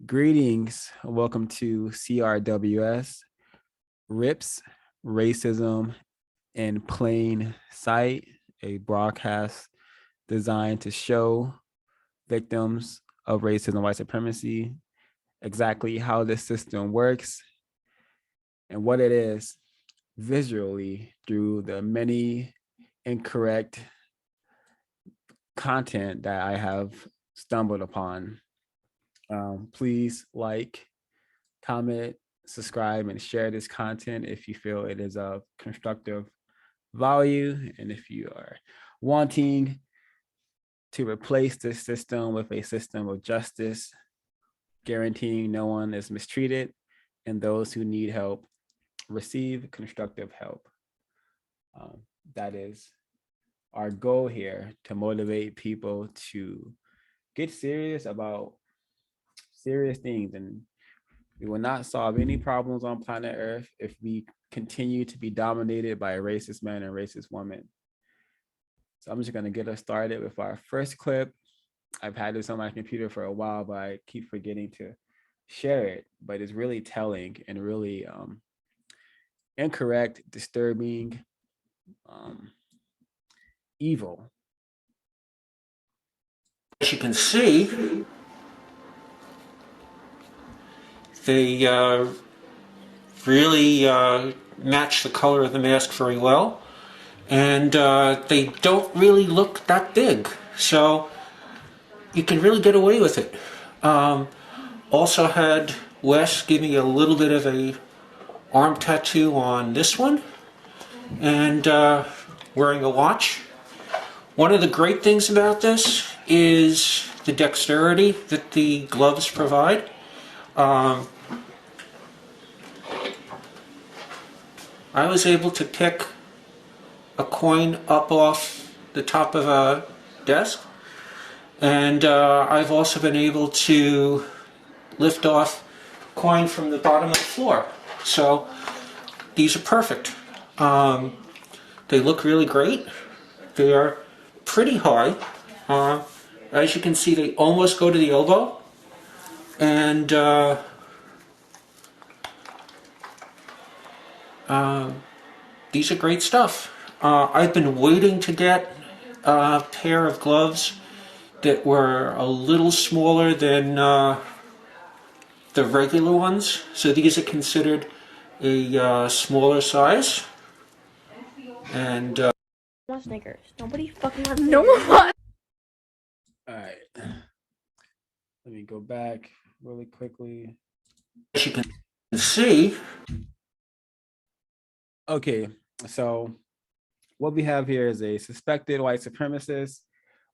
Greetings. Welcome to CRWS, R.I.P.S, Racism in Plain Sight, a broadcast designed to show victims of racism and white supremacy exactly how this system works and what it is visually through the many incorrect content that I have stumbled upon. Please like, comment, subscribe, and share this content if you feel it is of constructive value. And if you are wanting to replace this system with a system of justice, guaranteeing no one is mistreated and those who need help receive constructive help. That is our goal here, to motivate people to get serious about serious things. And we will not solve any problems on planet Earth if we continue to be dominated by a racist man and racist woman. So I'm just going to get us started with our first clip. I've had this on my computer for a while, but I keep forgetting to share it. But it's really telling and really incorrect, disturbing, evil. As you can see, they really match the color of the mask very well, and they don't really look that big, so you can really get away with it. Also had Wes give me a little bit of a arm tattoo on this one, and wearing a watch. One of the great things about this is the dexterity that the gloves provide. I was able to pick a coin up off the top of a desk, and I've also been able to lift off a coin from the bottom of the floor. So these are perfect. They look really great. They are pretty high. As you can see, they almost go to the elbow, and these are great stuff. I've been waiting to get a pair of gloves that were a little smaller than the regular ones, so these are considered a smaller size. And want Snickers. Nobody fucking wants Snickers. No one wants. All right. Let me go back really quickly. as you can see, Okay, so what we have here is a suspected white supremacist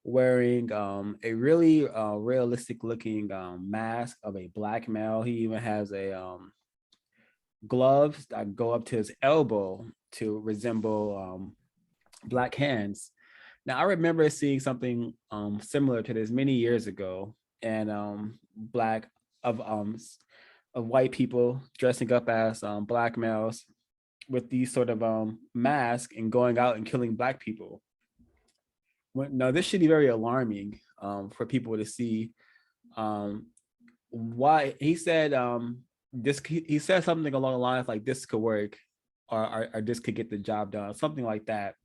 wearing a really realistic looking mask of a black male. He even has a gloves that go up to his elbow to resemble black hands. Now I remember seeing something similar to this many years ago, and black of white people dressing up as black males with these sort of masks and going out and killing black people. Now this should be very alarming for people to see. Why he said this? He said something along the lines like this could work, or this could get the job done, something like that.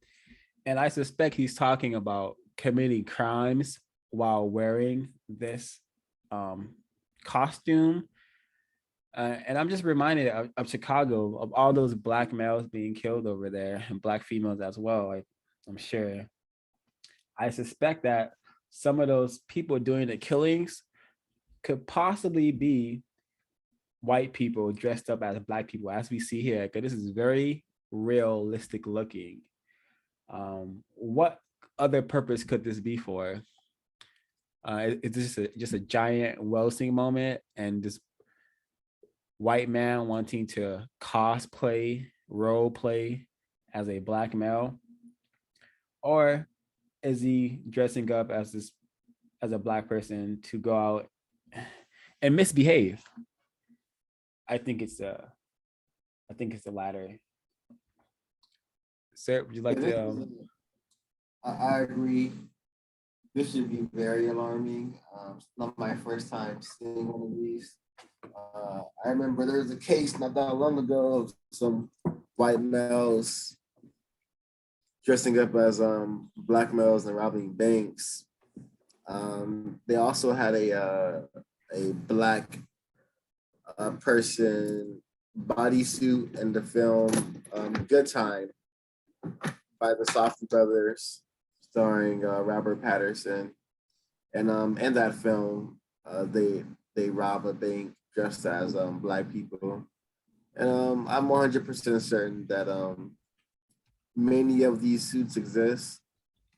And I suspect he's talking about committing crimes while wearing this costume. And I'm just reminded of Chicago, of all those black males being killed over there, and black females as well. I'm sure. I suspect that some of those people doing the killings could possibly be white people dressed up as black people, as we see here, because this is very realistic looking. What other purpose could this be for? Is this just a giant Welsing moment, and this white man wanting to cosplay, role play as a black male? Or is he dressing up as a black person to go out and misbehave? I think it's the latter. Sir, would you like to I agree. this should be very alarming. It's not my first time seeing one of these. I remember there was a case not that long ago of some white males dressing up as black males and robbing banks. They also had a black person bodysuit in the film Good Time by the Safdie brothers, starring Robert Patterson. And in that film, they rob a bank dressed as black people. And I'm 100% certain that many of these suits exist,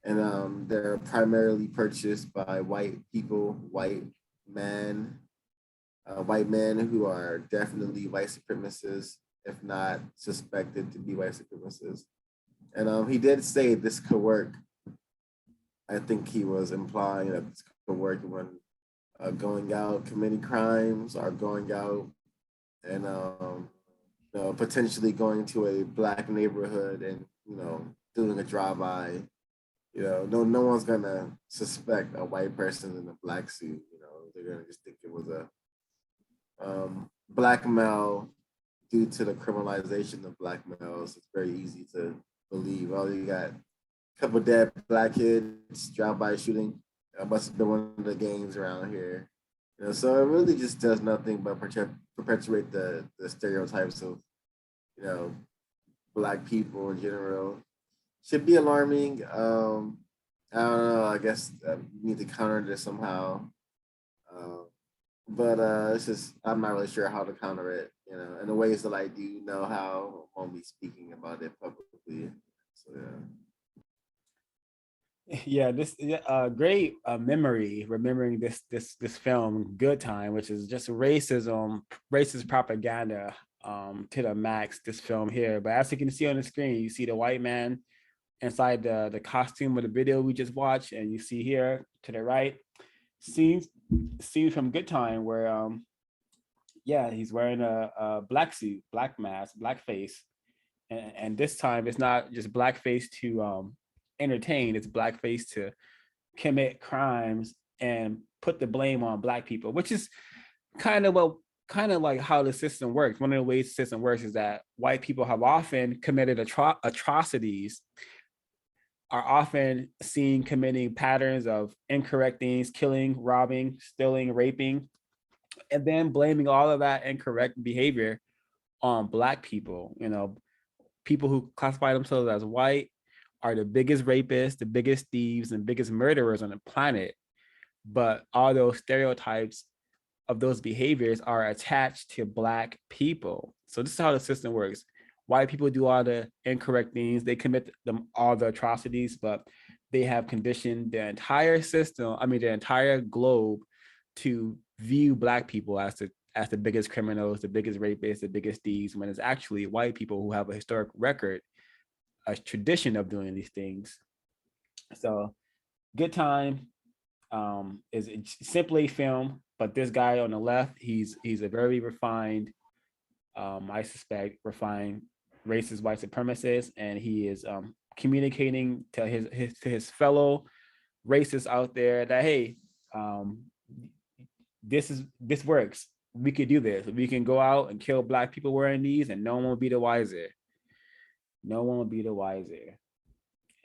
and they're primarily purchased by white people, men, white men who are definitely white supremacists, if not suspected to be white supremacists. And he did say this could work. I think he was implying that this could work when going out committing crimes or going out and potentially going to a black neighborhood and doing a drive-by. No one's gonna suspect a white person in a black suit. They're gonna just think it was a black male due to the criminalization of black males. It's very easy to believe. Oh, you got a couple dead black kids, drive-by shooting. That must have been one of the gangs around here. So it really just does nothing but perpetuate the stereotypes of you know black people in general. Should be alarming. I don't know. I guess we need to counter this somehow. Uh, but it's just I'm not really sure how to counter it. In the ways that I do know how, I won't be speaking about it publicly. So yeah. Yeah, this great memory remembering this film Good Time, which is just racist propaganda to the max. This film here, but as you can see on the screen, you see the white man inside the costume of the video we just watched, and you see here to the right scenes from Good Time where yeah, he's wearing a black suit, black mask, black face, and this time it's not just blackface to entertain, it's blackface to commit crimes and put the blame on black people, which is kind of like how the system works. One of the ways the system works is that white people have often committed atrocities, are often seen committing patterns of incorrect things, killing, robbing, stealing, raping, and then blaming all of that incorrect behavior on black people. People who classify themselves as white are the biggest rapists, the biggest thieves, and biggest murderers on the planet. But all those stereotypes of those behaviors are attached to black people. So this is how the system works. White people do all the incorrect things, they commit all the atrocities, but they have conditioned the entire system, the entire globe, to view black people as the biggest criminals, the biggest rapists, the biggest thieves, when it's actually white people who have a historic record, a tradition of doing these things. So Good Time is simply film, but this guy on the left, he's a very refined, I suspect, refined racist white supremacist, and he is communicating to his fellow racists out there that, hey, this works. We could do this. We can go out and kill black people wearing these, and no one will be the wiser. No one will be the wiser.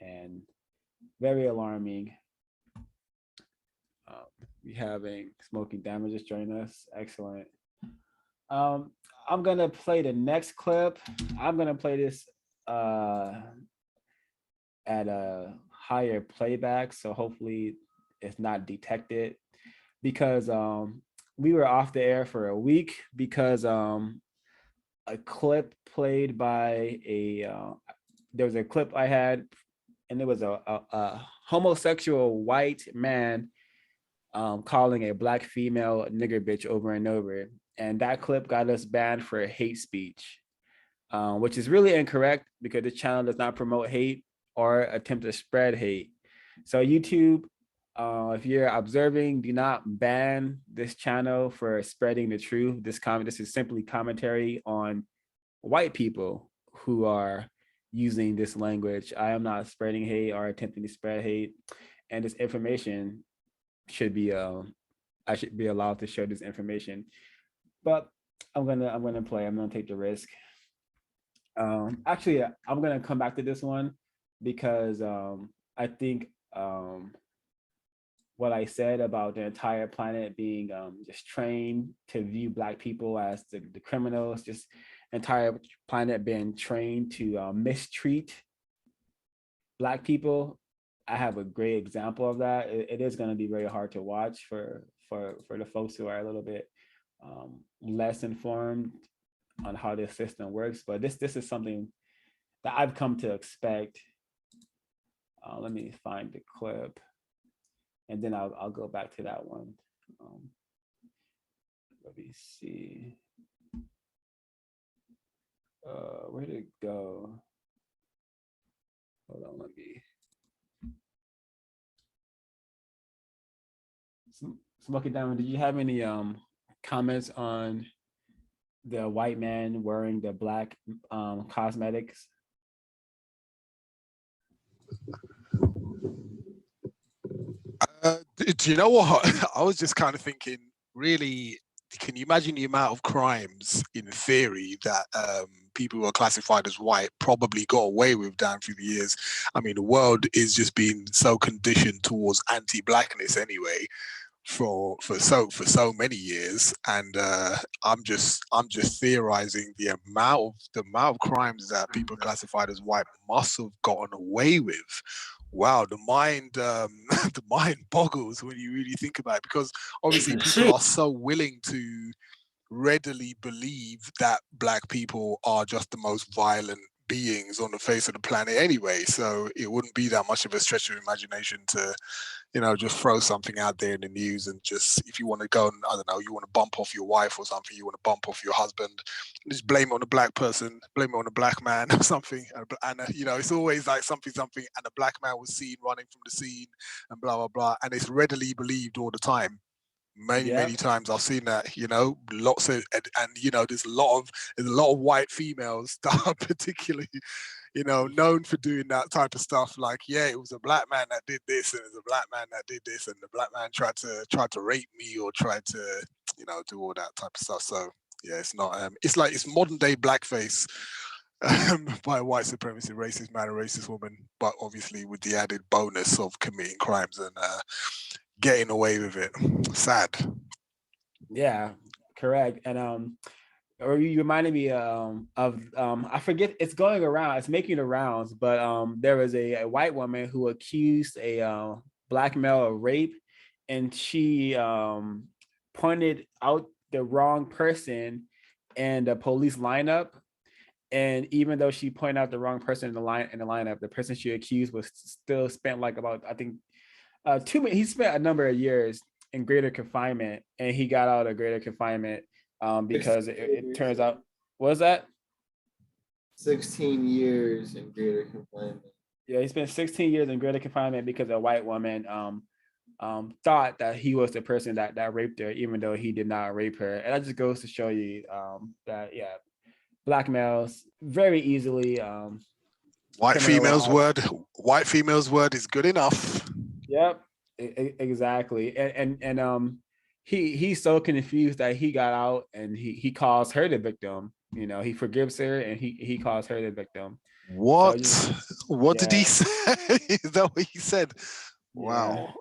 And very alarming. We having Smoking Damages join us. Excellent. I'm gonna play the next clip. I'm gonna play this at a higher playback, so hopefully it's not detected, because we were off the air for a week because a clip played by there was a clip I had, and there was a homosexual white man calling a black female nigger bitch over and over. And that clip got us banned for hate speech, which is really incorrect because the channel does not promote hate or attempt to spread hate. So YouTube, if you're observing, do not ban this channel for spreading the truth. This is simply commentary on white people who are using this language. I am not spreading hate or attempting to spread hate. and this information should be I should be allowed to show this information. But I'm gonna play. I'm gonna take the risk. Actually, I'm gonna come back to this one because I think what I said about the entire planet being just trained to view Black people as the criminals, just entire planet being trained to mistreat Black people. I have a great example of that. It is going to be very hard to watch for the folks who are a little bit less informed on how this system works. But this is something that I've come to expect. Let me find the clip, and then I'll go back to that one. Let me see. Where did it go? Hold on, let me. Smoky Diamond, did you have any comments on the white man wearing the Black cosmetics? Do you know what? I was just kind of thinking, really, can you imagine the amount of crimes in theory that people who are classified as white probably got away with down through the years? I mean, the world is just being so conditioned towards anti-blackness anyway for so many years, and I'm just theorizing the amount of crimes that people classified as white must have gotten away with. Wow, the mind the mind boggles when you really think about it, because obviously people are so willing to readily believe that Black people are just the most violent beings on the face of the planet anyway, so it wouldn't be that much of a stretch of imagination to, you know, just throw something out there in the news and just, if you want to go and, I don't know, you want to bump off your wife or something, you want to bump off your husband, just blame it on the Black person, blame it on the Black man or something. And you know, it's always like something, and a Black man was seen running from the scene and blah, blah, blah. And it's readily believed all the time. Many times I've seen that, you know, lots of, and you know, there's a lot of white females that are particularly, you know, known for doing that type of stuff. Like, yeah, it was a Black man that did this, and it was a Black man that did this, and the Black man tried to rape me or tried to, you know, do all that type of stuff. So yeah, it's not it's like, it's modern day blackface by a white supremacy racist man or racist woman, but obviously with the added bonus of committing crimes and getting away with it. Sad. Yeah, correct. And or you reminded me of I forget, it's going around, it's making the rounds, but there was a white woman who accused a Black male of rape, and she pointed out the wrong person in the police lineup. And even though she pointed out the wrong person in the lineup, the person she accused was still spent like about, I think, he spent a number of years in greater confinement, and he got out of greater confinement because it turns out, what was that? 16 years in greater confinement. Yeah, he spent 16 years in greater confinement because a white woman thought that he was the person that raped her, even though he did not rape her. And that just goes to show you that, yeah, Black males very easily white female's word is good enough. Yep, exactly. And he's so confused that he got out, and he calls her the victim. You know, he forgives her, and he calls her the victim. What? So What did he say? Is that what he said? Wow.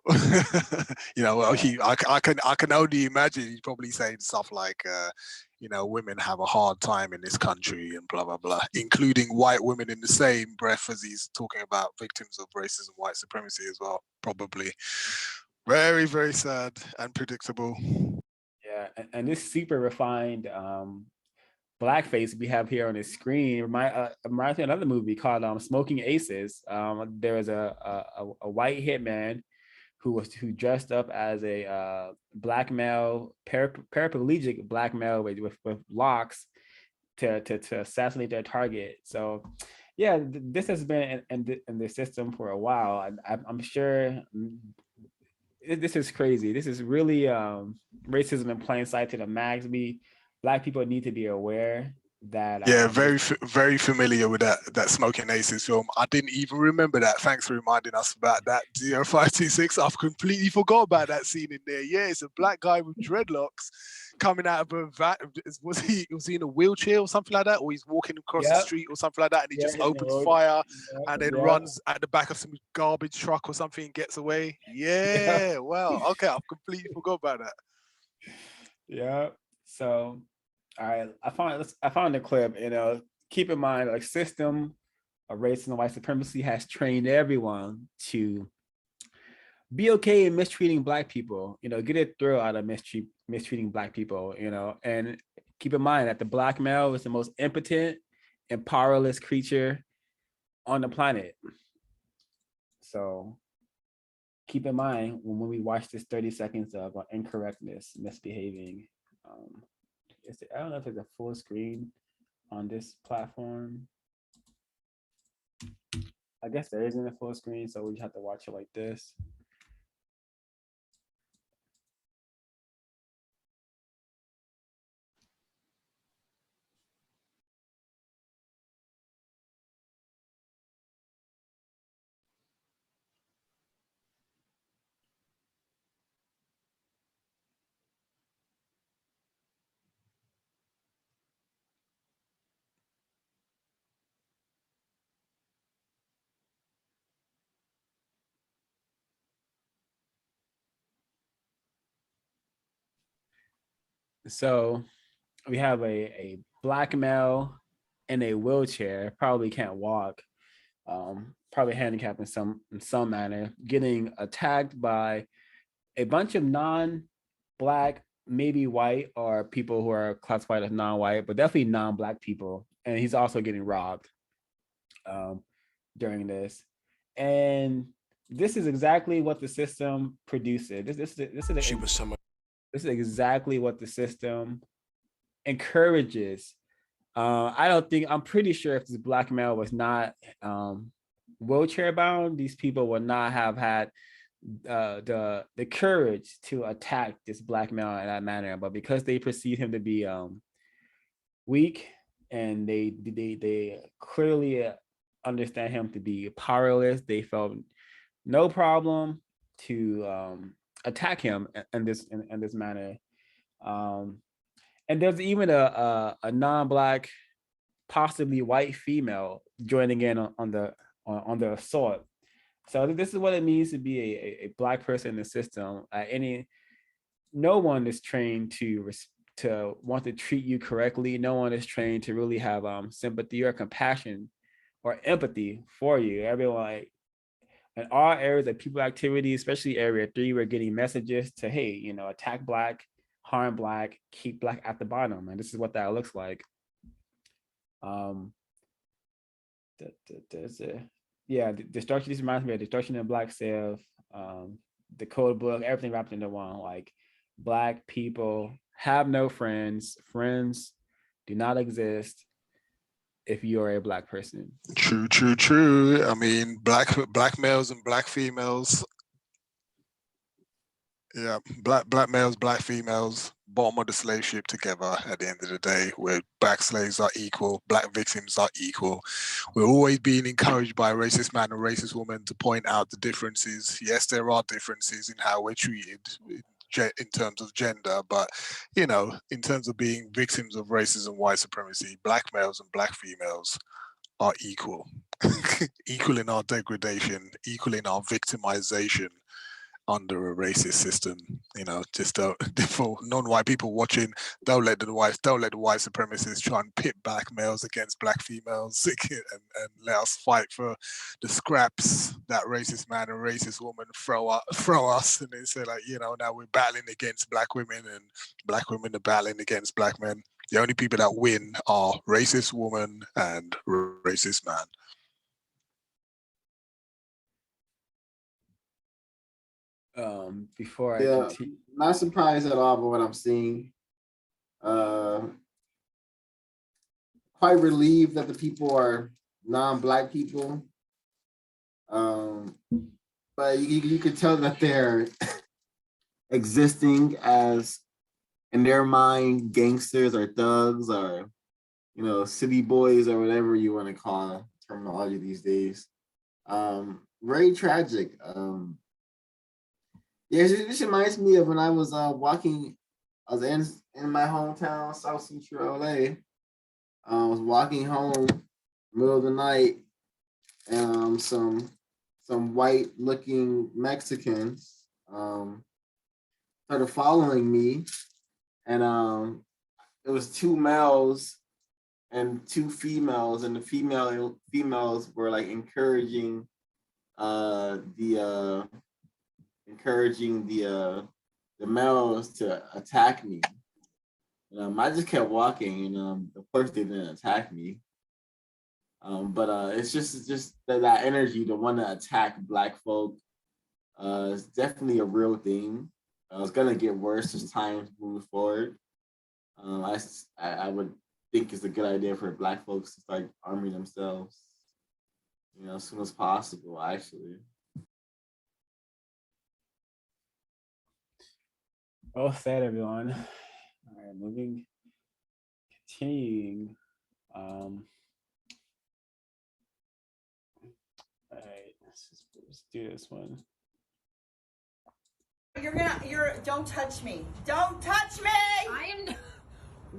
You know, well, I can only imagine he's probably saying stuff like, you know, women have a hard time in this country and blah, blah, blah, including white women in the same breath as he's talking about victims of racism, white supremacy as well, probably. Very, very sad and predictable. Yeah, and this super refined blackface we have here on the screen reminds me of another movie called Smoking Aces. There was a white hitman who dressed up as a Black male, paraplegic Black male with locks to assassinate their target. So yeah, this has been in the system for a while. I'm sure this is crazy. This is really racism in plain sight to the max. Black people need to be aware that Yeah, very familiar with that Smoking Aces film. I didn't even remember that. Thanks for reminding us about that. 0526. I've completely forgot about that scene in there. Yeah, it's a black guy with dreadlocks coming out of a vat. Was he in a wheelchair or something like that, or he's walking across the street or something like that, and he just opens fire and then runs at the back of some garbage truck or something and gets away. Yeah, wow. Okay, I've completely forgot about that. Yeah. So, all right, I found the clip. Keep in mind, like, system of race and white supremacy has trained everyone to be okay in mistreating black people. Get a thrill out of mistreating black people. And keep in mind that the black male is the most impotent and powerless creature on the planet. So keep in mind when we watch this 30 seconds of incorrectness, misbehaving. I don't know if there's a full screen on this platform. I guess there isn't a full screen, so we just have to watch it like this. So we have a black male in a wheelchair, probably can't walk, probably handicapped in some manner, getting attacked by a bunch of non-black, maybe white, or people who are classified as non-white, but definitely non-black people. And he's also getting robbed during this. And this is exactly what the system produces. This is exactly what the system encourages. I'm pretty sure if this black male was not wheelchair bound, these people would not have had the courage to attack this black male in that manner. But because they perceive him to be weak, and they clearly understand him to be powerless, they felt no problem to attack him in this manner. And there's even a non-black, possibly white female joining in on the assault. So this is what it means to be a black person in the system. No one is trained to want to treat you correctly. No one is trained to really have sympathy or compassion or empathy for you. Everyone, in all areas of people activity, especially area 3, we're getting messages to, hey, attack black, harm black, keep black at the bottom. And this is what that looks like. Destruction. This reminds me of Destruction in Black Self, the code book, everything wrapped into one. Like, black people have no friends. Friends do not exist if you are a black person. True. I mean, black males and black females. Yeah, black males, black females, bottom of the slave ship together at the end of the day, where black slaves are equal, black victims are equal. We're always being encouraged by a racist man and racist woman to point out the differences. Yes, there are differences in how we're treated in terms of gender, but in terms of being victims of racism, white supremacy, black males and black females are equal. Equal in our degradation, equal in our victimization under a racist system. Just for non-white people watching, don't let the white supremacists try and pit black males against black females and let us fight for the scraps that racist man and racist woman throw us, and they say, like, now we're battling against black women and black women are battling against black men. The only people that win are racist woman and racist man. Before I continue, not surprised at all by what I'm seeing. Quite relieved that the people are non-black people. But you could tell that they're existing as, in their mind, gangsters or thugs or city boys or whatever you want to call terminology these days. Very tragic. Yeah, this reminds me of when I was walking. I was in my hometown, South Central LA. I was walking home, middle of the night, and some white looking Mexicans started following me, and it was two males and two females, and the females were like the encouraging the males to attack me. I just kept walking, and of course they didn't attack me. But it's just that energy to want to attack Black folk. It's definitely a real thing. It's gonna get worse as time moves forward. I would think it's a good idea for Black folks to start arming themselves, as soon as possible. Actually, Well said, everyone. All right, continuing. All right, let's do this one. Don't touch me. Don't touch me! I am,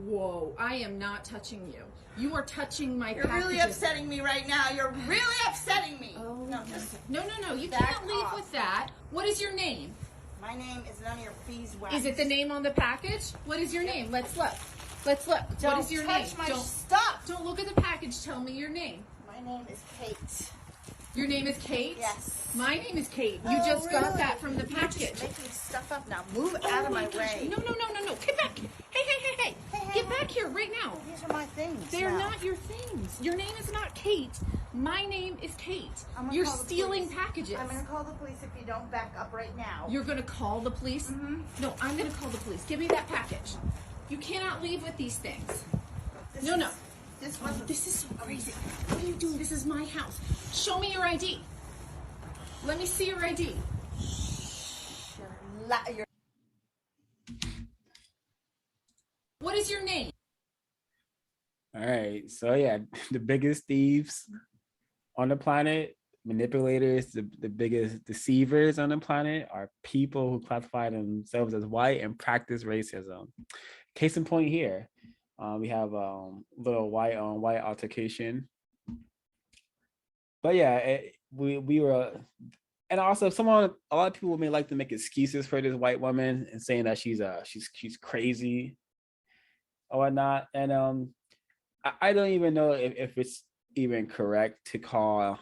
whoa, I am not touching you. You are touching my You're really upsetting me right now. You're really upsetting me. Oh, no, no, you back can't leave off. with that. What is your name? My name is none of your fees. Is it the name on the package? What is your name? Let's look. Don't What is your touch name? my Don't stuff. Don't look at the package. Tell me your name. My name is Kate. Your name is Kate? Yes. My name is Kate. You Oh, just got really? that from the You're just package. making stuff up now. Move out of my gosh. way. No. Get back. Hey. Get back here right now. These are my things. They're now. not your things. Your name is not Kate. My name is Kate. I'm gonna You're call the stealing police. packages. I'm gonna call the police if you don't back up right now. You're gonna call the police? Mhm. No, I'm gonna call the police. Give me that package. You cannot leave with these things. No. This wasn't. This is so crazy. What are you doing? This is my house. Show me your ID. Let me see your ID. You're What is your name? All right, so yeah, the biggest thieves on the planet, manipulators, the biggest deceivers on the planet are people who classify themselves as white and practice racism. Case in point here, we have little white on white altercation. But yeah, we were, and also a lot of people may like to make excuses for this white woman and saying that she's crazy or whatnot. And I don't even know if it's even correct to call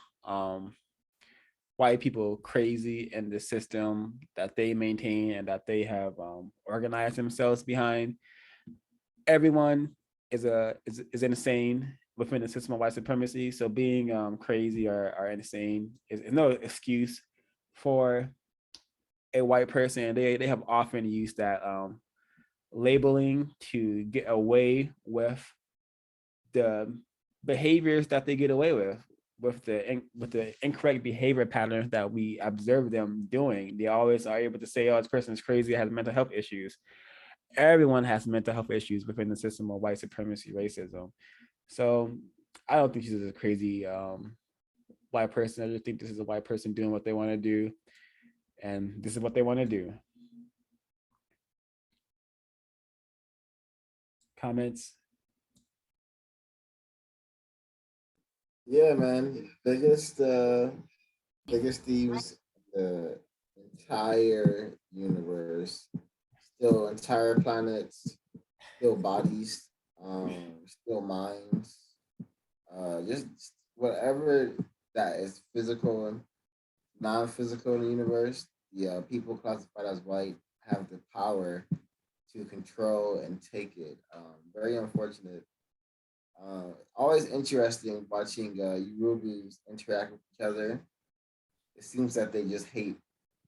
white people crazy in the system that they maintain and that they have organized themselves behind. Everyone is insane within the system of white supremacy. So being crazy or insane is no excuse for a white person. They have often used that labeling to get away with the behaviors that they get away with the incorrect behavior patterns that we observe them doing. They always are able to say, oh, this person is crazy, has mental health issues. Everyone has mental health issues within the system of white supremacy racism. So I don't think she's a crazy white person. I just think this is a white person doing what they want to do, and this is what they want to do. Comments? yeah, man. Biggest thieves in the entire universe, still entire planets, still bodies, still minds, just whatever that is physical and non-physical in the universe. The people classified as white have the power to control and take it. Very unfortunate. Always interesting watching Urubus interact with each other. It seems that they just hate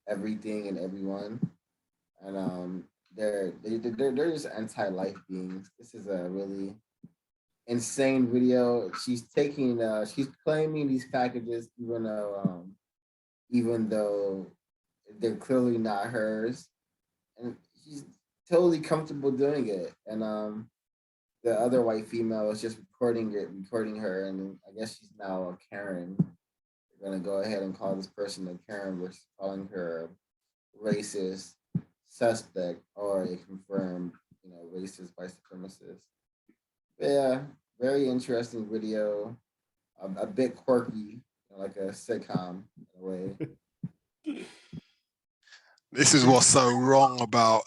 everything and everyone, and they're just anti-life beings. This is a really insane video. She's claiming these packages even though they're clearly not hers, and she's totally comfortable doing it. And the other white female was just recording her, and I guess she's now a Karen. They're gonna go ahead and call this person a Karen versus calling her a racist suspect or a confirmed, racist white supremacist. But yeah, very interesting video. A bit quirky, like a sitcom in a way. This is what's so wrong about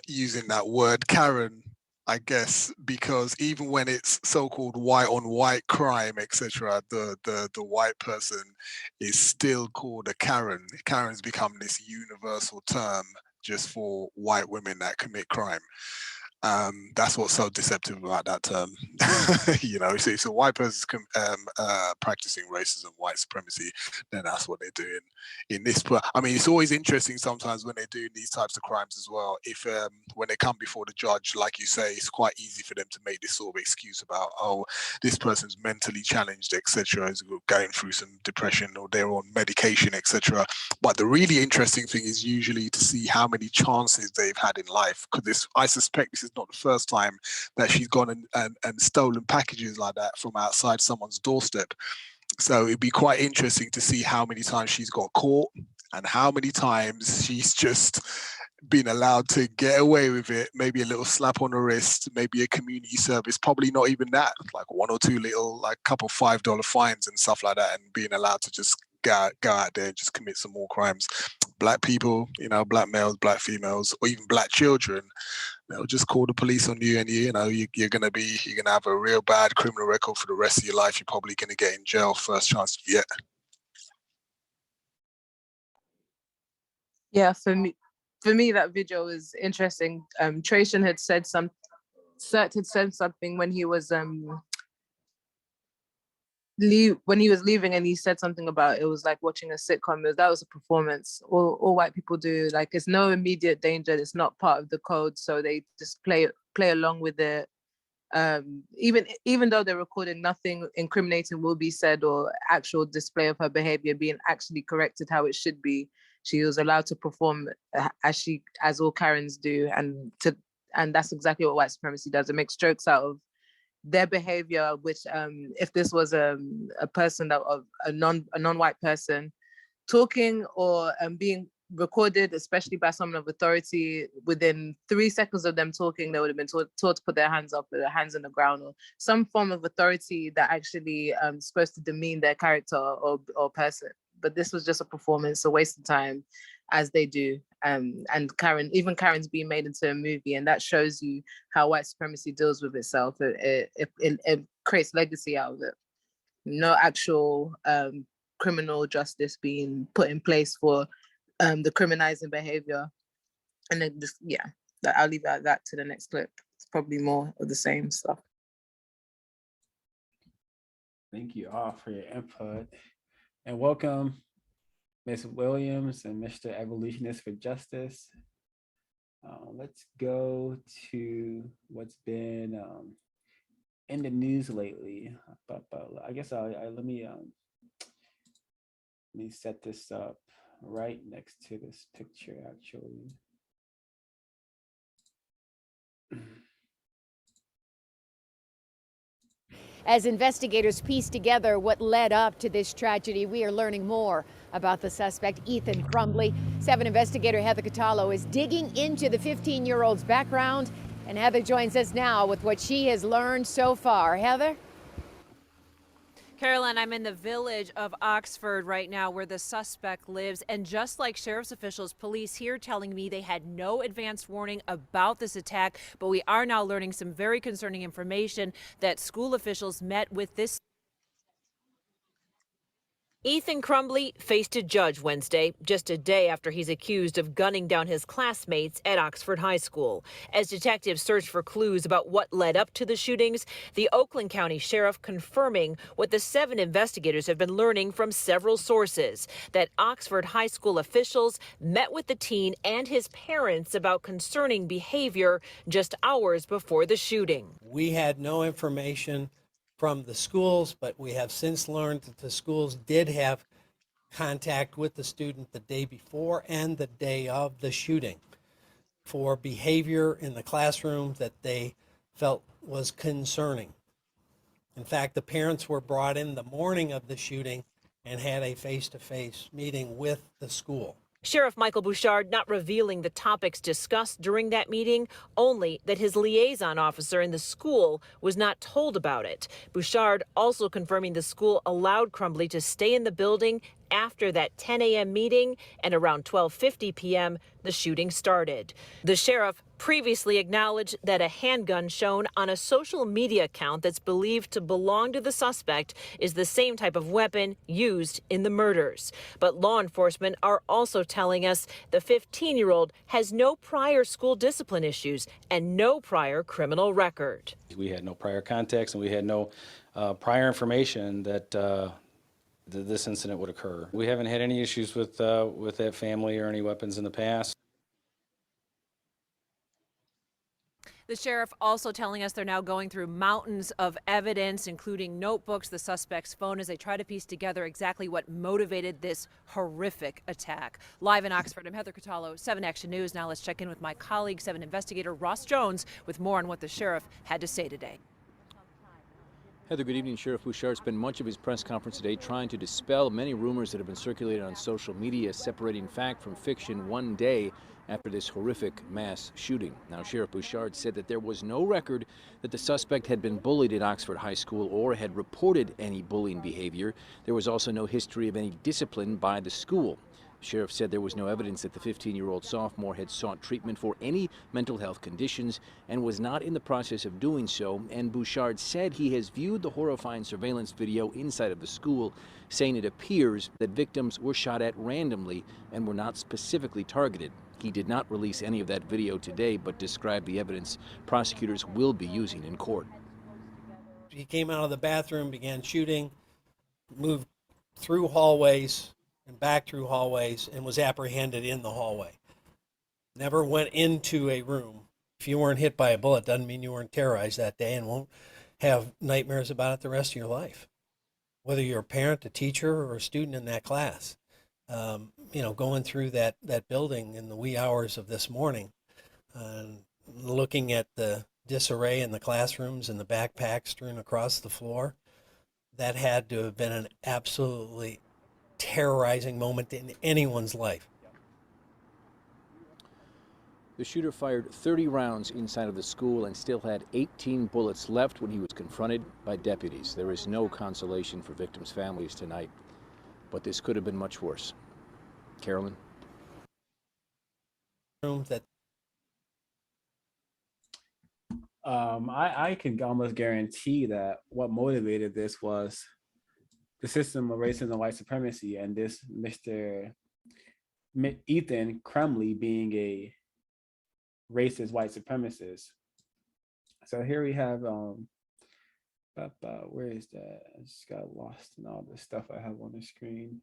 using that word Karen, I guess, because even when it's so-called white on white crime, etc., the white person is still called a Karen. Karen's become this universal term just for white women that commit crime. That's what's so deceptive about that term. If a white person's practicing racism, white supremacy, then that's what they're doing in this. But I mean, it's always interesting sometimes when they're doing these types of crimes as well. If when they come before the judge, like you say, it's quite easy for them to make this sort of excuse about, oh, this person's mentally challenged, etc., is going through some depression or they're on medication, etc. But the really interesting thing is usually to see how many chances they've had in life, because I suspect this is not the first time that she's gone and stolen packages like that from outside someone's doorstep. So it'd be quite interesting to see how many times she's got caught and how many times she's just been allowed to get away with it. Maybe a little slap on the wrist, maybe a community service, probably not even that, like one or two little, like couple $5 fines and stuff like that, and being allowed to just go out there and just commit some more crimes. Black people, black males, black females, or even black children, they'll just call the police on you, and you're gonna have a real bad criminal record for the rest of your life. You're probably gonna get in jail first chance you get. Yeah, for me that video is interesting. Trajan had said something when he was leaving, and he said something about it was like watching a sitcom. That was a performance. All white people do, like, it's no immediate danger, it's not part of the code, so they just play along with it. Even though they're recording, nothing incriminating will be said or actual display of her behavior being actually corrected how it should be. She was allowed to perform as all Karens do, and that's exactly what white supremacy does. It makes jokes out of their behavior, which if this was a person a non-white person talking or being recorded, especially by someone of authority, within 3 seconds of them talking, they would have been taught to put their hands up, with their hands on the ground, or some form of authority that actually supposed to demean their character or person. But this was just a performance, a waste of time, as they do. And Karen's being made into a movie, and that shows you how white supremacy deals with itself. It creates legacy out of it. No actual criminal justice being put in place for the criminalizing behavior. And then I'll leave that to the next clip. It's probably more of the same stuff. Thank you all for your input, and welcome Ms. Williams and Mr. Evolutionist for Justice. Let's go to what's been in the news lately. I guess let me set this up right next to this picture, actually. As investigators piece together what led up to this tragedy, we are learning more about the suspect, Ethan Crumbley. 7 investigator Heather Catallo is digging into the 15-year-old's background, and Heather joins us now with what she has learned so far. Heather? Carolyn, I'm in the village of Oxford right now where the suspect lives, and just like sheriff's officials, police here telling me they had no advance warning about this attack, but we are now learning some very concerning information that school officials met with this. Ethan Crumbley faced a judge Wednesday, just a day after he's accused of gunning down his classmates at Oxford High School. As detectives search for clues about what led up to the shootings, the Oakland County Sheriff confirming what the 7 investigators have been learning from several sources, that Oxford High School officials met with the teen and his parents about concerning behavior just hours before the shooting. We had no information from the schools, but we have since learned that the schools did have contact with the student the day before and the day of the shooting for behavior in the classroom that they felt was concerning. In fact, the parents were brought in the morning of the shooting and had a face-to-face meeting with the school. Sheriff Michael Bouchard not revealing the topics discussed during that meeting, only that his liaison officer in the school was not told about it. Bouchard also confirming the school allowed Crumbly to stay in the building after that 10 a.m. meeting, and around 12:50 p.m., the shooting started. The sheriff previously acknowledged that a handgun shown on a social media account that's believed to belong to the suspect is the same type of weapon used in the murders. But law enforcement are also telling us the 15-year-old has no prior school discipline issues and no prior criminal record. We had no prior contacts, and we had no prior information that this incident would occur. We haven't had any issues with that family or any weapons in the past. The sheriff also telling us they're now going through mountains of evidence, including notebooks, the suspect's phone, as they try to piece together exactly what motivated this horrific attack. Live in Oxford, I'm Heather Catallo, 7 Action News. Now let's check in with my colleague, 7 investigator Ross Jones, with more on what the sheriff had to say today. Heather, good evening. Sheriff Bouchard spent much of his press conference today trying to dispel many rumors that have been circulated on social media, separating fact from fiction one day after this horrific mass shooting. Now, Sheriff Bouchard said that there was no record that the suspect had been bullied at Oxford High School or had reported any bullying behavior. There was also no history of any discipline by the school. The sheriff said there was no evidence that the 15-year-old sophomore had sought treatment for any mental health conditions and was not in the process of doing so. And Bouchard said he has viewed the horrifying surveillance video inside of the school, saying it appears that victims were shot at randomly and were not specifically targeted. He did not release any of that video today, but described the evidence prosecutors will be using in court. He came out of the bathroom, began shooting, moved through hallways and back through hallways, and was apprehended in the hallway. Never went into a room. If you weren't hit by a bullet, doesn't mean you weren't terrorized that day and won't have nightmares about it the rest of your life. Whether you're a parent, a teacher, or a student in that class. Going through that building in the wee hours of this morning, looking at the disarray in the classrooms and the backpacks strewn across the floor, that had to have been an absolutely terrorizing moment in anyone's life. The shooter fired 30 rounds inside of the school and still had 18 bullets left when he was confronted by deputies. There is no consolation for victims' families tonight, but this could have been much worse. Carolyn? I can almost guarantee that what motivated this was the system of racism and white supremacy, and this Mr. Ethan Crumbley being a racist white supremacist. So here we have where is that? I just got lost in all the stuff I have on the screen.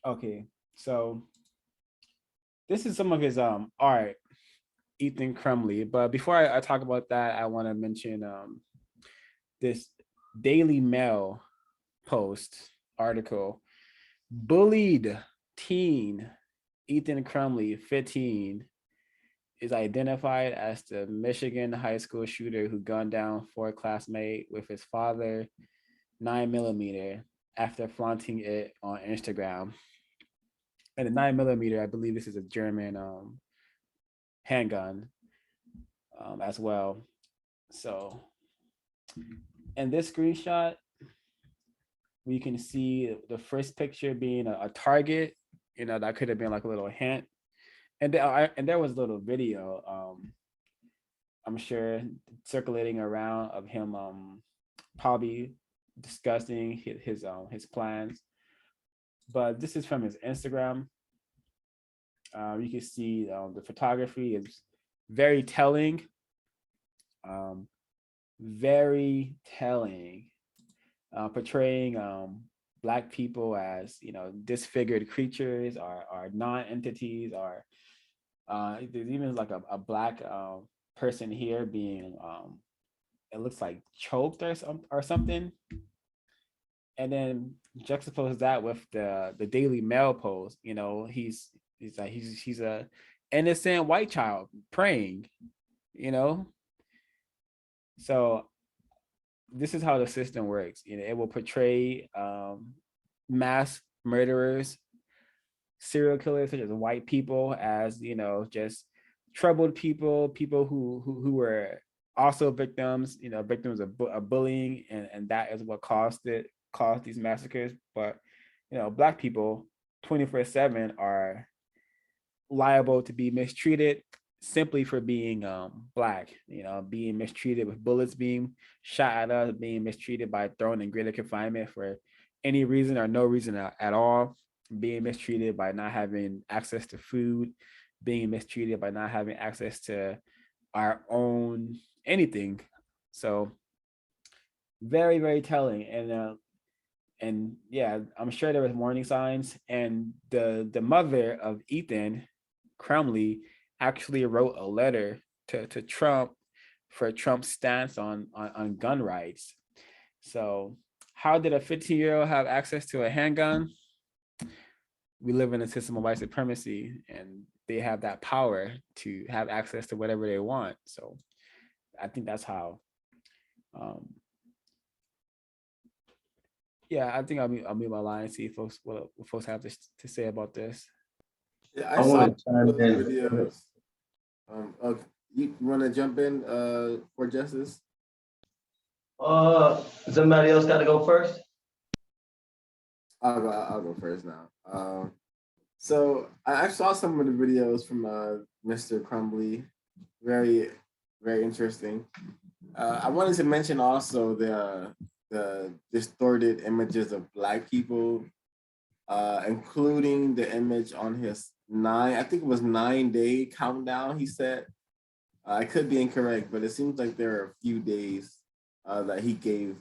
Okay, so this is some of his art, Ethan Crumbley. But before I talk about that, I want to mention this Daily Mail post article. Bullied teen Ethan Crumbley, 15, is identified as the Michigan high school shooter who gunned down 4 classmates with his father 9mm after flaunting it on Instagram. And the 9mm, I believe this is a German handgun as well. So, in this screenshot, we can see the first picture being a target. That could have been like a little hint. And there was a little video, I'm sure, circulating around of him probably discussing his plans. But this is from his Instagram. You can see the photography is very telling. Very telling, portraying Black people as disfigured creatures or non-entities, or there's even like a Black person here being it looks like choked or something. And then juxtapose that with the Daily Mail post. He's a innocent white child praying, you know? So this is how the system works. You know, it will portray mass murderers, serial killers such as white people as, you know, just troubled people, people who were also victims, you know, victims of bullying, and that is what caused these massacres. But you know, Black people 24/7 are liable to be mistreated simply for being Black, you know, being mistreated with bullets being shot at us, being mistreated by thrown in greater confinement for any reason or no reason at all, being mistreated by not having access to food, being mistreated by not having access to our own anything. So very, very telling. And yeah, I'm sure there was warning signs. And the mother of Ethan Crumbley actually wrote a letter to Trump for Trump's stance on gun rights. So how did a 15-year-old have access to a handgun? We live in a system of white supremacy, and they have that power to have access to whatever they want. So I think that's how. Yeah, I think I'll mute my line and see if folks what folks have to say about this. Yeah, I saw those videos. You want to jump in for Justice? Somebody else got to go first. I'll go first now. So I saw some of the videos from Mr. Crumbley. Very, very interesting. I wanted to mention also the distorted images of Black people, including the image on his 9-day countdown. He said, I could be incorrect, but it seems like there are a few days that he gave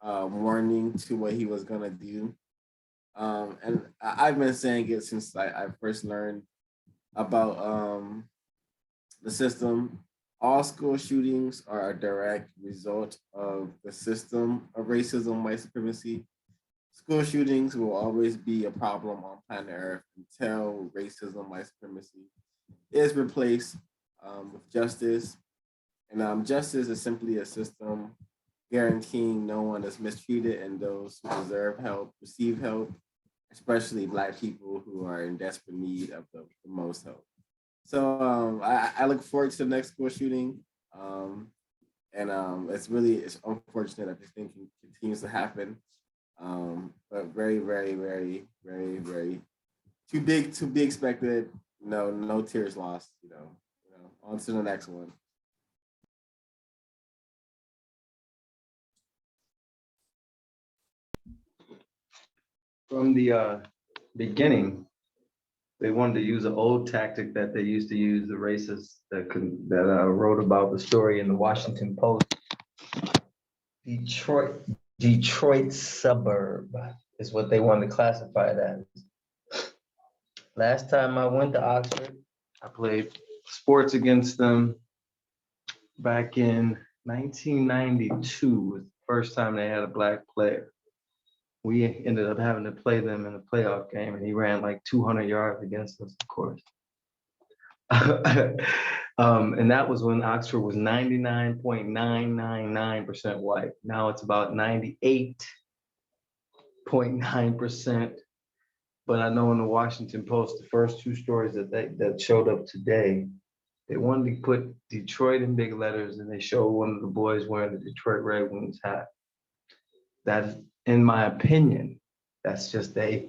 warning to what he was gonna do. And I've been saying it since I first learned about the system. All school shootings are a direct result of the system of racism, white supremacy. School shootings will always be a problem on planet Earth until racism, white supremacy is replaced with justice. And justice is simply a system guaranteeing no one is mistreated and those who deserve help receive help, especially Black people who are in desperate need of the most help. So I look forward to the next school shooting. It's unfortunate that this thing continues to happen. But very, very, very, very, very too big to be expected. No tears lost, on to the next one. From the beginning, they wanted to use an old tactic that they used to use, the racists that wrote about the story in the Washington Post. Detroit suburb is what they wanted to classify it as. Last time I went to Oxford, I played sports against them back in 1992 was the first time they had a Black player. We ended up having to play them in a playoff game, and he ran like 200 yards against us, of course. And that was when Oxford was 99.999% white. Now it's about 98.9%. But I know in the Washington Post, the first two stories that showed up today, they wanted to put Detroit in big letters, and they showed one of the boys wearing the Detroit Red Wings hat. That, in my opinion, that's just a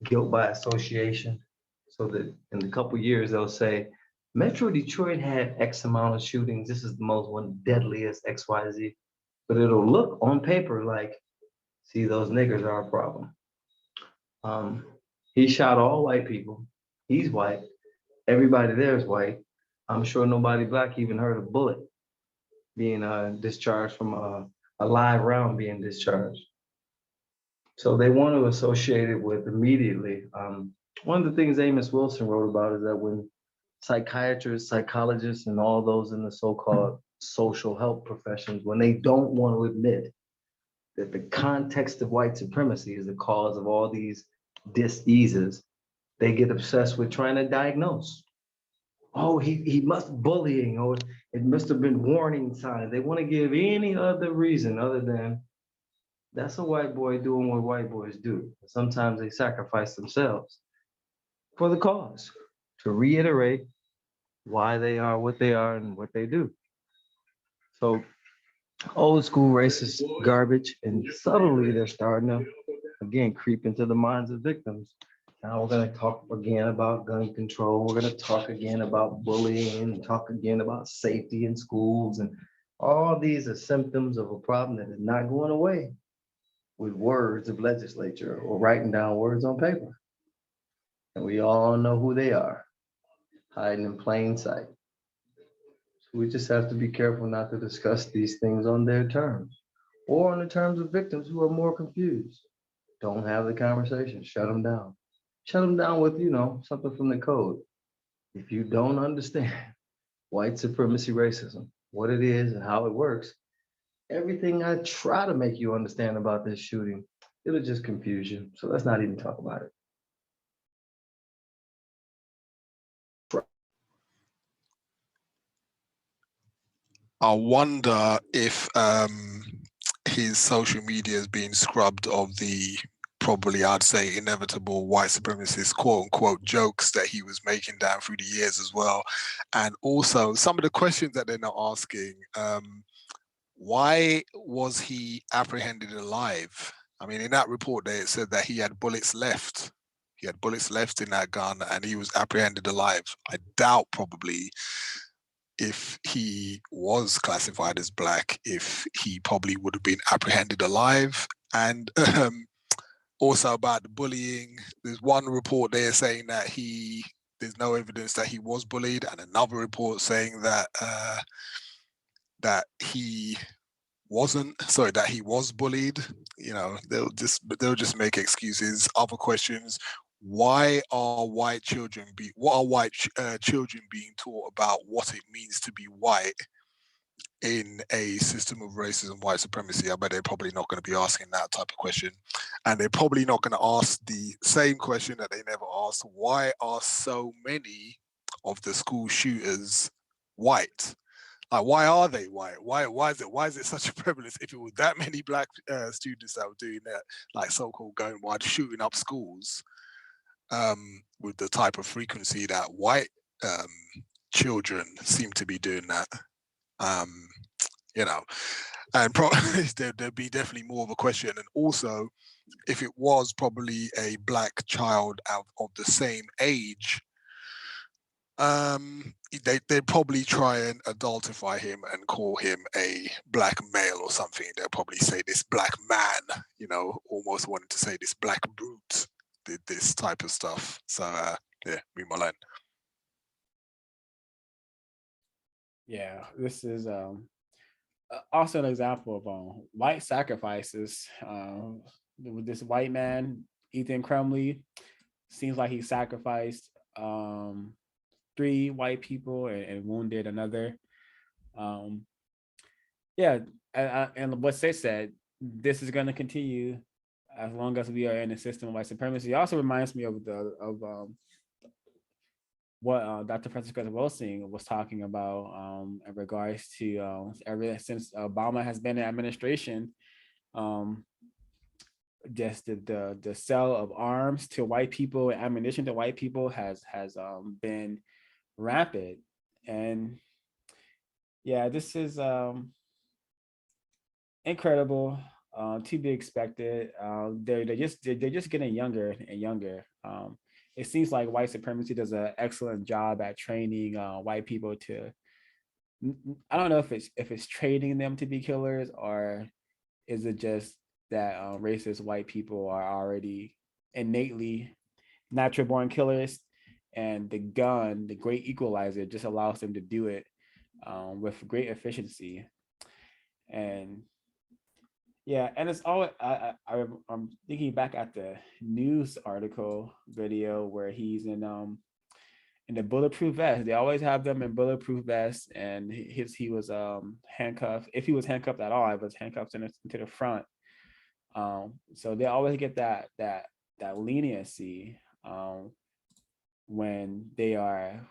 guilt by association. So that in a couple years, they'll say, Metro Detroit had X amount of shootings. This is the most one deadliest XYZ. But it'll look on paper like, see, those niggers are a problem. He shot all white people. He's white. Everybody there is white. I'm sure nobody Black even heard a bullet being discharged from a live round being discharged. So they want to associate it with immediately. One of the things Amos Wilson wrote about is that when psychiatrists, psychologists, and all those in the so-called social help professions, when they don't want to admit that the context of white supremacy is the cause of all these diseases, they get obsessed with trying to diagnose. Oh, he must bullying, or it must have been warning signs. They want to give any other reason other than that's a white boy doing what white boys do. Sometimes they sacrifice themselves for the cause to reiterate why they are what they are and what they do. So old school racist garbage, and subtly they're starting to again creep into the minds of victims. Now we're going to talk again about gun control. We're going to talk again about bullying and talk again about safety in schools. And all these are symptoms of a problem that is not going away with words of legislature or writing down words on paper. And we all know who they are, hiding in plain sight. So we just have to be careful not to discuss these things on their terms or on the terms of victims who are more confused. Don't have the conversation, shut them down. Shut them down with, something from the code. If you don't understand white supremacy racism, what it is and how it works, everything I try to make you understand about this shooting, it'll just confuse you. So let's not even talk about it. I wonder if his social media is being scrubbed of the probably, I'd say, inevitable white supremacist quote unquote jokes that he was making down through the years as well. And also some of the questions that they're not asking, why was he apprehended alive? I mean, in that report there, it said that he had bullets left. He had bullets left in that gun and he was apprehended alive. I doubt probably if he was classified as black, if he probably would have been apprehended alive. And also about the bullying, there's one report there saying that there's no evidence that he was bullied, and another report saying that that he was bullied. They'll just make excuses. Other questions: why are white children being taught about what it means to be white in a system of racism, white supremacy? I bet they're probably not going to be asking that type of question, and they're probably not going to ask the same question that they never asked: why are so many of the school shooters white? Like, why are they white? Why is it such a prevalence? If it was that many black students that were doing that, like so-called going wild, shooting up schools, with the type of frequency that white children seem to be doing that, and probably there'd be definitely more of a question. And also, if it was probably a black child of the same age, they'd probably try and adultify him and call him a black male or something. They'll probably say this black man, almost wanting to say this black brute did this type of stuff. So yeah, read my line. Yeah, this is also an example of white sacrifices. With this white man, Ethan Crumbley, seems like he sacrificed 3 white people and wounded another. Yeah, and what they said, this is going to continue as long as we are in a system of white supremacy. It also reminds me of what Dr. Francis Wilson was talking about in regards to ever since Obama has been in administration, just the sale of arms to white people, ammunition to white people has been rampant. And yeah, this is incredible, to be expected. They're just getting younger and younger. It seems like white supremacy does an excellent job at training white people to. I don't know if it's training them to be killers, or is it just that racist white people are already innately natural born killers, and the gun, the great equalizer, just allows them to do it with great efficiency. And yeah, and it's all I'm thinking back at the news article video where he's in the bulletproof vest. They always have them in bulletproof vests, and he was handcuffed. If he was handcuffed at all, I was handcuffed into the front. So they always get that leniency when they are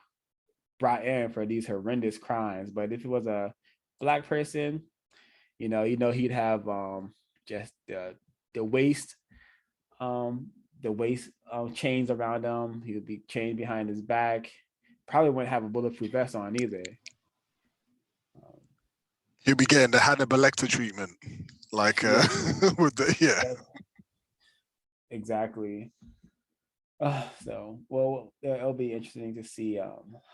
brought in for these horrendous crimes. But if it was a Black person, he'd have just the waist chains around him. He would be chained behind his back. Probably wouldn't have a bulletproof vest on either. He'll be getting the Hannibal Lecter treatment, like with the Exactly. So, well, it'll be interesting to see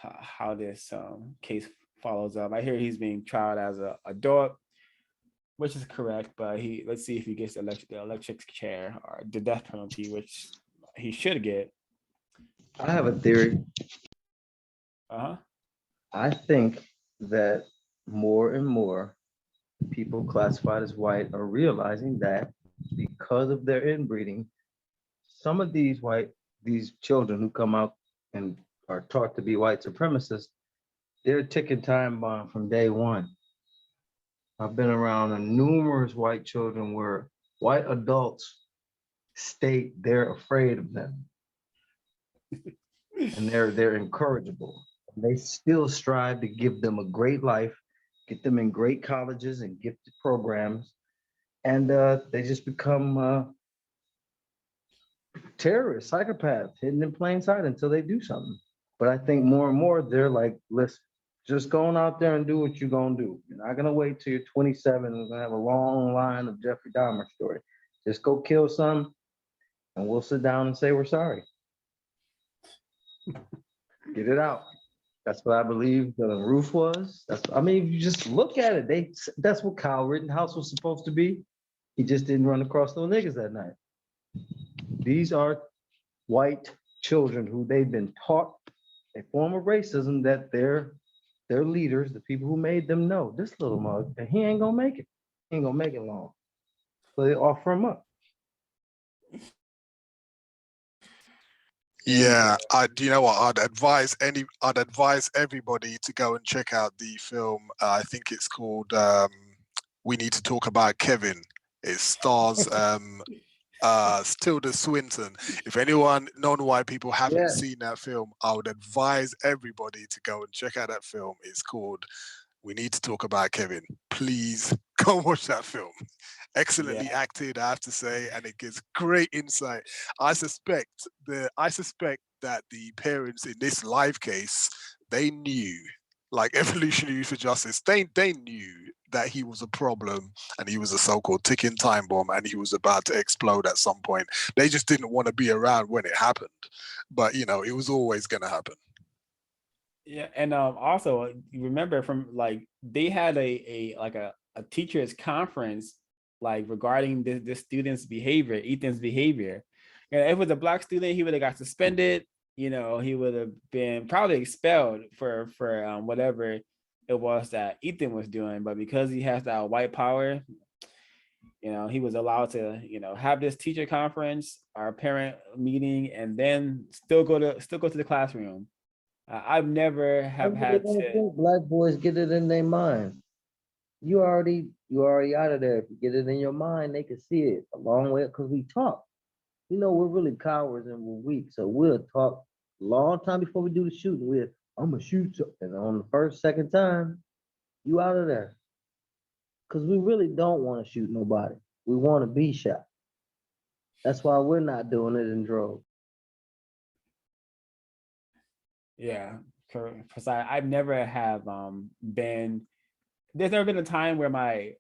how this case follows up. I hear he's being tried as a adult, which is correct, but let's see if he gets the electric chair or the death penalty, which he should get. I have a theory. I think that more and more people classified as white are realizing that because of their inbreeding, some of these children who come out and are taught to be white supremacists, they're a ticking time bomb from day one. I've been around numerous white children where white adults state they're afraid of them. And they're incorrigible. They still strive to give them a great life, get them in great colleges and gifted programs, and they just become terrorists, psychopaths, hidden in plain sight until they do something. But I think more and more they're like, listen, just going out there and do what you're gonna do. You're not gonna wait till you're 27 and we're gonna have a long line of Jeffrey Dahmer story. Just go kill some, and we'll sit down and say we're sorry. Get it out. That's what I believe the roof was. If you just look at it, that's what Kyle Rittenhouse was supposed to be. He just didn't run across no niggas that night. These are white children who they've been taught a form of racism that their leaders, the people who made them know, this little mug, he ain't gonna make it. He ain't gonna make it long. So they offer him up. Yeah, you know what? I'd advise everybody to go and check out the film. I think it's called We Need to Talk About Kevin. It stars Tilda Swinton. If anyone non-white people haven't seen that film, I would advise everybody to go and check out that film. It's called We Need to Talk About Kevin. Please go watch that film. Excellently acted, I have to say, and it gives great insight. I suspect that the parents in this live case, they knew, like Evolutionary Youth for Justice, they knew that he was a problem and he was a so-called ticking time bomb and he was about to explode at some point. They just didn't want to be around when it happened. But, it was always going to happen. Yeah, and also you remember from they had a teachers conference regarding this student's behavior, Ethan's behavior. And if it was a Black student, he would have got suspended. He would have been probably expelled for whatever it was that Ethan was doing. But because he has that white power, he was allowed to have this teacher conference, our parent meeting, and then still go to the classroom. I've never have had to. Black boys get it in their mind. You already out of there. If you get it in your mind, they can see it a long way because we talk. We're really cowards and we're weak. So we'll talk a long time before we do the shooting. I'm gonna shoot you. And on the first, second time, you out of there. Because we really don't want to shoot nobody. We want to be shot. That's why we're not doing it in droves. Yeah, because I've never have been. There's never been a time where my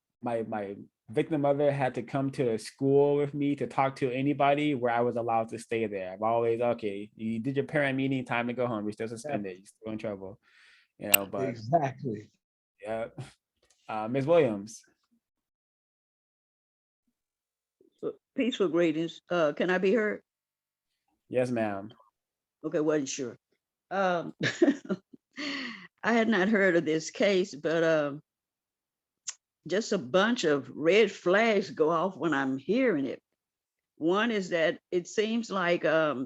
victim mother had to come to school with me to talk to anybody where I was allowed to stay there. I've always, okay, you did your parent meeting, time to go home. You're still suspended. You're still in trouble. But exactly. Yeah. Ms. Williams. Peaceful greetings. Can I be heard? Yes, ma'am. Okay, wasn't sure. I had not heard of this case, but just a bunch of red flags go off when I'm hearing it. One is that it seems like at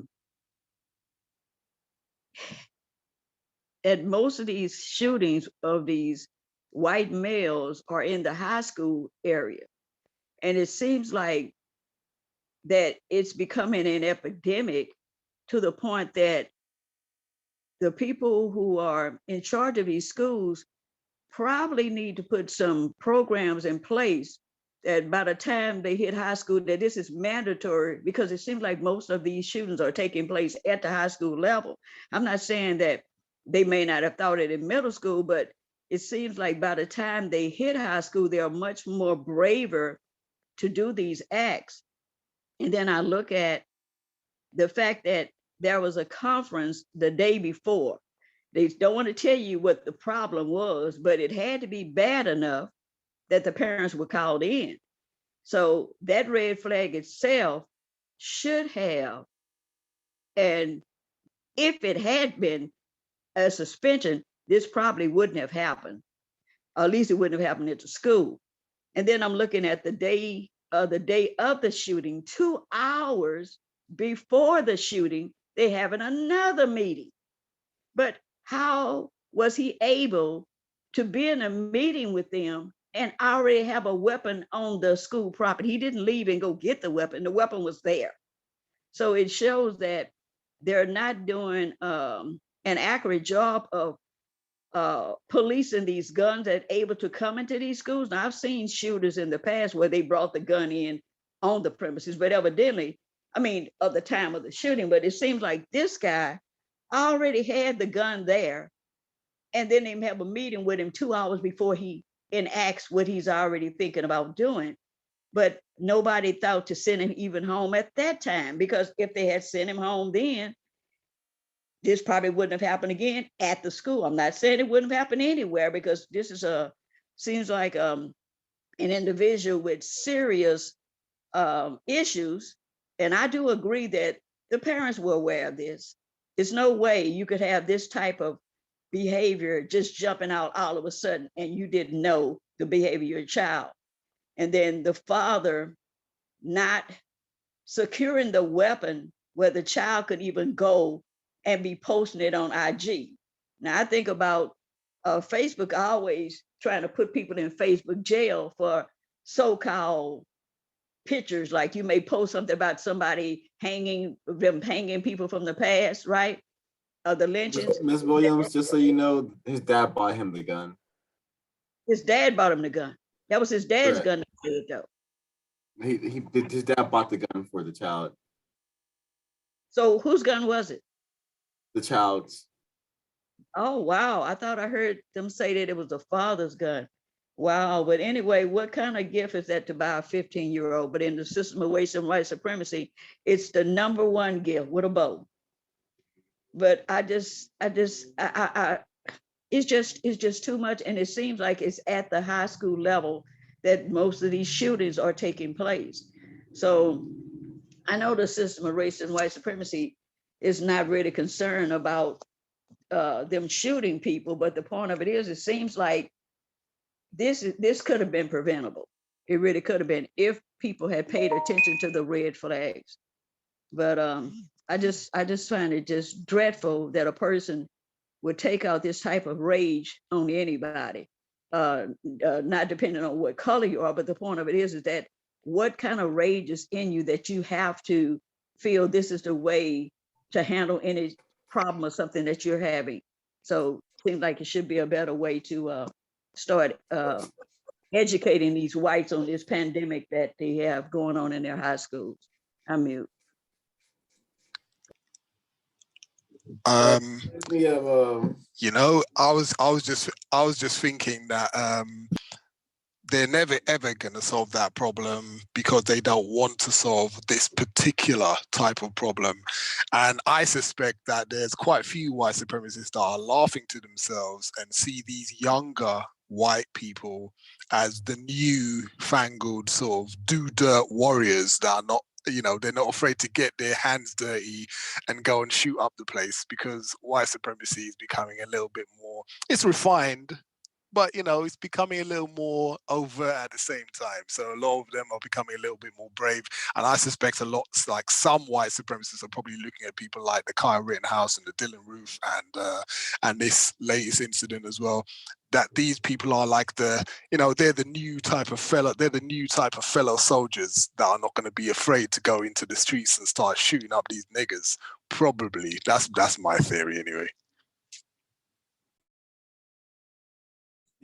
most of these shootings of these white males are in the high school area. And it seems like that it's becoming an epidemic to the point that the people who are in charge of these schools probably need to put some programs in place that by the time they hit high school, that this is mandatory, because it seems like most of these shootings are taking place at the high school level. I'm not saying that they may not have thought it in middle school, but it seems like by the time they hit high school, they are much more braver to do these acts. And then I look at the fact that there was a conference the day before. They don't want to tell you what the problem was, but it had to be bad enough that the parents were called in. So that red flag itself should have, and if it had been a suspension, this probably wouldn't have happened. Or at least it wouldn't have happened at the school. And then I'm looking at the day of the shooting, 2 hours before the shooting, they having another meeting. But how was he able to be in a meeting with them and already have a weapon on the school property? He didn't leave and go get the weapon. The weapon was there. So it shows that they're not doing an accurate job of policing these guns that are able to come into these schools. Now, I've seen shooters in the past where they brought the gun in on the premises, but evidently, I mean, of the time of the shooting, but it seems like this guy already had the gun there, and then they have a meeting with him 2 hours before he enacts what he's already thinking about doing. But nobody thought to send him even home at that time, because if they had sent him home then, this probably wouldn't have happened again at the school. I'm not saying it wouldn't have happened anywhere, because this is seems like an individual with serious issues. And I do agree that the parents were aware of this. There's no way you could have this type of behavior just jumping out all of a sudden and you didn't know the behavior of your child. And then the father not securing the weapon where the child could even go and be posting it on IG. Now I think about Facebook always trying to put people in Facebook jail for so-called pictures. Like you may post something about somebody hanging people from the past, right? The lynchings. Ms. Williams, just so you know, his dad bought him the gun. His dad bought him the gun. That was his dad's gun, though. His dad bought the gun for the child. So whose gun was it? The child's. Oh, wow. I thought I heard them say that it was the father's gun. Wow. But anyway, what kind of gift is that to buy a 15-year-old? But in the system of race and white supremacy, it's the number one gift with a bow. But it's just too much. And it seems like it's at the high school level that most of these shootings are taking place. So I know the system of race and white supremacy is not really concerned about them shooting people, but the point of it is, it seems like this could have been preventable. It really could have been if people had paid attention to the red flags. But I just find it just dreadful that a person would take out this type of rage on anybody, not depending on what color you are. But the point of it is that what kind of rage is in you that you have to feel this is the way to handle any problem or something that you're having. So it seems like it should be a better way to start educating these whites on this pandemic that they have going on in their high schools. I'm mute. You know, I was just thinking that they're never ever going to solve that problem because they don't want to solve this particular type of problem. And I suspect that there's quite a few white supremacists that are laughing to themselves and see these younger white people as the new fangled sort of do dirt warriors that are not, you know, they're not afraid to get their hands dirty and go and shoot up the place, because white supremacy is becoming a little bit more, it's refined, but, you know, it's becoming a little more overt at the same time. So a lot of them are becoming a little bit more brave. And I suspect a lot, like some white supremacists are probably looking at people like the Kyle Rittenhouse and the Dylan Roof and this latest incident as well, that these people are like the, you know, they're the new type of fellow soldiers that are not going to be afraid to go into the streets and start shooting up these niggers. Probably. That's my theory anyway.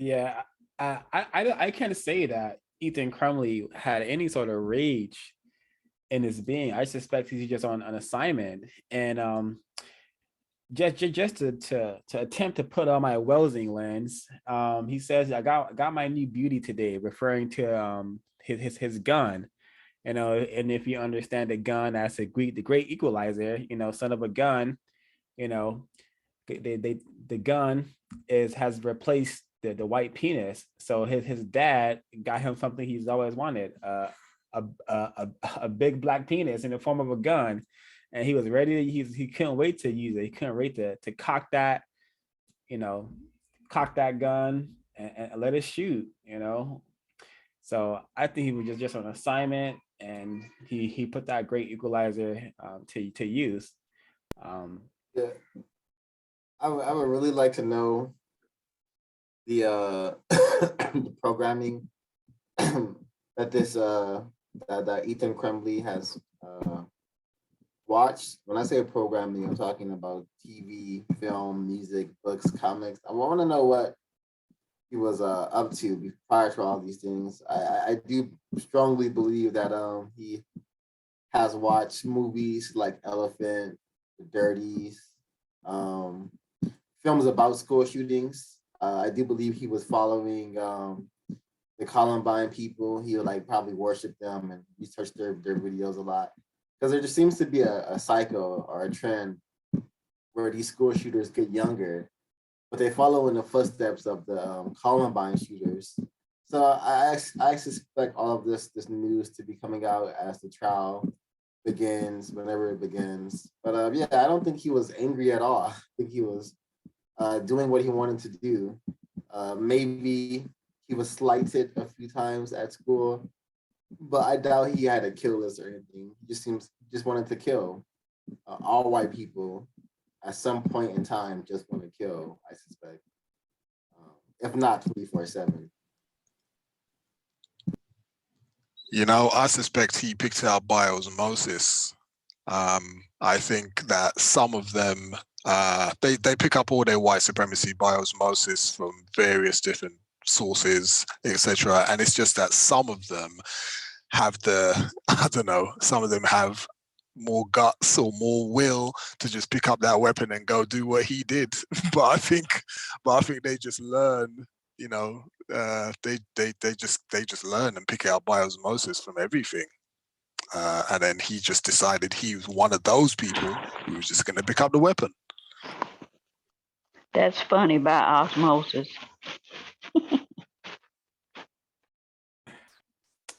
Yeah, I can't say that Ethan Crumley had any sort of rage in his being. I suspect he's just on an assignment, and just to attempt to put on my Welsing lens, he says I got my new beauty today, referring to his gun. You know, and if you understand the gun as the great equalizer, you know, son of a gun, you know, the gun has replaced the white penis. So his dad got him something he's always wanted, a big black penis in the form of a gun, and he was ready to he couldn't wait to use it. He couldn't wait to cock that, you know, cock that gun and let it shoot, you know. So I think he was just on assignment, and he put that great equalizer to use. Yeah, I would really like to know the the programming that this that Ethan Crumley has watched. When I say programming, I'm talking about TV, film, music, books, comics. I want to know what he was up to prior to all these things. I do strongly believe that he has watched movies like Elephant, The Dirties, um, films about school shootings. I do believe he was following the Columbine people. He would like probably worship them and research their videos a lot. Because there just seems to be a cycle or a trend where these school shooters get younger, but they follow in the footsteps of the Columbine shooters. So I suspect all of this news to be coming out as the trial begins, whenever it begins. But yeah, I don't think he was angry at all. I think he was doing what he wanted to do. Maybe he was slighted a few times at school, but I doubt he had a kill list or anything. He just wanted to kill all white people at some point in time. Just want to kill, I suspect, if not 24/7. You know, I suspect he picked it up by osmosis. I think that some of them, they pick up all their white supremacy by osmosis from various different sources, etc. And it's just that some of them have I don't know, some of them have more guts or more will to just pick up that weapon and go do what he did. but I think they just learn, you know, they just learn and pick it up by osmosis from everything. And then he just decided he was one of those people who was just going to pick up the weapon. That's funny by osmosis.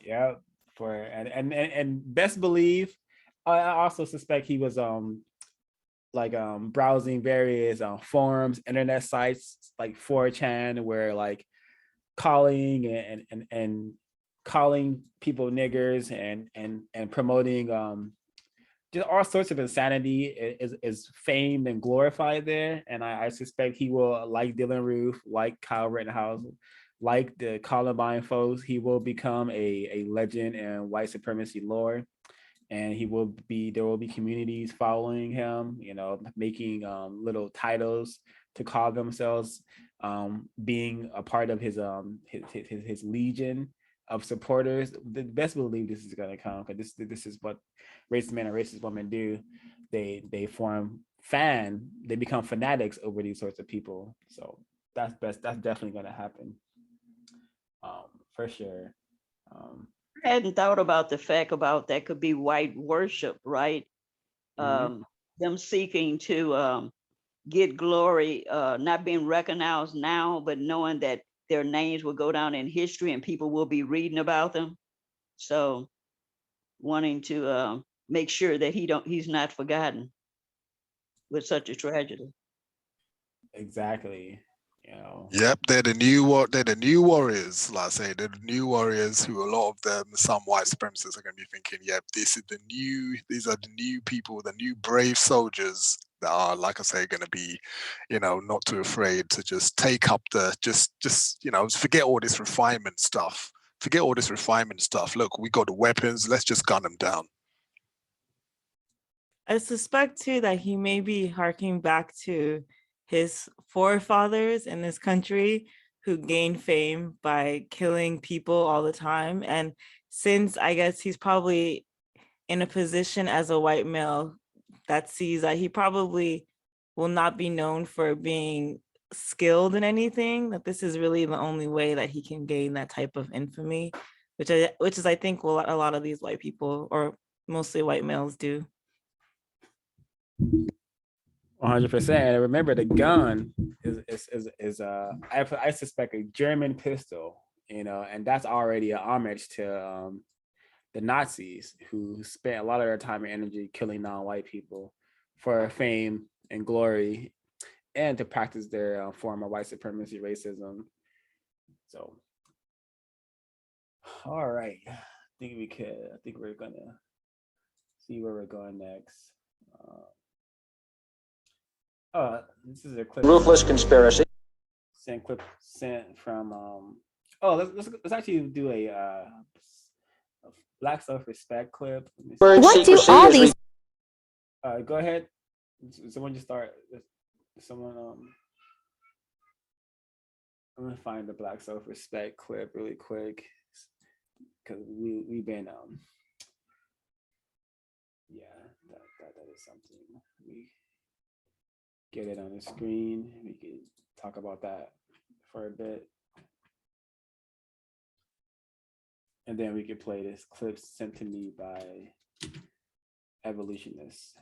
Yeah, and best believe, I also suspect he was like browsing various forums, internet sites like 4chan, where like calling and calling people niggers and promoting just all sorts of insanity is famed and glorified there. And I suspect he will, like Dylan Roof, like Kyle Rittenhouse, like the Columbine folks, he will become a legend in white supremacy lore. And there will be communities following him, you know, making little titles to call themselves, being a part of his legion of supporters. The best believe this is going to come, because this is what racist men and racist women do. They become fanatics over these sorts of people. So that's definitely going to happen, for sure. I hadn't thought about the fact about that could be white worship, right? Them seeking to get glory, not being recognized now, but knowing that their names will go down in history and people will be reading about them. So wanting to make sure that he's not forgotten with such a tragedy. Exactly. You know. Yep, they're the new warriors. Like I say, they're the new warriors who a lot of them, some white supremacists are going to be thinking, yep, these are the new people, the new brave soldiers that are, like I say, going to be, you know, not too afraid to just take up just you know, forget all this refinement stuff. Forget all this refinement stuff. Look, we got the weapons. Let's just gun them down. I suspect too that he may be harking back to his forefathers in this country who gain fame by killing people all the time. And since I guess he's probably in a position as a white male that sees that he probably will not be known for being skilled in anything, that this is really the only way that he can gain that type of infamy, which is I think what a lot of these white people, or mostly white males, do. 100%. And remember, the gun is I suspect a German pistol, you know, and that's already an homage to the Nazis, who spent a lot of their time and energy killing non-white people for fame and glory, and to practice their form of white supremacy racism. So, all right, I think we're gonna see where we're going next. This is a clip. Ruthless conspiracy. Sent from let's actually do a Black self-respect clip. What do all these? Go ahead. Someone just start. Someone I'm gonna find the Black self-respect clip really quick, because we've been yeah, that is something. We get it on the screen. We can talk about that for a bit. And then we could play this clip sent to me by evolutionists.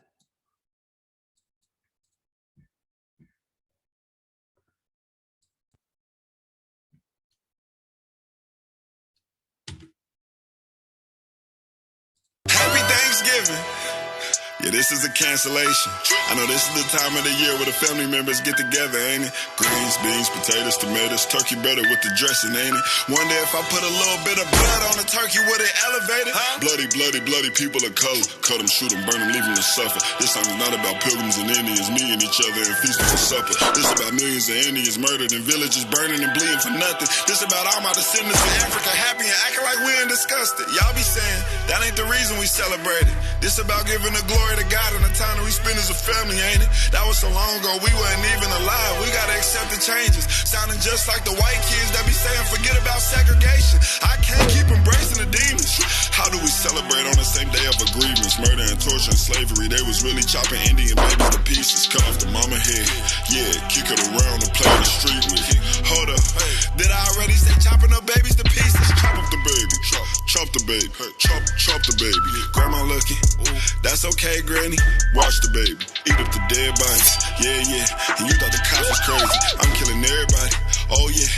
Happy Thanksgiving. Yeah, this is a cancellation. I know this is the time of the year where the family members get together, ain't it? Greens, beans, potatoes, tomatoes, turkey better with the dressing, ain't it? Wonder if I put a little bit of blood on the turkey, would it elevate it? Bloody, bloody, bloody people of color. Cut them, shoot them, burn them, leave them to suffer. This song is not about pilgrims and Indians meeting each other and feasting for supper. This about millions of Indians murdered and villages burning and bleeding for nothing. This about all my descendants in Africa happy and acting like we ain't discussed it. Y'all be saying that ain't the reason we celebrate it. This about giving the glory to God in the time that we spend as a family, ain't it? That was so long ago, we weren't even alive. We gotta accept the changes. Sounding just like the white kids that be saying, forget about segregation. I can't keep embracing the demons. How do we celebrate on the same day of agreements? Murder and torture and slavery, they was really chopping Indian babies to pieces. Cut off the mama head, yeah, kick it around and play in the street with it. Hold up, did I already say chopping up babies to pieces? Chop up the baby, chop the baby, chop the baby. Grandma looking, that's okay, granny. Watch the baby, eat up the dead bodies. Yeah, yeah, and you thought the cops was crazy. I'm killing everybody. Oh yeah,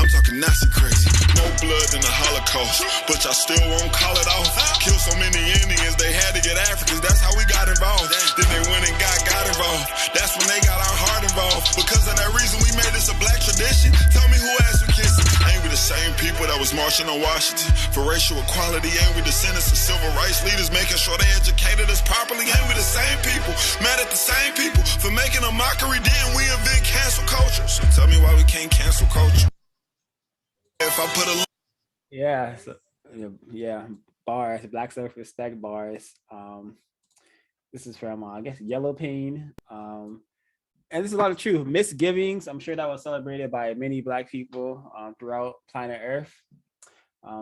I'm talking Nazi crazy. More blood than the Holocaust, but y'all still won't call it off. Kill so many Indians, they had to get Africans. That's how we got involved. Then they went and got involved. That's when they got our heart involved. Because of that reason, we made this a black tradition. Tell me who asked for kissing. Ain't we the same people that was marching on Washington for racial equality? Ain't we descendants of civil rights leaders making sure they educated us properly? Ain't we the same people, mad at the same people for making a mockery? Didn't we invent cancel culture? So tell me why we can't cancel culture. If I put a Yeah, bars, Black self-respect bars. This is from I guess Yellow Pain. And this is a lot of truth. Misgivings, I'm sure that was celebrated by many Black people throughout planet Earth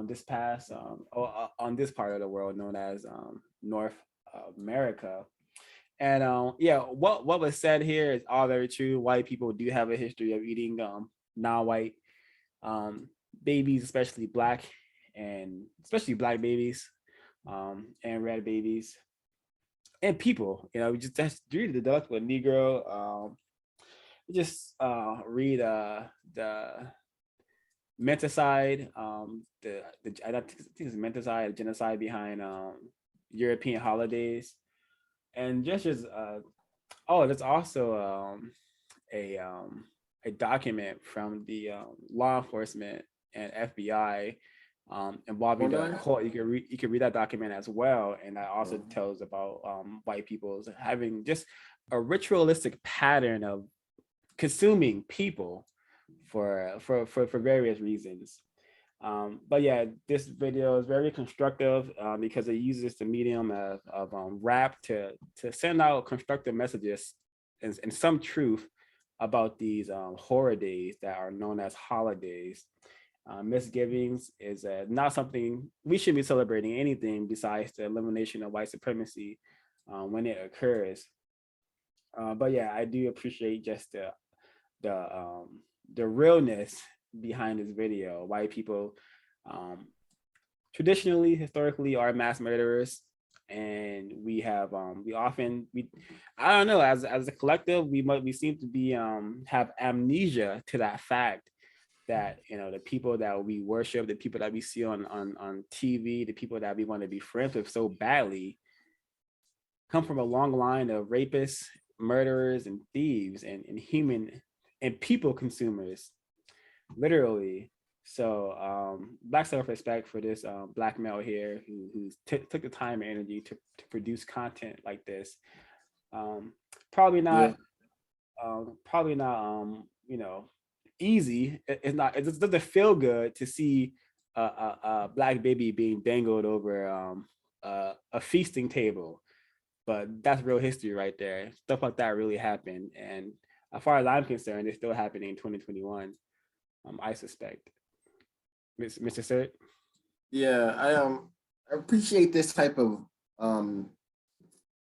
this past on this part of the world known as North America. And yeah, what was said here is all very true. White people do have a history of eating non-white babies, especially black babies, and red babies, and people. You know, we just read the deductible Negro. Just read the menticide, I think it's menticide, genocide behind European holidays, and just as there's also a document from the law enforcement and FBI involving the whole. You can read that document as well, and that also tells about white people's having just a ritualistic pattern of consuming people for various reasons. But yeah, this video is very constructive because it uses the medium of rap to send out constructive messages and some truth about these horror days that are known as holidays. Misgivings is not something we should be celebrating anything besides the elimination of white supremacy when it occurs. But yeah, I do appreciate just the realness behind this video. White people traditionally, historically, are mass murderers, and we have I don't know, as a collective, we seem to be have amnesia to that fact that, you know, the people that we worship, the people that we see on TV, the people that we want to be friends with so badly come from a long line of rapists, murderers, and thieves, and human and people consumers, literally. So black self-respect for this black male here who took the time and energy to produce content like this. Probably not, you know, easy. It just doesn't feel good to see a black baby being dangled over a feasting table, but that's real history right there. Stuff like that really happened, and as far as I'm concerned, it's still happening in 2021. I suspect. Mr. Sir? Yeah, I appreciate this type of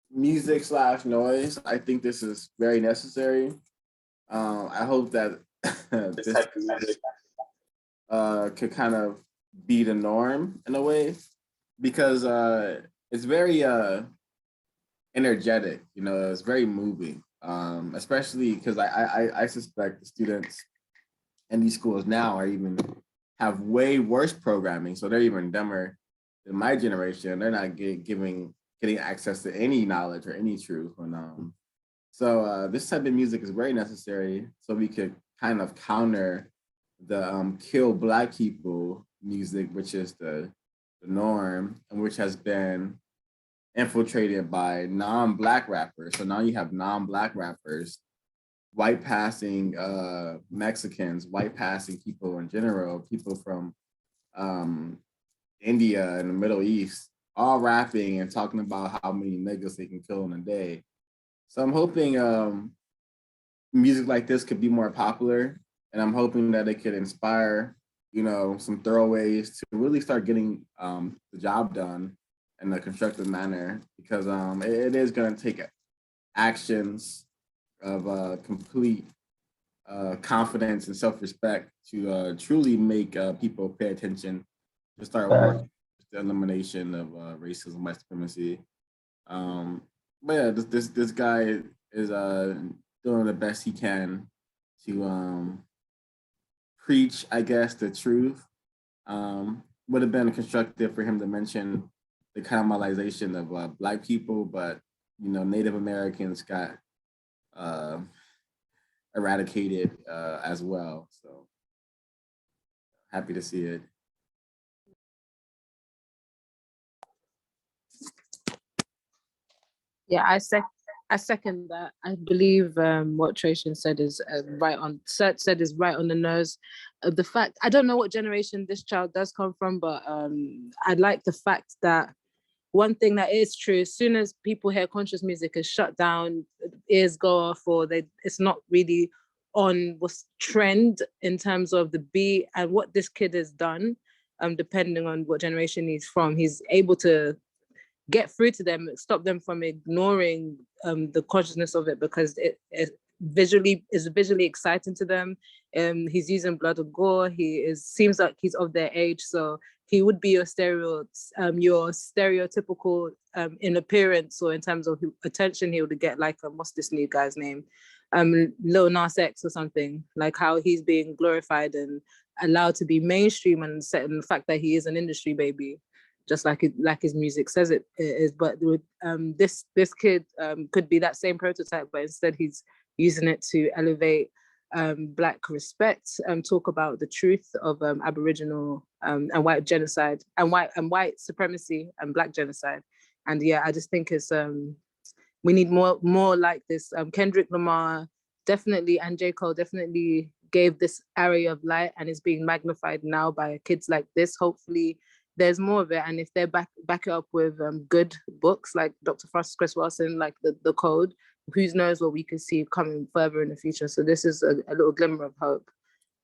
music / noise. I think this is very necessary. I hope that this type of music could kind of be the norm in a way, because it's very energetic. You know, it's very moving. Especially because I suspect the students in these schools now are even have way worse programming, so they're even dumber than my generation. They're not getting access to any knowledge or any truth. And so this type of music is very necessary, so we could kind of counter the kill Black people music, which is the norm, and which has been infiltrated by non-Black rappers. So now you have non-Black rappers white passing Mexicans, white passing people in general, people from India and the Middle East, all rapping and talking about how many niggas they can kill in a day. So I'm hoping music like this could be more popular, and I'm hoping that it could inspire, you know, some throwaways to really start getting the job done in a constructive manner, because it is going to take actions of complete confidence and self-respect to truly make people pay attention, to start working the elimination of racism, white supremacy. But yeah, this guy is doing the best he can to preach, I guess, the truth. Would have been constructive for him to mention the caramelization of Black people, but you know, Native Americans got eradicated as well. So happy to see it. Yeah, I second that. I believe what Trajan said is right on the nose. The fact, I don't know what generation this child does come from, but I like the fact that one thing that is true: as soon as people hear conscious music is shut down, ears go off, or it's not really on what's trend in terms of the beat. And what this kid has done, depending on what generation he's from, he's able to get through to them, stop them from ignoring the consciousness of it, because it is visually exciting to them. He's using blood or gore. Seems like he's of their age, so he would be your stereotypical in appearance or in terms of attention he would get, like what's this new guy's name? Lil Nas X or something, like how he's being glorified and allowed to be mainstream, and set in the fact that he is an industry baby, just like his music says it is. But with this kid could be that same prototype, but instead he's using it to elevate Black respect, talk about the truth of Aboriginal and white genocide and white supremacy and Black genocide. And yeah, I just think it's we need more like this. Kendrick Lamar definitely, and J. Cole definitely gave this area of light, and is being magnified now by kids like this. Hopefully there's more of it, and if they back it up with good books like Dr. Francis Chris Wilson, like the Decode, who knows what we could see coming further in the future. So this is a little glimmer of hope,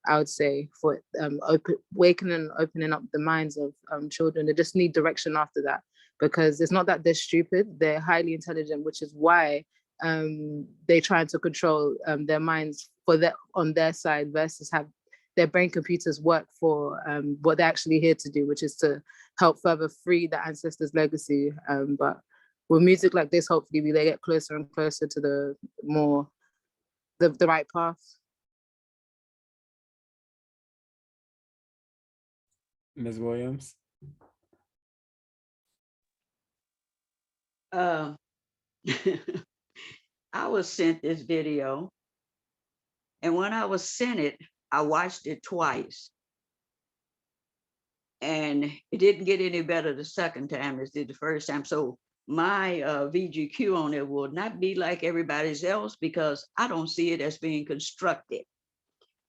I would say, for opening up the minds of children. They just need direction after that, because it's not that they're stupid, they're highly intelligent, which is why they're trying to control their minds on their side versus have their brain computers work for what they're actually here to do, which is to help further free the ancestors' legacy. But with music like this, hopefully they get closer and closer to the right path. Ms. Williams? I was sent this video, and when I was sent it, I watched it twice. And it didn't get any better the second time as it did the first time. So my VGQ on it will not be like everybody's else, because I don't see it as being constructive.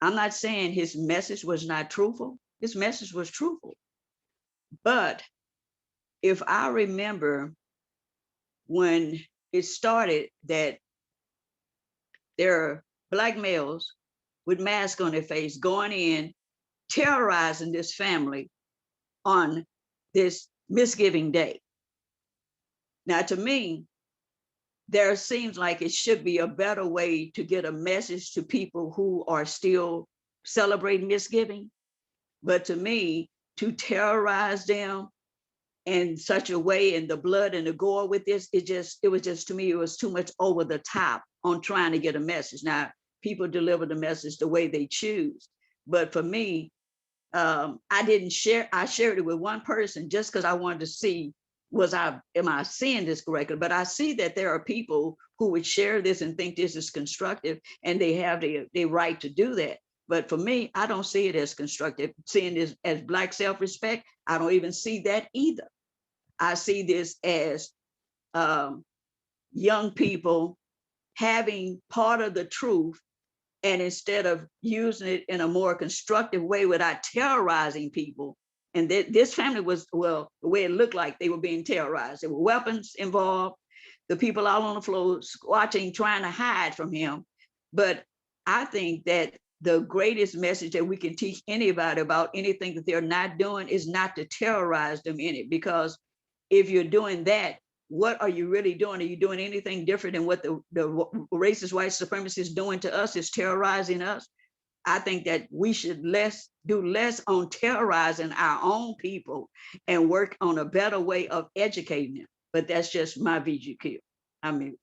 I'm not saying his message was not truthful. His message was truthful. But if I remember when it started that there are Black males with masks on their face going in, terrorizing this family on this misgiving day. Now, to me, there seems like it should be a better way to get a message to people who are still celebrating misgiving. But to me, to terrorize them in such a way, and the blood and the gore with this, it was just, to me, it was too much over the top on trying to get a message. Now, people deliver the message the way they choose. But for me, I didn't share, I shared it with one person just because I wanted to see, am I seeing this correctly? But I see that there are people who would share this and think this is constructive, and they have the right to do that. But for me, I don't see it as constructive. Seeing this as Black self-respect, I don't even see that either. I see this as young people having part of the truth, and instead of using it in a more constructive way without terrorizing people. And this family was, well, the way it looked like they were being terrorized. There were weapons involved, the people out on the floor watching, trying to hide from him. But I think that the greatest message that we can teach anybody about anything that they're not doing is not to terrorize them in it. Because if you're doing that, what are you really doing? Are you doing anything different than what the racist white supremacy is doing to us, is terrorizing us? I think that we should do less on terrorizing our own people and work on a better way of educating them. But that's just my VGQ. I mean,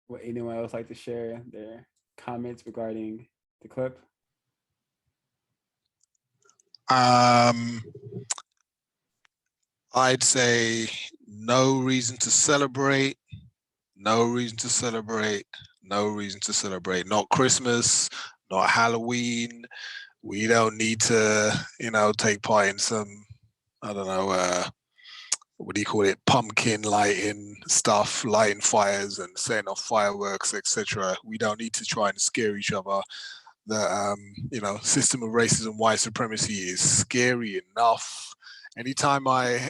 Would anyone else like to share their comments regarding the clip? I'd say no reason to celebrate, no reason to celebrate, no reason to celebrate. Not Christmas, not Halloween. We don't need to, take part in some, I don't know, what do you call it, pumpkin lighting stuff, lighting fires and setting off fireworks, etc. We don't need to try and scare each other. The system of racism, white supremacy is scary enough. Anytime I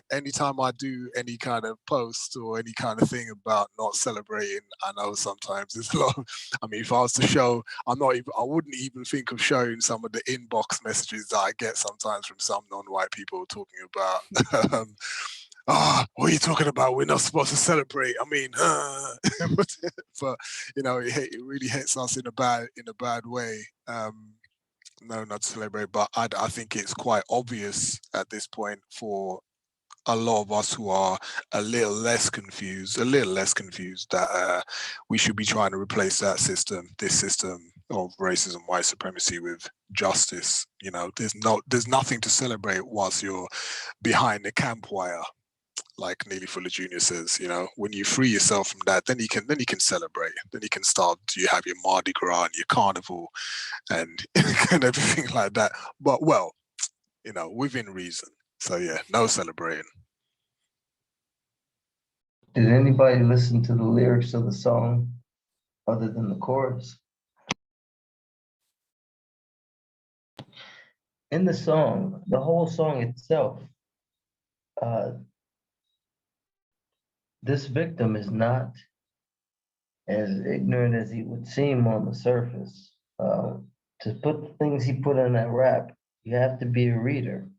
do any kind of post or any kind of thing about not celebrating, I know sometimes it's a lot. I mean, if I was to show, I wouldn't even think of showing some of the inbox messages that I get sometimes from some non-white people talking about what are you talking about? We're not supposed to celebrate. I mean, but it really hits us in a bad way. No, not to celebrate, but I think it's quite obvious at this point for a lot of us who are a little less confused that we should be trying to replace this system of racism, white supremacy with justice. There's nothing to celebrate whilst you're behind the camp wire. Like Neely Fuller Jr. says, when you free yourself from that, then you can celebrate. Then you can start. You have your Mardi Gras and your carnival, and and everything like that. But within reason. So yeah, no celebrating. Did anybody listen to the lyrics of the song other than the chorus? in the song, the whole song itself, uh, this victim is not as ignorant as he would seem on the surface. To put the things he put in that rap, you have to be a reader.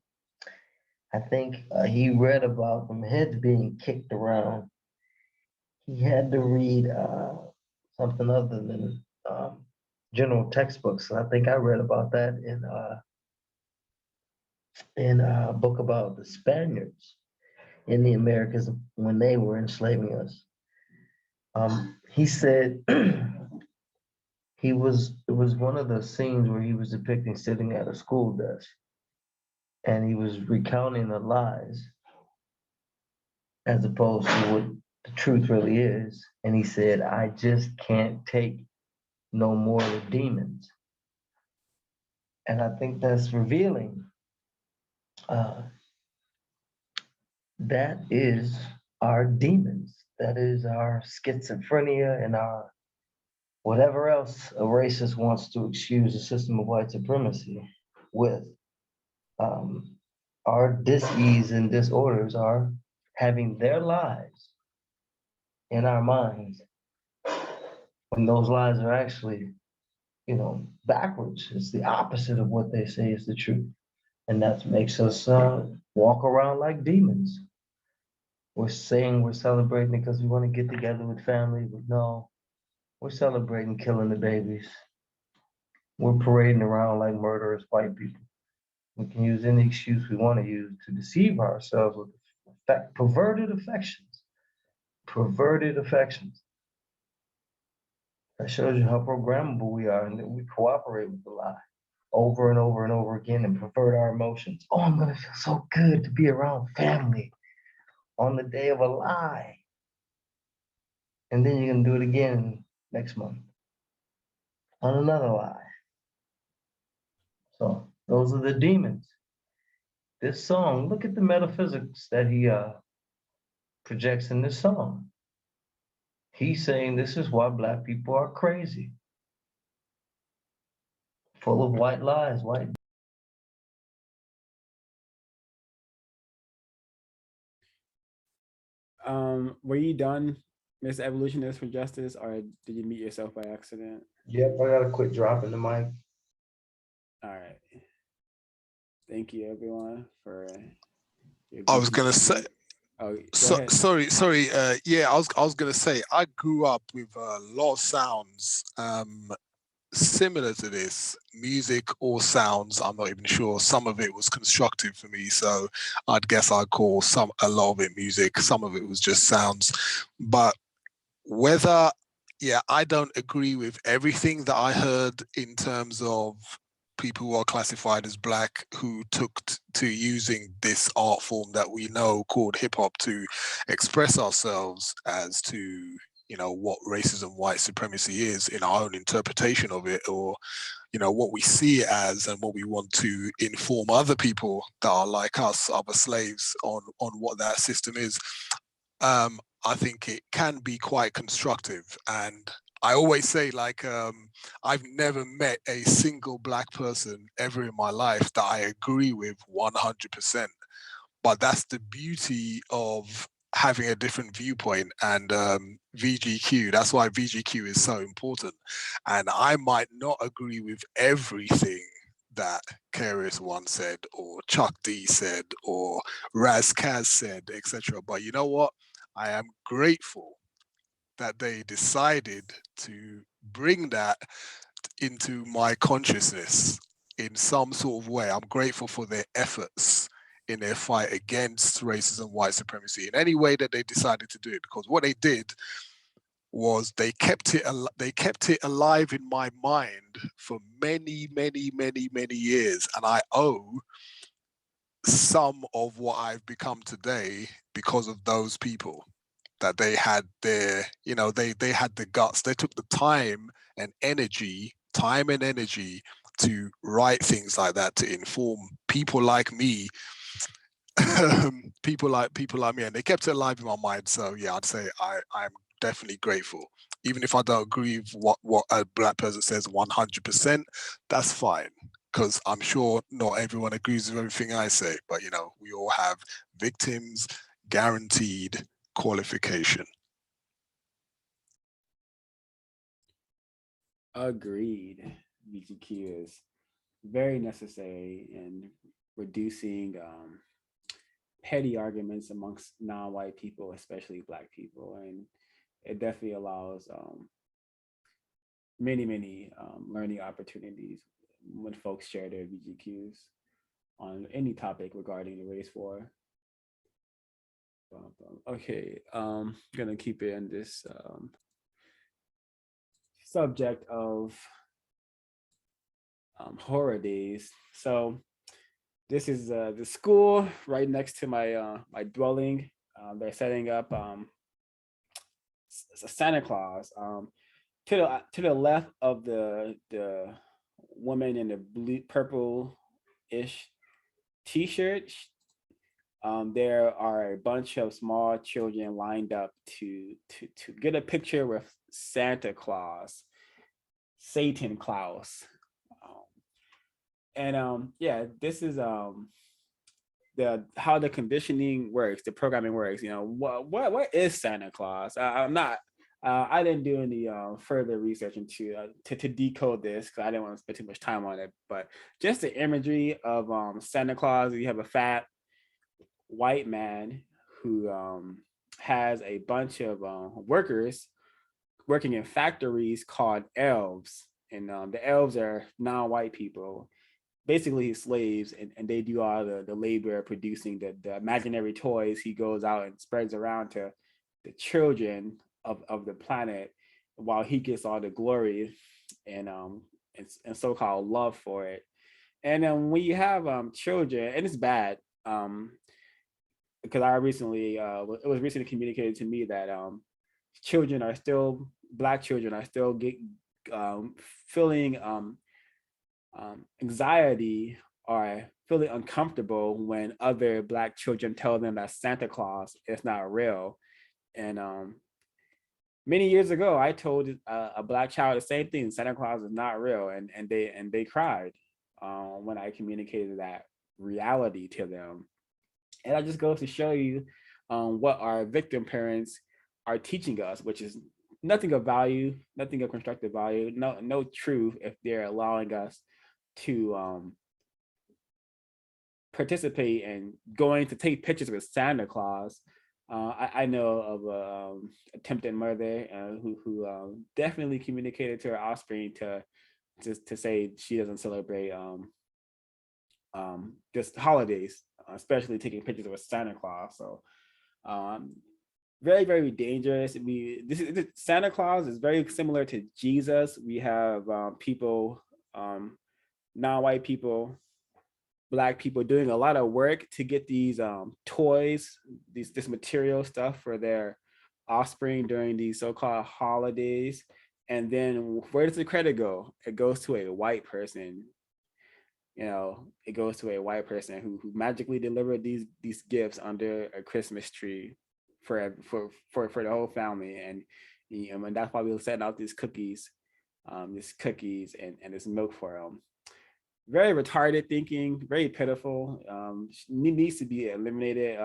I think he read about them heads being kicked around. He had to read something other than general textbooks. And I think I read about that in a book about the Spaniards in the Americas when they were enslaving us. He said it was one of the scenes where he was depicting sitting at a school desk and he was recounting the lies as opposed to what the truth really is. And he said, I just can't take no more of the demons. And I think that's revealing. That is our demons. That is our schizophrenia and our whatever else a racist wants to excuse a system of white supremacy with. Our dis-ease and disorders are having their lives in our minds when those lies are actually, backwards. It's the opposite of what they say is the truth. And that makes us walk around like demons. We're saying we're celebrating because we want to get together with family, but no, we're celebrating killing the babies. We're parading around like murderous white people. We can use any excuse we want to use to deceive ourselves with perverted affections. Perverted affections. That shows you how programmable we are and that we cooperate with the lie over and over and over again and pervert our emotions. Oh, I'm going to feel so good to be around family on the day of a lie. And then you're going to do it again next month on another lie. So those are the demons. This song, look at the metaphysics that he projects in this song. He's saying this is why Black people are crazy. Full of white lies, white. Were you done, Miss Evolutionist for Justice, or did you mute yourself by accident? Yep, I gotta quit dropping the mic. All right. Thank you, everyone, for your I was gonna say. Oh, sorry. Yeah, I was gonna say I grew up with a lot of sounds similar to this, music or sounds. I'm not even sure. Some of it was constructive for me, so I'd guess I'd call a lot of it music. Some of it was just sounds. But I don't agree with everything that I heard in terms of people who are classified as Black who took to using this art form that we know called hip hop to express ourselves as to, what racism, white supremacy is in our own interpretation of it, or, what we see it as and what we want to inform other people that are like us, other slaves, on what that system is. I think it can be quite constructive. And I always say, I've never met a single Black person ever in my life that I agree with 100%. But that's the beauty of having a different viewpoint and VGQ. That's why VGQ is so important. And I might not agree with everything that KRS-One said, or Chuck D said, or Raz Kaz said, etc. But you know what? I am grateful that they decided to bring that into my consciousness in some sort of way. I'm grateful for their efforts in their fight against racism, white supremacy, in any way that they decided to do it, because what they did was they kept it alive in my mind for many, many, many, many years, and I owe some of what I've become today because of those people. That they had their, they had the guts. They took the time and energy to write things like that, to inform people like me, people like me, and they kept it alive in my mind. So yeah, I'd say I'm definitely grateful. Even if I don't agree with what a Black person says 100%, that's fine. because I'm sure not everyone agrees with everything I say, but you know, we all have victims guaranteed qualification. Agreed. BGQ is very necessary in reducing petty arguments amongst non-white people, especially Black people, and it definitely allows many learning opportunities when folks share their BGQs on any topic regarding the race war. Okay, gonna keep it in this subject of horror days. So this is the school right next to my my dwelling. They're setting up a Santa Claus. To the left of the woman in the blue purple-ish t-shirt, there are a bunch of small children lined up to get a picture with Santa Claus, Satan Claus. Yeah, this is the how the conditioning works, the programming works. You know, what is Santa Claus? I'm not. I didn't do any further research into to decode this because I didn't want to spend too much time on it. But just the imagery of Santa Claus, you have a fat white man who has a bunch of workers working in factories called elves, and the elves are non-white people, basically slaves, and they do all the labor producing the imaginary toys he goes out and spreads around to the children of the planet, while he gets all the glory and so-called love for it. And then when you have children, and it's bad, because I recently it was recently communicated to me that children are still Black children are still feeling anxiety or feeling uncomfortable when other Black children tell them that Santa Claus is not real. And many years ago, I told a Black child the same thing: Santa Claus is not real, and they cried when I communicated that reality to them. And that just goes to show you what our victim parents are teaching us, which is nothing of value, nothing of constructive value, no truth, if they're allowing us to participate in going to take pictures with Santa Claus. I know of a attempted mother who definitely communicated to her offspring to say she doesn't celebrate just holidays, especially taking pictures with Santa Claus. So very dangerous. Santa Claus is very similar to Jesus. We have people, non-white people, Black people doing a lot of work to get these toys, this material stuff for their offspring during these so-called holidays. And then where does the credit go? It goes to a white person. You know, it goes to a white person who magically delivered these gifts under a Christmas tree for the whole family. And you know, and that's why we were setting out these cookies and this milk for them. Very retarded thinking, very pitiful, needs to be eliminated.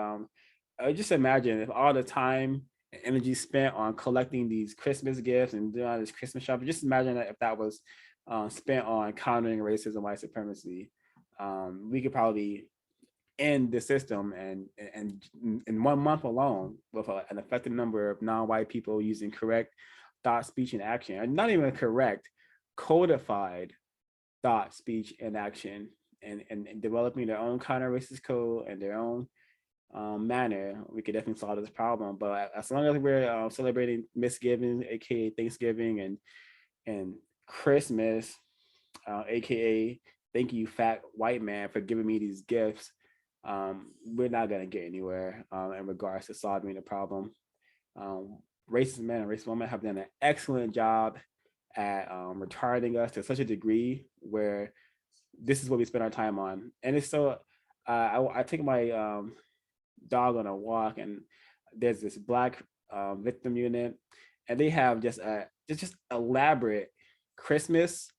Just imagine if all the time and energy spent on collecting these Christmas gifts and doing all this Christmas shopping, just imagine that if that was spent on countering racism, white supremacy, we could probably end the system and in 1 month alone with an effective number of non-white people using correct thought, speech, and action, and not even correct, codified thought, speech, and action, and developing their own counter-racist code and their own manner, we could definitely solve this problem. But as long as we're celebrating Misgiving, aka Thanksgiving, and Christmas, aka thank you, fat white man, for giving me these gifts, we're not gonna get anywhere in regards to solving the problem. Racist men and racist women have done an excellent job at retarding us to such a degree where this is what we spend our time on. And it's so, I take my dog on a walk, and there's this Black victim unit, and they have just elaborate Christmas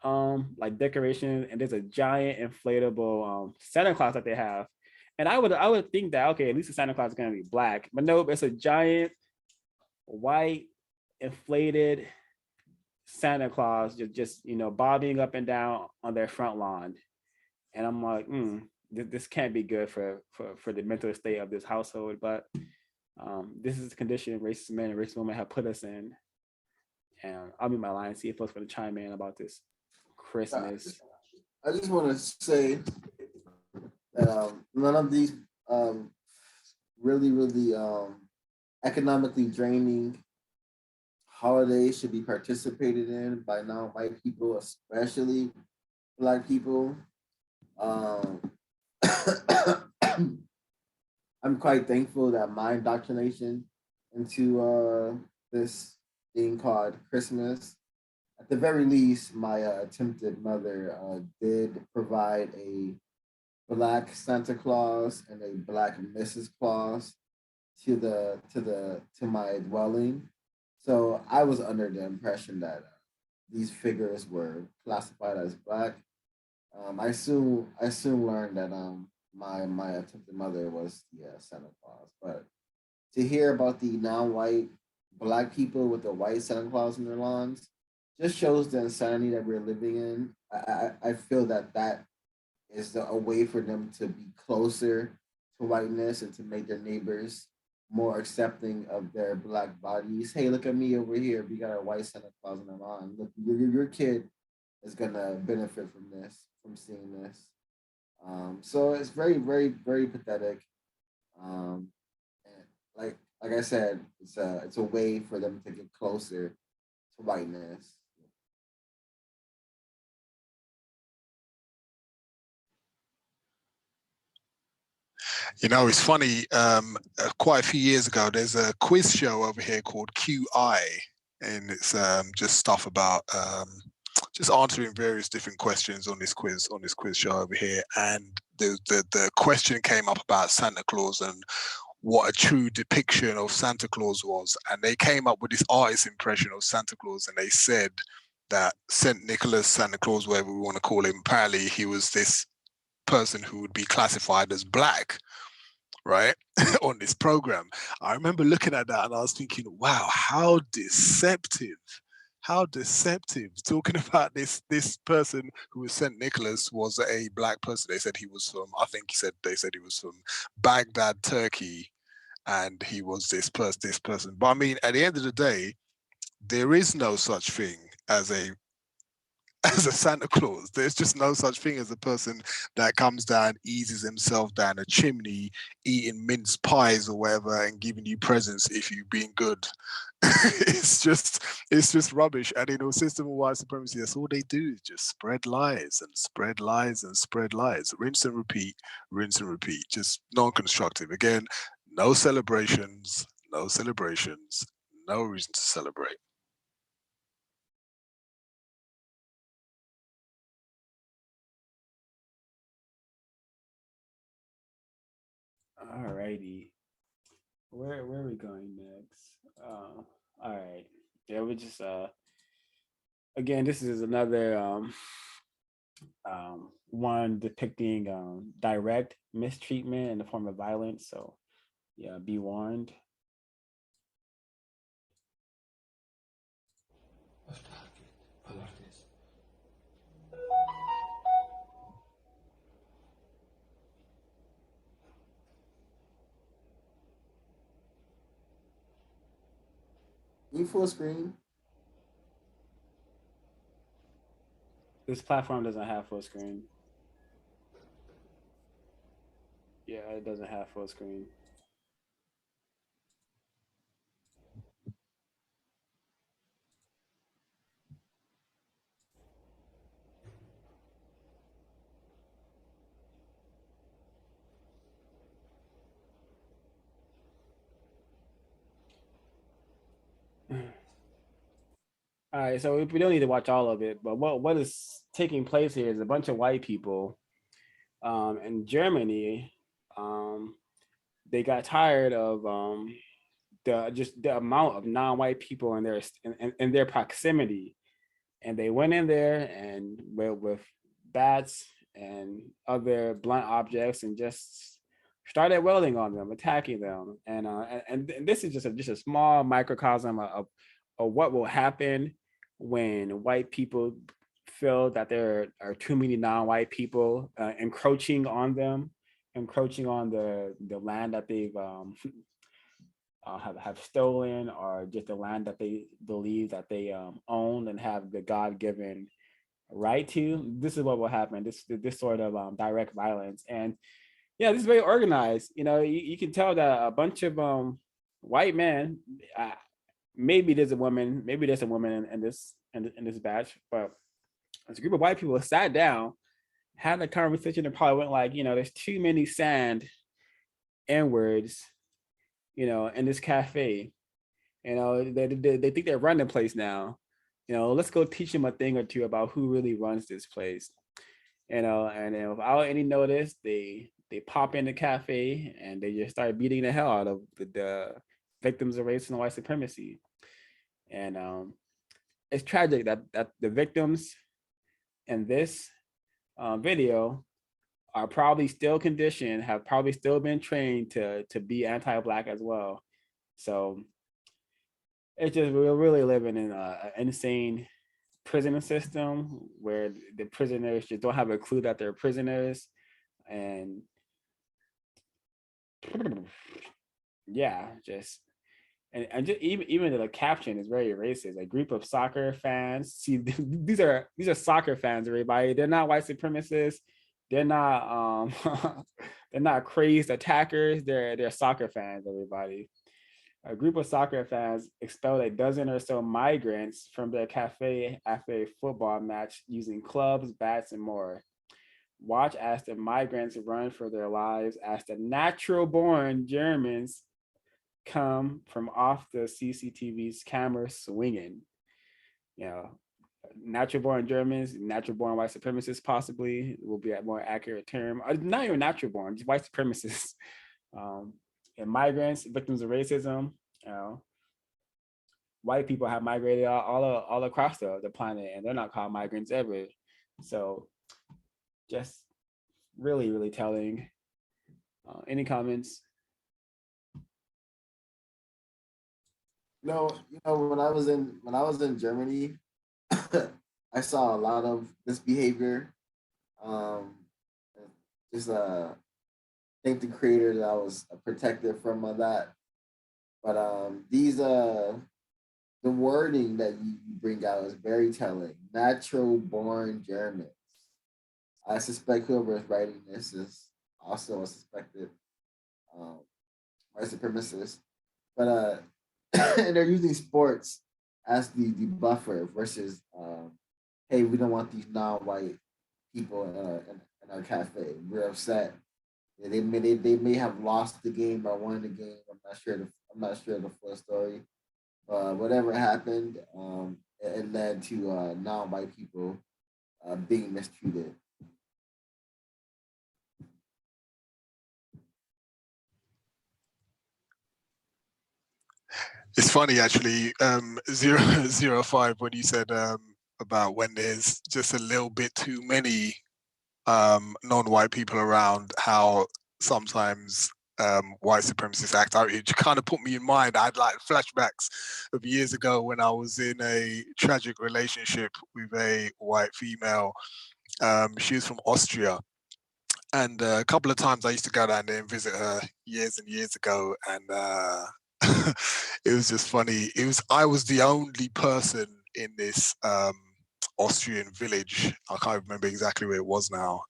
like decoration, and there's a giant inflatable Santa Claus that they have. And I would think that, okay, at least the Santa Claus is gonna be black, but nope, it's a giant white inflated Santa Claus just bobbing up and down on their front lawn. And I'm like, this can't be good for the mental state of this household. But this is the condition racist men and racist women have put us in. And I'll be my line, see if folks want to chime in about this Christmas. I just want to say that none of these really economically draining holidays should be participated in by non-white people, especially Black people. Um, I'm quite thankful that my indoctrination into this thing called Christmas, at the very least, my attempted mother did provide a Black Santa Claus and a Black Mrs. Claus to my dwelling. So I was under the impression that these figures were classified as Black. I soon learned that my attempted mother was the Santa Claus. But to hear about the non-white Black people with the white Santa Claus in their lawns just shows the insanity that we're living in. I feel that is a way for them to be closer to whiteness and to make their neighbors more accepting of their Black bodies. Hey, look at me over here. We got a white Santa Claus in the lawn. Look, your kid is gonna benefit from this, from seeing this. So it's very, very, very pathetic. And like I said, it's a way for them to get closer to whiteness. It's funny. Quite a few years ago, there's a quiz show over here called QI, and it's just stuff about just answering various different questions on this quiz show over here. And the question came up about Santa Claus and what a true depiction of Santa Claus was. And they came up with this artist impression of Santa Claus, and they said that Saint Nicholas, Santa Claus, whatever we want to call him, apparently he was this person who would be classified as Black, right? On this program. I remember looking at that and I was thinking, wow, how deceptive. How deceptive. Talking about this person who was St. Nicholas was a Black person. They said he was from, I think they said he was from Baghdad, Turkey, and he was this person. But I mean, at the end of the day, there is no such thing as a Santa Claus. There's just no such thing as a person that comes down, eases himself down a chimney, eating mince pies or whatever, and giving you presents if you've been good. it's just rubbish. And system of white supremacy, that's all they do is just spread lies and spread lies and spread lies. Rinse and repeat, just non-constructive. Again, no celebrations, no reason to celebrate. All righty. Where are we going next? All right. Yeah, we just again, this is another one depicting direct mistreatment in the form of violence. So yeah, be warned. You full screen? This platform doesn't have full screen. Yeah, it doesn't have full screen. All right, so we don't need to watch all of it, but what is taking place here is a bunch of white people in Germany. They got tired of the amount of non-white people in their proximity, And they went in there and with bats and other blunt objects and just started welding on them, attacking them. And this is just a small microcosm of what will happen when white people feel that there are too many non-white people encroaching on them, encroaching on the land that they've have stolen, or just the land that they believe that they own and have the God-given right to. This is what will happen. This sort of direct violence. And yeah, this is very organized. You know, you can tell that a bunch of white men, maybe there's a woman in this batch, but it's a group of white people sat down, had a conversation, and probably went like, there's too many sand and words, in this cafe. They think they run the place now. Let's go teach them a thing or two about who really runs this place. And then without any notice, they pop in the cafe and they just start beating the hell out of the victims of race and white supremacy. And it's tragic that the victims in this video are probably still conditioned, have probably still been trained to be anti-Black as well. So it's just, we're really living in an insane prison system where the prisoners just don't have a clue that they're prisoners. And yeah, just and just even the caption is very racist. A group of soccer fans. See, these are soccer fans, everybody. They're not white supremacists. They're not they're not crazed attackers. They're soccer fans, everybody. A group of soccer fans expelled a dozen or so migrants from their cafe after a football match using clubs, bats, and more. Watch as the migrants run for their lives as the natural-born Germans come from off the CCTV's camera swinging. Natural-born Germans, natural-born white supremacists possibly will be a more accurate term. Not even natural-born, just white supremacists. And migrants, victims of racism. White people have migrated all across the planet, and they're not called migrants ever. So just really, really telling. Any comments? No, when I was in Germany, I saw a lot of this behavior. Just thank the creator that I was protected from that. But the wording that you bring out is very telling. Natural born Germans. I suspect whoever is writing this is also a suspected white supremacist. But and they're using sports as the buffer versus hey, we don't want these non-white people in our cafe. We're upset. They may have lost the game or won the game. I'm not sure of the full story. Whatever happened, it led to non-white people being mistreated. It's funny actually, 005, when you said about when there's just a little bit too many non-white people around, how sometimes white supremacists act out. It kind of put me in mind. I had like flashbacks of years ago when I was in a tragic relationship with a white female. She was from Austria. And a couple of times I used to go down there and visit her years and years ago. And it was just funny. I was the only person in this Austrian village. I can't remember exactly where it was now.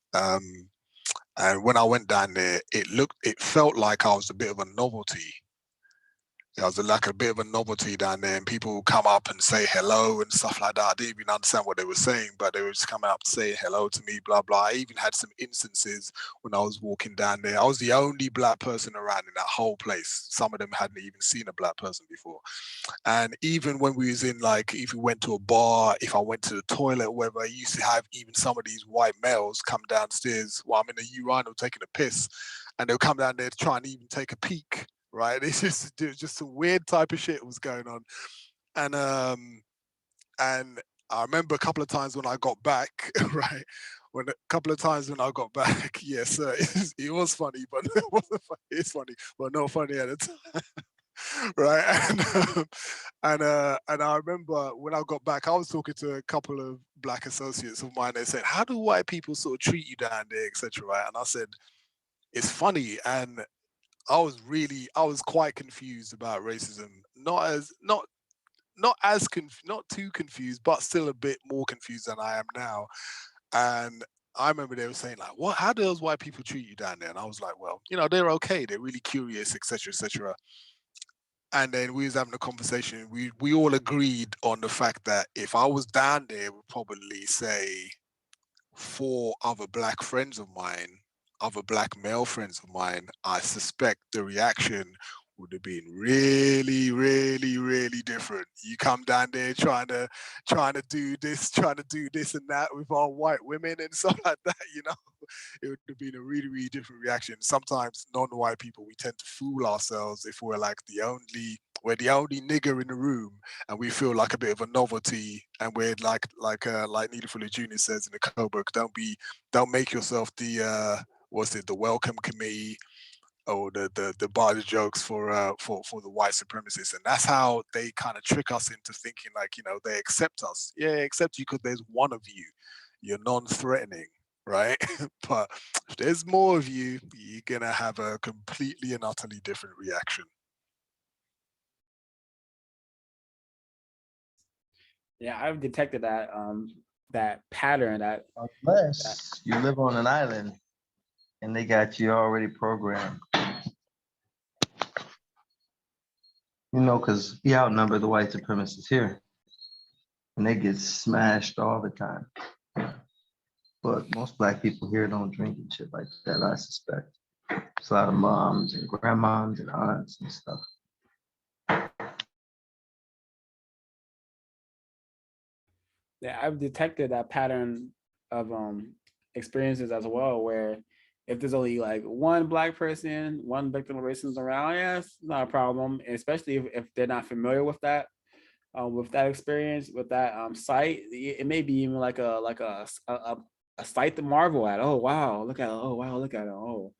And when I went down there, it felt like I was a bit of a novelty. I was like a bit of a novelty down there, and people would come up and say hello and stuff like that. I didn't even understand what they were saying, but they were just coming up to say hello to me, blah, blah. I even had some instances when I was walking down there. I was the only Black person around in that whole place. Some of them hadn't even seen a Black person before. And even when we was in, like, if we went to a bar, if I went to the toilet, whatever, I used to have even some of these white males come downstairs while I'm in the urinal taking a piss, and they'll come down there to try and even take a peek. Right, it's just some weird type of shit was going on, and I remember a couple of times when I got back, right? A couple of times when I got back, yes, it was funny, but it wasn't funny. It's funny, but not funny at the time. Right. And I remember when I got back, I was talking to a couple of black associates of mine. They said, how do white people sort of treat you down there, etc. Right? And I said, it's funny. And I was quite confused about racism. Not too confused, but still a bit more confused than I am now. And I remember they were saying like, "What? How do those white people treat you down there?" And I was like, "Well, they're okay. They're really curious, etc., etc." And then we was having a conversation. We all agreed on the fact that if I was down there, we'd probably say 4 other black friends of mine, other black male friends of mine, I suspect the reaction would have been really, really, really different. You come down there trying to do this and that with our white women and stuff like that, it would have been a really, really different reaction. Sometimes non-white people, we tend to fool ourselves if we're the only nigger in the room, and we feel like a bit of a novelty, and we're like Needful Junior says in the code book, don't make yourself the the welcome committee or the bar of jokes for the white supremacists. And that's how they kind of trick us into thinking like, they accept us. Yeah, they accept you because there's one of you. You're non-threatening, right? But if there's more of you, you're gonna have a completely and utterly different reaction. Yeah, I've detected that pattern. Unless you live on an island and they got you already programmed. Because we outnumber the white supremacists here, and they get smashed all the time. But most black people here don't drink and shit like that, I suspect. There's a lot of moms and grandmoms and aunts and stuff. Yeah, I've detected that pattern of experiences as well, where if there's only like one black person, one victim of racism around, yeah, it's not a problem. And especially if they're not familiar with that experience, with that site, it may be even like a site to marvel at. Oh wow, look at it. Oh wow, look at it. Oh,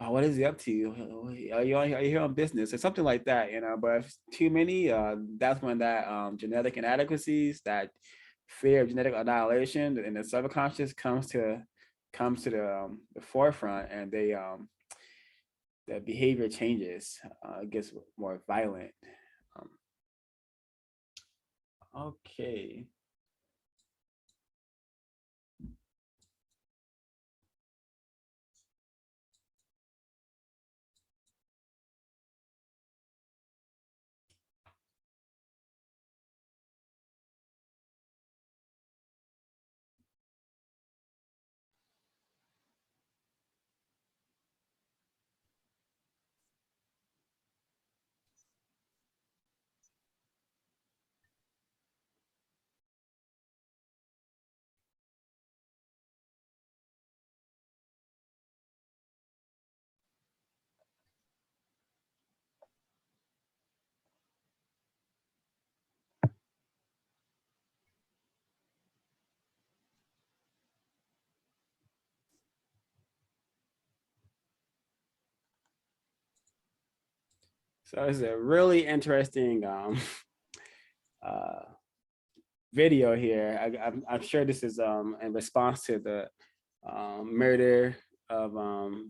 what is he up to? Are you here on business or something like that? But if too many, that's when that genetic inadequacies, that fear of genetic annihilation and the subconscious comes to the forefront, and the behavior changes, gets more violent. Okay. So it's a really interesting video here. I'm sure this is in response to the murder of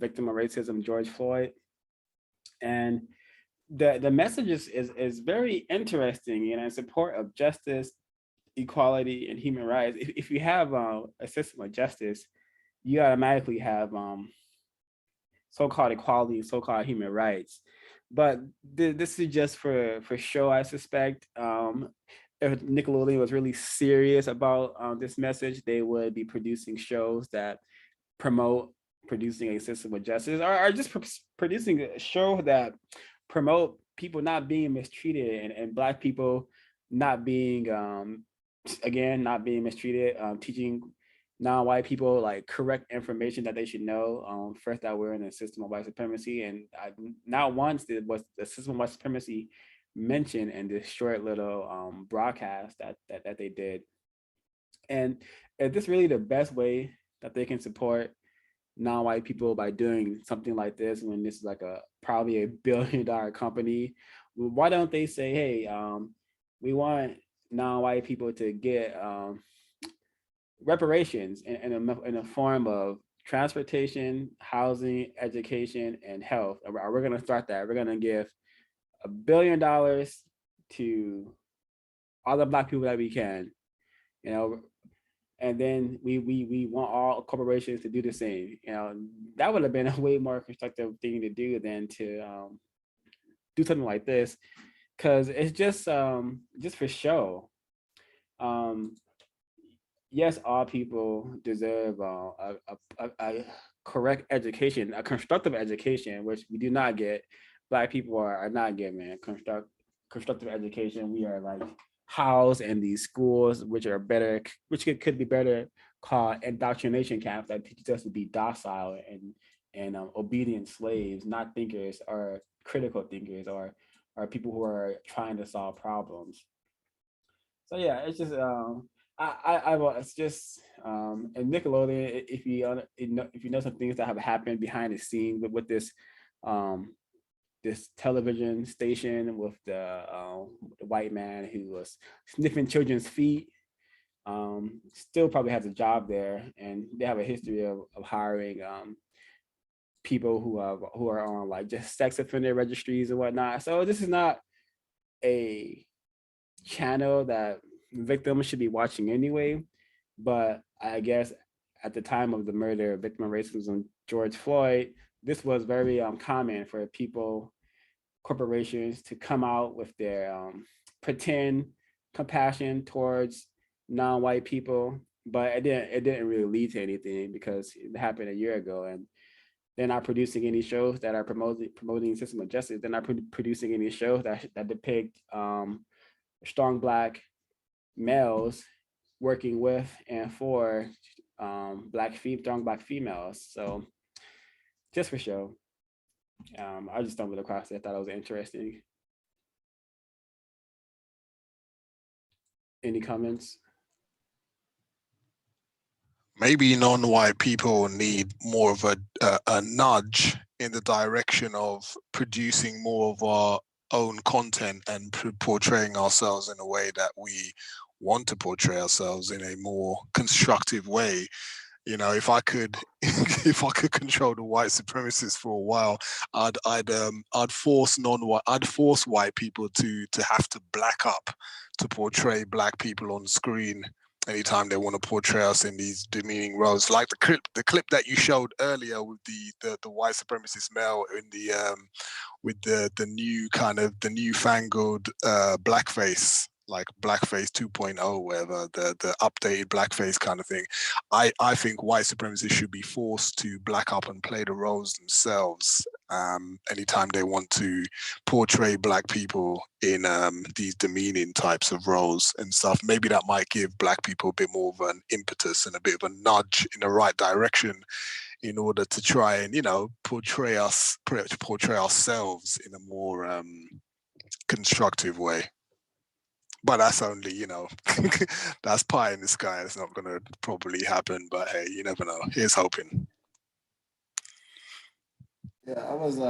victim of racism George Floyd, and the message is very interesting, in support of justice, equality, and human rights. If you have a system of justice, you automatically have so-called equality, so-called human rights. But this is just for show, I suspect. If Nickelodeon was really serious about this message, they would be producing shows that promote producing a system of justice, or just producing a show that promote people not being mistreated, and Black people not being, again, not being mistreated, teaching non-white people like correct information that they should know. First, that we're in a system of white supremacy, and not once was the system of white supremacy mentioned in this short little broadcast that they did. And is this really the best way that they can support non-white people by doing something like this when this is like probably $1 billion company? Why don't they say, hey, we want non-white people to get reparations in a form of transportation, housing, education, and health. We're going to start that. We're going to give $1 billion to all the Black people that we can, you know, and then we want all corporations to do the same. You know, that would have been a way more constructive thing to do than to do something like this, because it's just for show. Yes, all people deserve a correct education, a constructive education, which we do not get. Black people are not given constructive education. We are like housed in these schools, which are better, which could be better called indoctrination camps that teaches us to be docile and obedient slaves, not thinkers or critical thinkers or people who are trying to solve problems. So yeah, it's just I was just and Nickelodeon, if you know some things that have happened behind the scenes with this this television station with the white man who was sniffing children's feet, still probably has a job there, and they have a history of hiring people who are on like just sex offender registries and whatnot. So this is not a channel that victims should be watching anyway. But I guess at the time of the murder, victim of racism, George Floyd, this was very common for people, corporations to come out with their pretend compassion towards non-white people. But it didn't really lead to anything because it happened a year ago, and they're not producing any shows that are promoting system of justice. They're not producing any shows that depict strong Black males working with and for strong Black females. So just for show. I just stumbled across it. I thought it was interesting. Any comments? Maybe non-white people need more of a nudge in the direction of producing more of our own content and portraying ourselves in a way that we want to portray ourselves in a more constructive way. You know, if I could if I could control the white supremacists for a while, I'd force white people to have to black up to portray Black people on screen anytime they want to portray us in these demeaning roles. Like the clip that you showed earlier with the white supremacist male in the with the new kind of the newfangled blackface, like blackface 2.0, whatever, the updated blackface kind of thing. I think white supremacists should be forced to black up and play the roles themselves anytime they want to portray Black people in these demeaning types of roles and stuff. Maybe that might give Black people a bit more of an impetus and a bit of a nudge in the right direction in order to try and, you know, portray ourselves in a more constructive way. But that's only, you know, that's pie in the sky. It's not going to probably happen. But hey, you never know. Here's hoping. Yeah, I was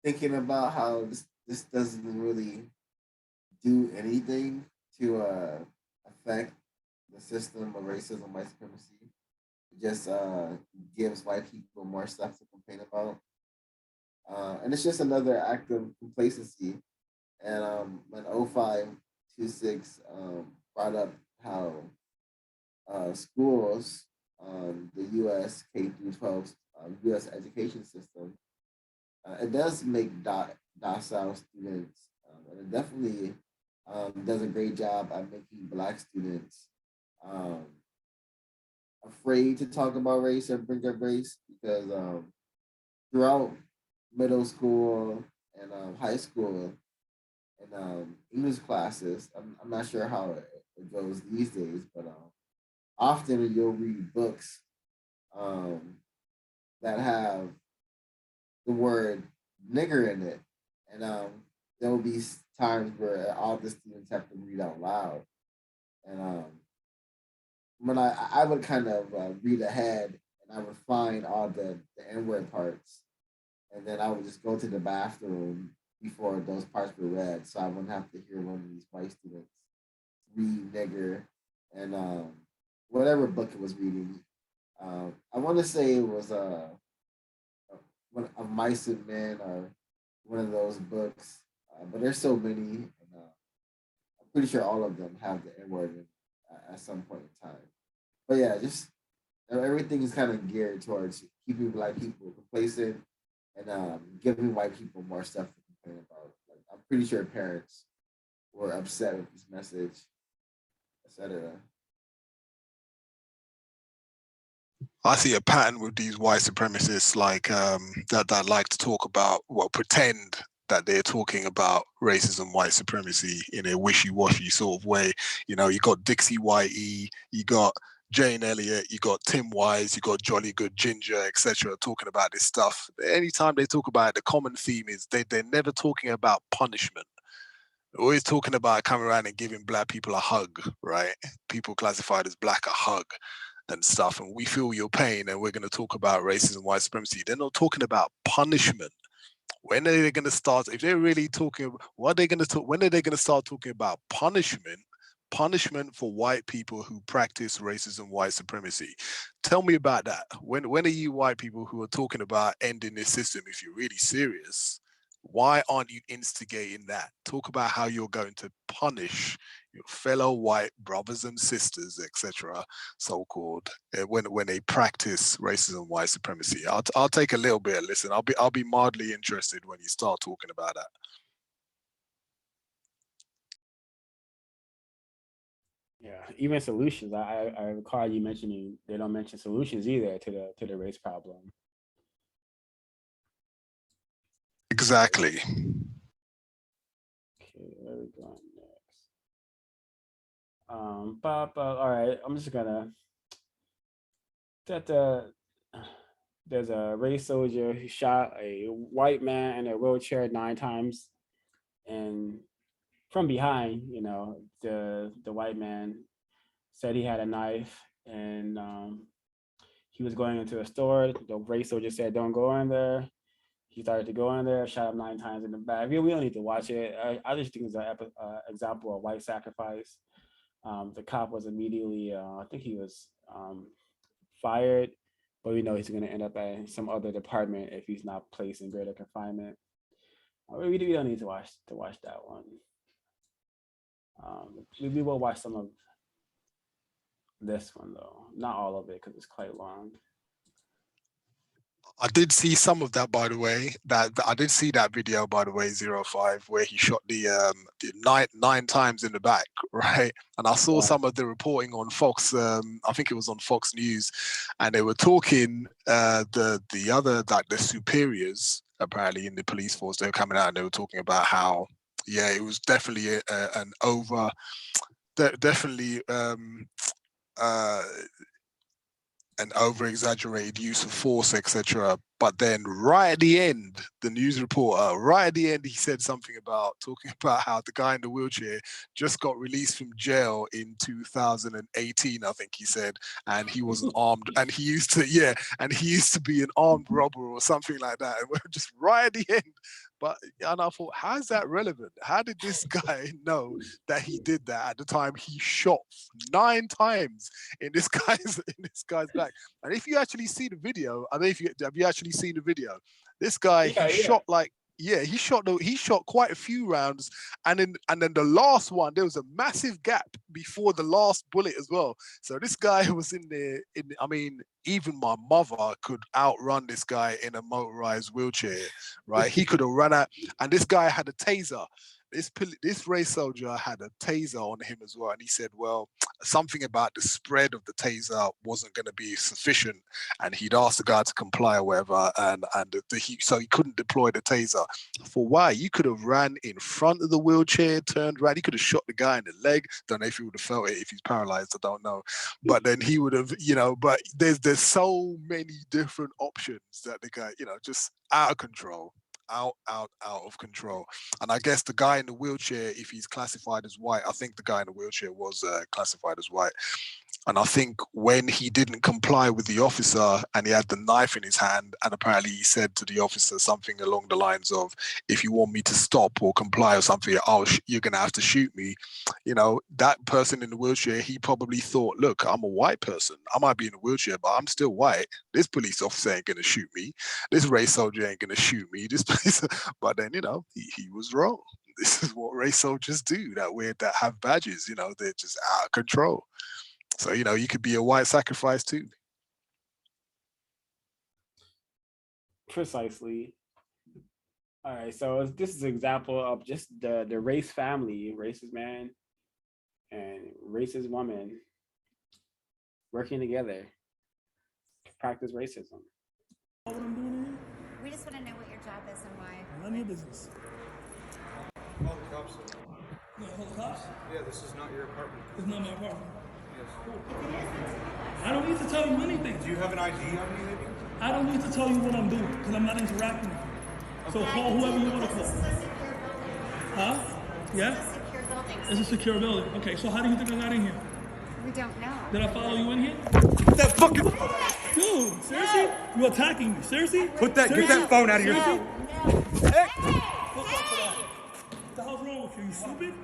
thinking about how this doesn't really do anything to affect the system of racism, white supremacy. It just gives white people more stuff to complain about. And it's just another act of complacency. And when 0526 brought up how schools, the U.S. K through 12 U.S. education system, it does make docile students, and it definitely does a great job at making Black students afraid to talk about race or bring up race because throughout middle school and high school and English classes, I'm not sure how it goes these days, but often you'll read books that have the word nigger in it, and there will be times where all the students have to read out loud, And when I would kind of read ahead, and I would find all the N-word parts, and then I would just go to the bathroom before those parts were read, so I wouldn't have to hear one of these white students read nigger and whatever book it was reading. I want to say it was one of Mice and Men or one of those books, but there's so many, and I'm pretty sure all of them have the N word at some point in time. But yeah, just everything is kind of geared towards keeping black people complacent and giving white people more stuff to complain about. Like, I'm pretty sure parents were upset with this message, etc. I see a pattern with these white supremacists, like that like to talk about, well, pretend that they're talking about racism, white supremacy in a wishy-washy sort of way. You know, you got Dixie Y.E., you got Jane Elliott, you got Tim Wise, you got Jolly Good Ginger, etc., talking about this stuff. Anytime they talk about it, the common theme is they're never talking about punishment. They're always talking about coming around and giving black people a hug, right? People classified as black a hug and stuff, and we feel your pain, and we're going to talk about racism, white supremacy. They're not talking about punishment. When are they going to start? If they're really talking, what are they going to talk? When are they going to start talking about punishment? Punishment for white people who practice racism, white supremacy. Tell me about that. When are you white people who are talking about ending this system? If you're really serious, why aren't you instigating that? Talk about how you're going to punish your fellow white brothers and sisters, etc., so-called, when they practice racism, white supremacy. I'll take a little bit of listen. I'll be mildly interested when you start talking about that. Yeah, even solutions. I recall you mentioning they don't mention solutions either to the race problem. Exactly. Okay, where are we going next? All right, I'm just gonna there's a race soldier who shot a white man in a wheelchair 9 times, and from behind, you know, the white man said he had a knife, and he was going into a store. The race soldier said, "Don't go in there." He started to go in there, shot him 9 times in the back. We don't need to watch it. I just think it's an example of white sacrifice. The cop was immediately, I think he was fired, but we know he's going to end up at some other department if he's not placed in greater confinement. We don't need to watch that one. We will watch some of this one though, not all of it because it's quite long. I did see some of that, by the way. That I did see that video, by the way, 05, where he shot the nine times in the back, right? And I saw some of the reporting on Fox. I think it was on Fox News, and they were talking the other, like the superiors apparently in the police force. They were coming out and they were talking about how, yeah, it was definitely an over, definitely an over-exaggerated use of force, etc. But then right at the end, the news reporter, right at the end, he said something about talking about how the guy in the wheelchair just got released from jail in 2018, I think he said, and he wasn't armed, and he used to be an armed robber or something like that. And we're just right at the end. And I thought, how is that relevant? How did this guy know that he did that at the time he shot 9 times in this guy's back? And if you actually see the video, I don't know if you have you actually seen the video. This guy, shot like, he shot quite a few rounds, and then the last one, there was a massive gap before the last bullet as well. So this guy was in there. I mean, even my mother could outrun this guy in a motorized wheelchair, right? He could have run out, and this guy had a taser. This race soldier had a taser on him as well, and he said, well, something about the spread of the taser wasn't going to be sufficient, and he'd asked the guy to comply or whatever, so he couldn't deploy the taser. For why? You could have ran in front of the wheelchair, turned around, he could have shot the guy in the leg. Don't know if he would have felt it if he's paralyzed, I don't know. But then he would have, but there's so many different options that the guy, just out of control. out of control. And I guess the guy in the wheelchair, if he's classified as white, I think the guy in the wheelchair was classified as white. And I think when he didn't comply with the officer and he had the knife in his hand, and apparently he said to the officer something along the lines of, if you want me to stop or comply or something, you're going to have to shoot me. You know, that person in the wheelchair, he probably thought, look, I'm a white person. I might be in a wheelchair, but I'm still white. This police officer ain't going to shoot me. This race soldier ain't going to shoot me. This police, but then, you know, he was wrong. This is what race soldiers do, that have badges, you know, they're just out of control. So, you know, you could be a white sacrifice too. Precisely. All right, so this is an example of just the race family, racist man and racist woman working together to practice racism. We just want to know what your job is and why. None of your business. Call the cops. You gonna call the cops? Yeah, this is not your apartment. It's not my apartment. Yes. I don't need to tell you anything. Do you have an ID on you, maybe? I don't need to tell you what I'm doing because I'm not interacting with you. So call whoever you want to call. Huh? Yeah? It's a secure building. It's a secure building. Okay, so how do you think I got in here? We don't know. Did I follow you in here? That fucking... Dude, seriously? You attacking me? Seriously? Get that phone out of your... Seriously? Hey! What the hell's wrong with you? You stupid?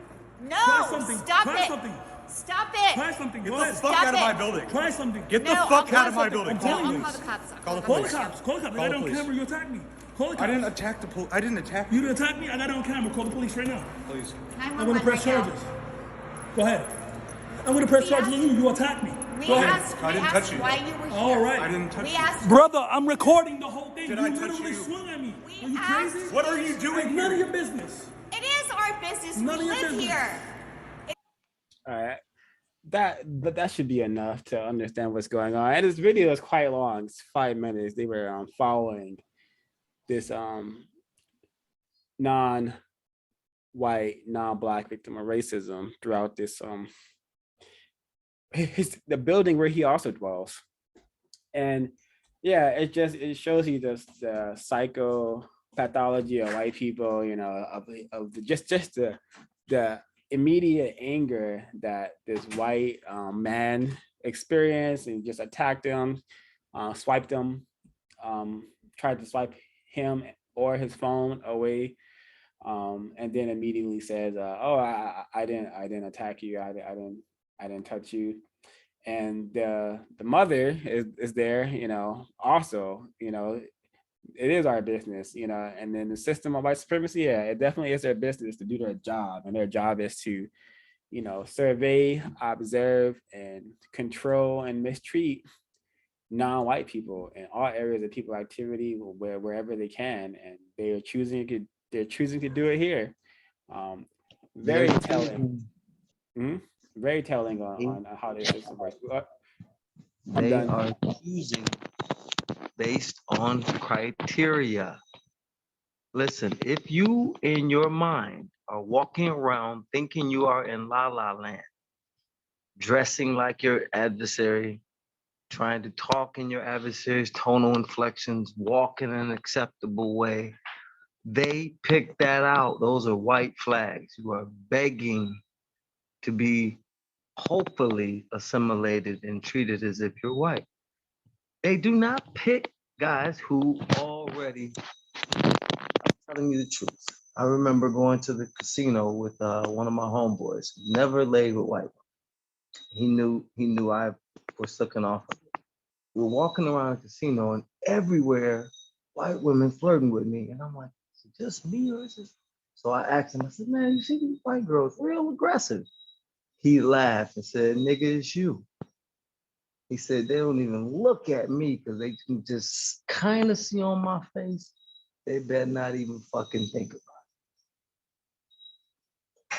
No! Try something. Stop Try it! something. Stop it! Try something. Get Go the ahead. fuck out of my building. Try something. Get the fuck out of my building. I'm telling you. I'll call the cops. Call the Call the police. cops. Call the cops. I got it on camera. You attacked me. Call the cops. I didn't attack the police. I didn't attack You didn't attack me? I got it on camera. Call the police right now. Please. I'm going to press charges. Go ahead. I'm going to press charges on you. You attacked me. Go ahead. I didn't touch you. Why you were here. All right. I didn't touch you. Brother, I'm recording the whole thing. Did you I touch literally you? swung at me. We Are you asked- crazy? What are you doing None of here? your business. It is our business. None of We your live business. here. All right. That should be enough to understand what's going on. And this video is quite long. It's 5 minutes. They were following this non-white, non-black victim of racism throughout this the building where he also dwells. And yeah, it shows you the psychopathology of white people, you know, of just the immediate anger that this white man experienced and just attacked him, swiped him, tried to swipe him or his phone away, and then immediately says, "Oh, I didn't attack you. I didn't touch you." And the mother is there, you know, also, you know, it is our business, you know, and then the system of white supremacy, yeah, it definitely is their business to do their job. And their job is to, you know, survey, observe, and control and mistreat non-white people in all areas of people activity wherever they can. And they're choosing to do it here. Very telling. Very telling on how their system works. They are choosing based on criteria. Listen, if you in your mind are walking around thinking you are in La La Land, dressing like your adversary, trying to talk in your adversary's tonal inflections, walk in an acceptable way, they pick that out. Those are white flags. You are begging to be hopefully assimilated and treated as if you're white. They do not pick guys who already, I'm telling you the truth. I remember going to the casino with one of my homeboys, never laid with white women. He knew I was sucking off of it. We were walking around the casino and everywhere, white women flirting with me. And I'm like, is it just me or is it? So I asked him, I said, man, you see these white girls, real aggressive. He laughed and said, nigga, it's you. He said, they don't even look at me because they can just kind of see on my face. They better not even fucking think about it.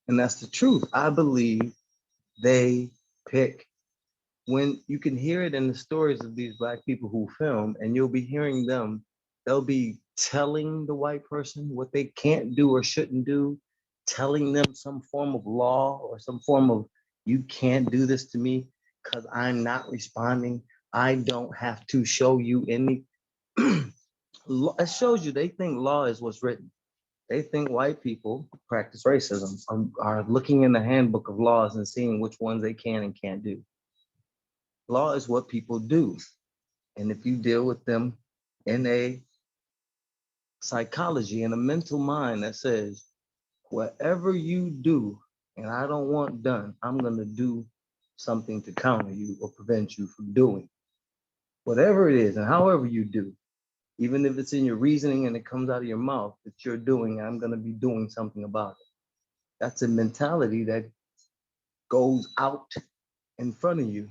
And that's the truth. I believe they pick, when you can hear it in the stories of these Black people who film, and you'll be hearing them, they'll be telling the white person what they can't do or shouldn't do, telling them some form of law or some form of, you can't do this to me because I'm not responding. I don't have to show you any, It shows you they think law is what's written. They think white people practice racism, are looking in the handbook of laws and seeing which ones they can and can't do. Law is what people do. And if you deal with them in a psychology and a mental mind that says, whatever you do and I don't want done, I'm going to do something to counter you or prevent you from doing whatever it is and however you do, even if it's in your reasoning and it comes out of your mouth that you're doing, I'm going to be doing something about it. That's a mentality that goes out in front of you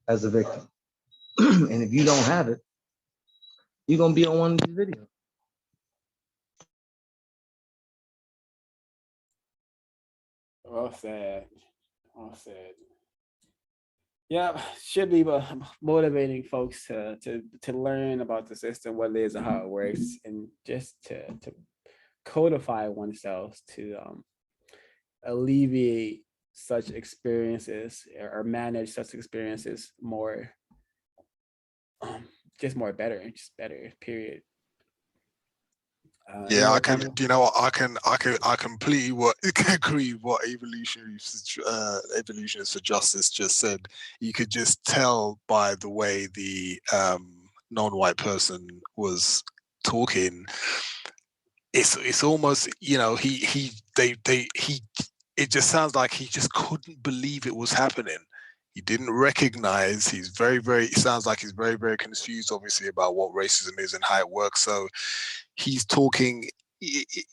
as a victim. And if you don't have it, you're going to be on one of these videos. Well said. Well said. Yeah, should be motivating folks to learn about the system, what it is and how it works, and just to codify oneself to alleviate such experiences or manage such experiences more, just better, period. Yeah, I can. You know what? I completely agree with what evolutionists for justice just said. You could just tell by the way the non-white person was talking. It's almost, you know, it just sounds like he just couldn't believe it was happening. He didn't recognize. He's it sounds like he's very, very confused, obviously, about what racism is and how it works. So he's talking,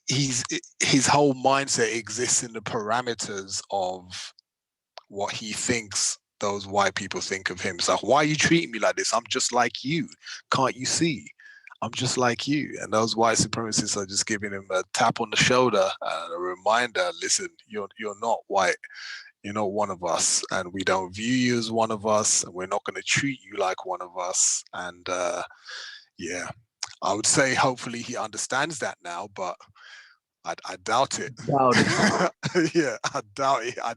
his whole mindset exists in the parameters of what he thinks those white people think of him. It's like, why are you treating me like this? I'm just like you. Can't you see? I'm just like you. And those white supremacists are just giving him a tap on the shoulder and a reminder, listen, you're not white. You're not one of us, and we don't view you as one of us, and we're not going to treat you like one of us. And yeah, I would say hopefully he understands that now, but I doubt it. Doubt it. Yeah, I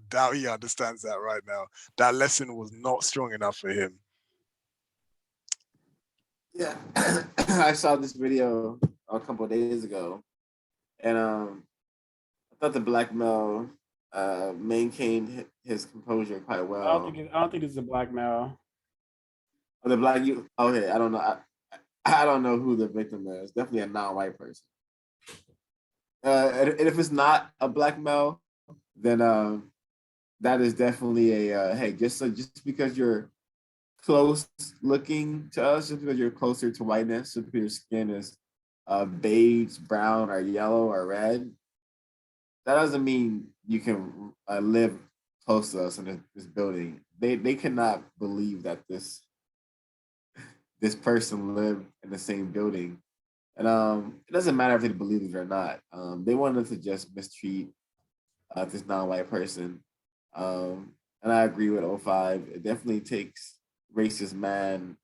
doubt he understands that right now. That lesson was not strong enough for him. Yeah, I saw this video a couple of days ago, and I thought the black male maintained his composure quite well. I don't think it's a black male. Oh, the black you? Okay, I don't know. I don't know who the victim is. Definitely a non-white person. And if it's not a black male, then that is definitely a hey. Just because you're close looking to us, just because you're closer to whiteness, just because your skin is beige, brown, or yellow or red, that doesn't mean you can live close to us in this building. They cannot believe that this person lived in the same building. And it doesn't matter if they believe it or not. They wanted to just mistreat this non-white person. And I agree with 05. It definitely takes racist man,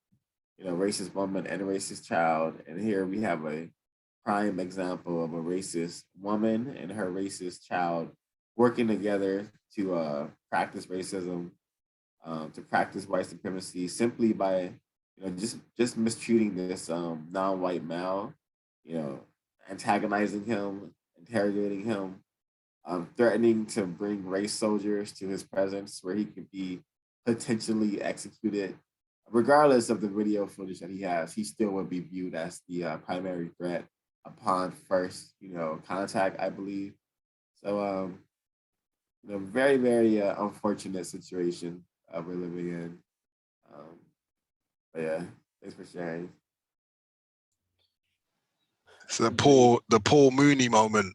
racist woman and a racist child. And here we have a prime example of a racist woman and her racist child working together to practice racism, to practice white supremacy simply by just mistreating this non-white male, antagonizing him, interrogating him, threatening to bring race soldiers to his presence where he could be potentially executed. Regardless of the video footage that he has, he still would be viewed as the primary threat upon first, contact, I believe. So, very, very unfortunate situation we're living in. But yeah, thanks for sharing. So the Paul Mooney moment,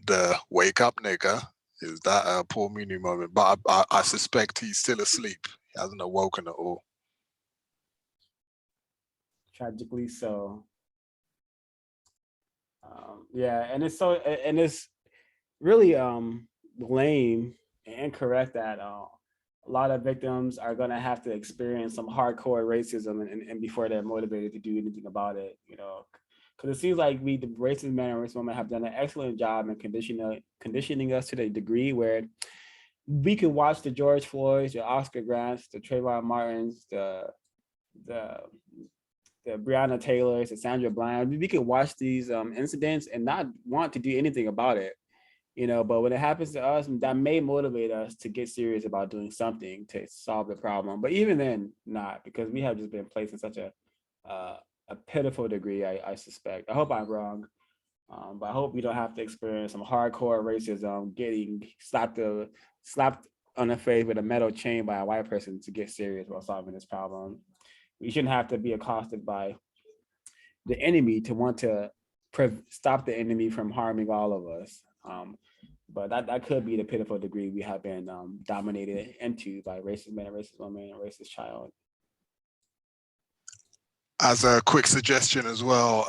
the wake up nigga, is that a Paul Mooney moment? But I suspect he's still asleep. He hasn't awoken at all. Tragically so. Yeah, and it's really lame and incorrect that a lot of victims are gonna have to experience some hardcore racism and before they're motivated to do anything about it, because it seems like the racist men and racist women have done an excellent job in conditioning us to the degree where we can watch the George Floyds, the Oscar Grants, the Trayvon Martins, the Breonna Taylors, the Sandra Bland. We can watch these incidents and not want to do anything about it, you know. But when it happens to us, that may motivate us to get serious about doing something to solve the problem. But even then, not, because we have just been placed in such a pitiful degree. I suspect. I hope I'm wrong, but I hope we don't have to experience some hardcore racism, getting slapped on the face with a metal chain by a white person to get serious about solving this problem. We shouldn't have to be accosted by the enemy to want to stop the enemy from harming all of us. But that could be the pitiful degree we have been dominated into by racist men, racist women, and racist child. As a quick suggestion as well,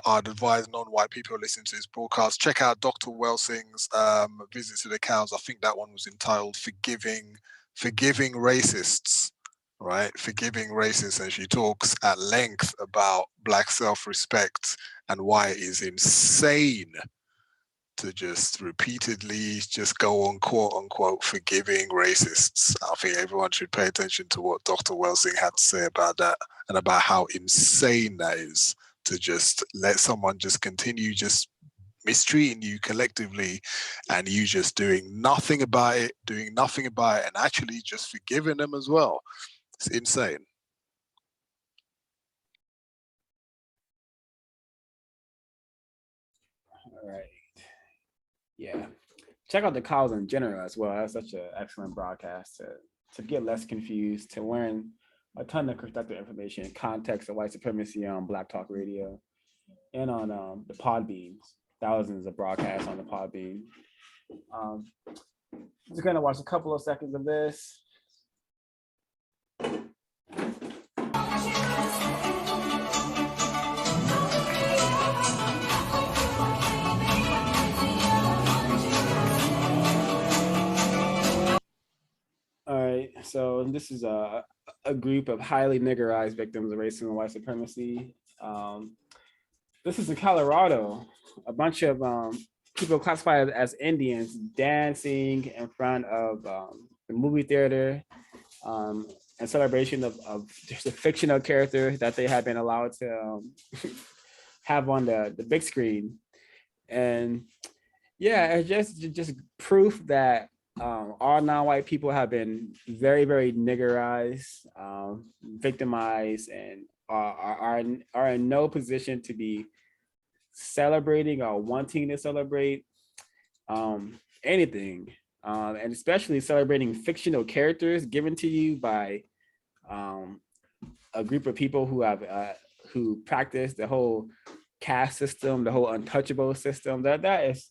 I'd advise non-white people listening to this broadcast, check out Dr. Welsing's visit to the cows. I think that one was entitled Forgiving Racists, right? Forgiving Racists. And she talks at length about Black self-respect and why it is insane to just repeatedly just go on quote unquote forgiving racists. I think everyone should pay attention to what Dr. Welsing had to say about that and about how insane that is, to just let someone just continue just mistreating you collectively and you just doing nothing about it, and actually just forgiving them as well. It's insane. All right. Yeah, check out the cows in general as well. That's such an excellent broadcast to get less confused, to learn a ton of constructive information in context of white supremacy on Black Talk Radio and on the Podbeans. Thousands of broadcasts on the Podbean. I'm just gonna watch a couple of seconds of this. All right, so this is a group of highly niggerized victims of racism and white supremacy. This is in Colorado. A bunch of people classified as Indians dancing in front of the movie theater in celebration of just a fictional character that they had been allowed to have on the big screen. And yeah, it's just proof that all non-white people have been very, very niggerized, victimized, and are in no position to be celebrating or wanting to celebrate anything, and especially celebrating fictional characters given to you by a group of people who practice the whole caste system, the whole untouchable system. That is,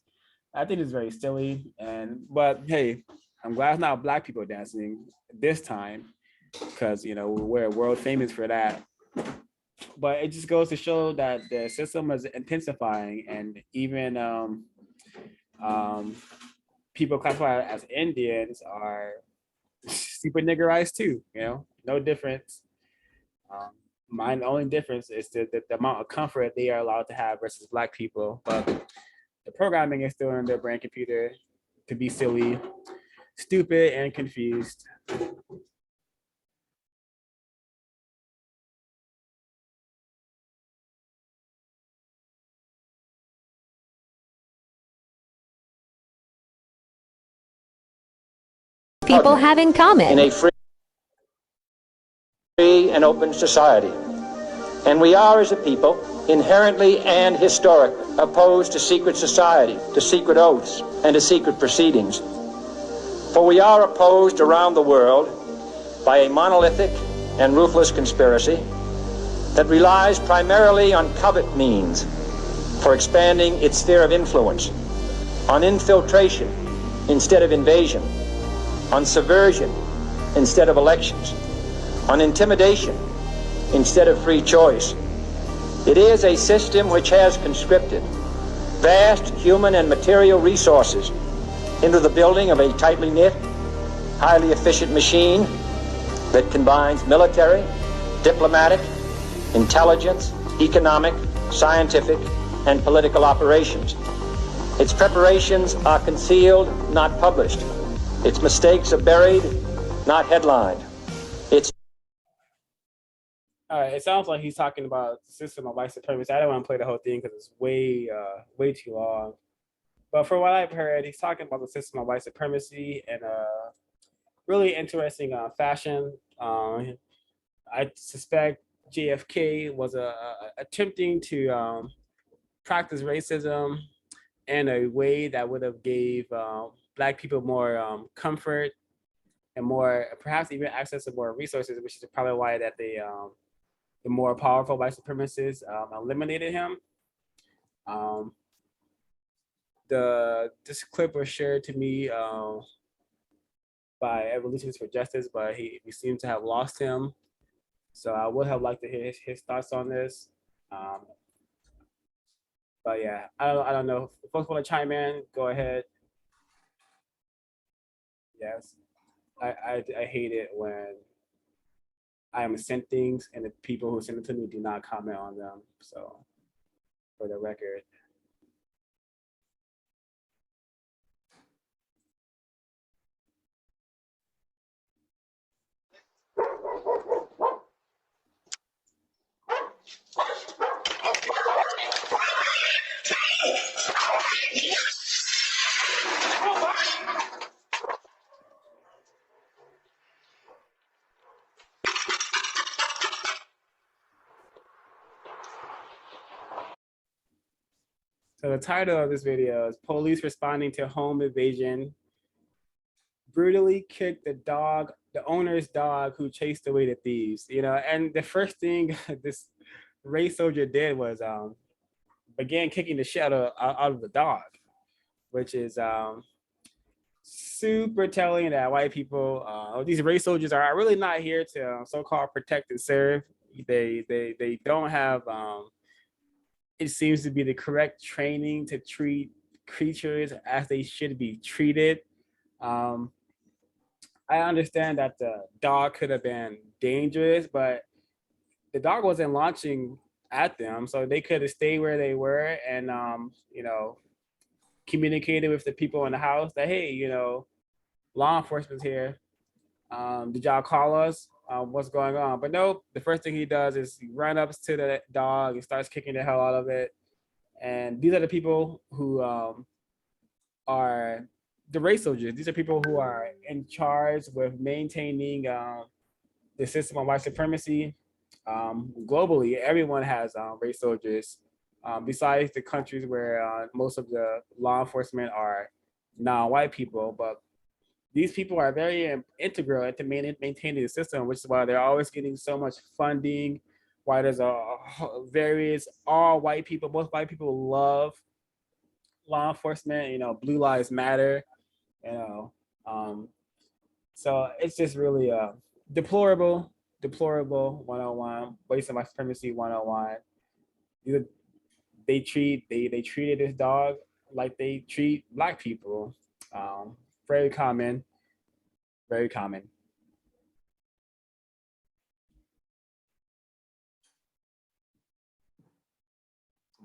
I think, it's very silly. But hey, I'm glad it's not Black people dancing this time, because we're world famous for that. But it just goes to show that the system is intensifying, and even people classified as Indians are super niggerized too. No difference. The only difference is the amount of comfort they are allowed to have versus Black people. But the programming is still in their brain computer to be silly, stupid, and confused. People have in common in a free and open society. And we are, as a people, inherently and historically opposed to secret society, to secret oaths, and to secret proceedings. For we are opposed around the world by a monolithic and ruthless conspiracy that relies primarily on covert means for expanding its sphere of influence, on infiltration instead of invasion, on subversion instead of elections, on intimidation instead of free choice. It is a system which has conscripted vast human and material resources into the building of a tightly knit, highly efficient machine that combines military, diplomatic, intelligence, economic, scientific, and political operations. Its preparations are concealed, not published. Its mistakes are buried, not headlined. All right, it sounds like he's talking about the system of white supremacy. I don't want to play the whole thing because it's way too long. But from what I've heard, he's talking about the system of white supremacy in a really interesting fashion. I suspect JFK was attempting to practice racism in a way that would have gave Black people more comfort and more, perhaps even access to more resources, which is probably why that the more powerful white supremacists eliminated him. This clip was shared to me by Evolutionists for Justice, but we seem to have lost him. So I would have liked to hear his thoughts on this. But yeah, I don't know. If folks want to chime in, go ahead. Yes, I hate it when I am sent things and the people who send it to me do not comment on them. So for the record. So the title of this video is Police Responding to Home Invasion Brutally Kicked the owner's dog who chased away the thieves. You know, and the first thing this race soldier did was began kicking the shit out of the dog, which is super telling that white people, these race soldiers are really not here to so-called protect and serve. They don't have it seems to be the correct training to treat creatures as they should be treated. I understand that the dog could have been dangerous, but the dog wasn't launching at them, so they could have stayed where they were and you know, communicated with the people in the house that, hey, you know, law enforcement's here. Did y'all call us? What's going on? But nope, the first thing he does is he runs up to the dog and starts kicking the hell out of it. And these are the people who are the race soldiers. These are people who are in charge with maintaining the system of white supremacy. Globally, everyone has race soldiers. Besides the countries where most of the law enforcement are non-white people, but these people are very integral into maintaining the system, which is why they're always getting so much funding. Why there's various all white people, most white people love law enforcement. You know, Blue Lives Matter. You know, so it's just really deplorable 101, waste of white supremacy 101. They treated this dog like they treat Black people. Very common. Very common.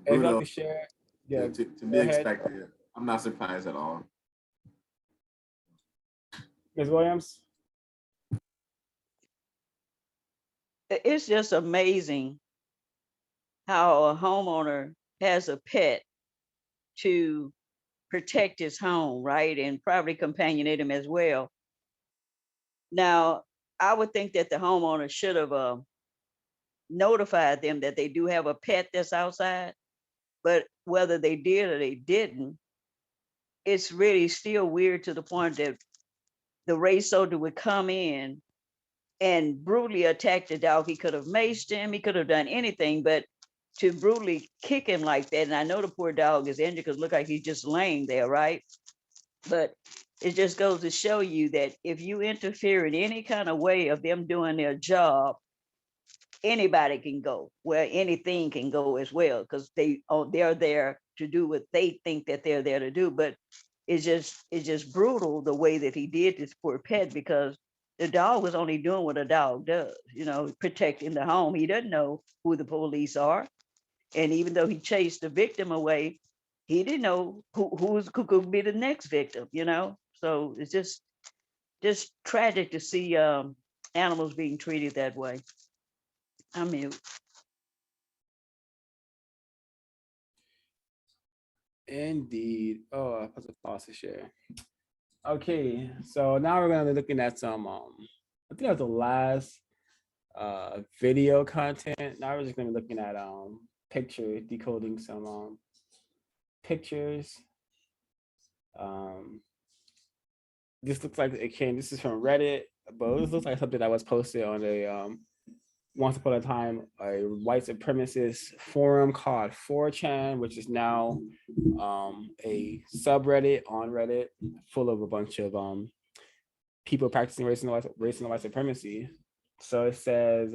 If you'd like to share, yeah, to be expected. I'm not surprised at all. Ms. Williams? It's just amazing how a homeowner has a pet to protect his home, right? And probably companionate him as well. Now, I would think that the homeowner should have notified them that they do have a pet that's outside, but whether they did or they didn't, it's really still weird to the point that the race soldier would come in and brutally attack the dog. He could have maced him, he could have done anything, but to brutally kick him like that, and I know the poor dog is injured because look like he's just laying there, right? But it just goes to show you that if you interfere in any kind of way of them doing their job, anybody can go, well, anything can go as well, because they're there to do what they think that they're there to do. But it's just brutal the way that he did this poor pet, because the dog was only doing what a dog does, you know, protecting the home. He doesn't know who the police are. And even though he chased the victim away, he didn't know who could be the next victim, you know? So it's just tragic to see animals being treated that way. I'm mute. Indeed. Oh, I put the pause to share. Okay, so now we're gonna be looking at some I think that was the last video content. Now we're just gonna be looking at picture decoding some pictures. This looks like it came, this is from Reddit, but this looks like something that was posted on a once upon a time a white supremacist forum called 4chan, which is now a subreddit on Reddit full of a bunch of people practicing race and white supremacy. So it says,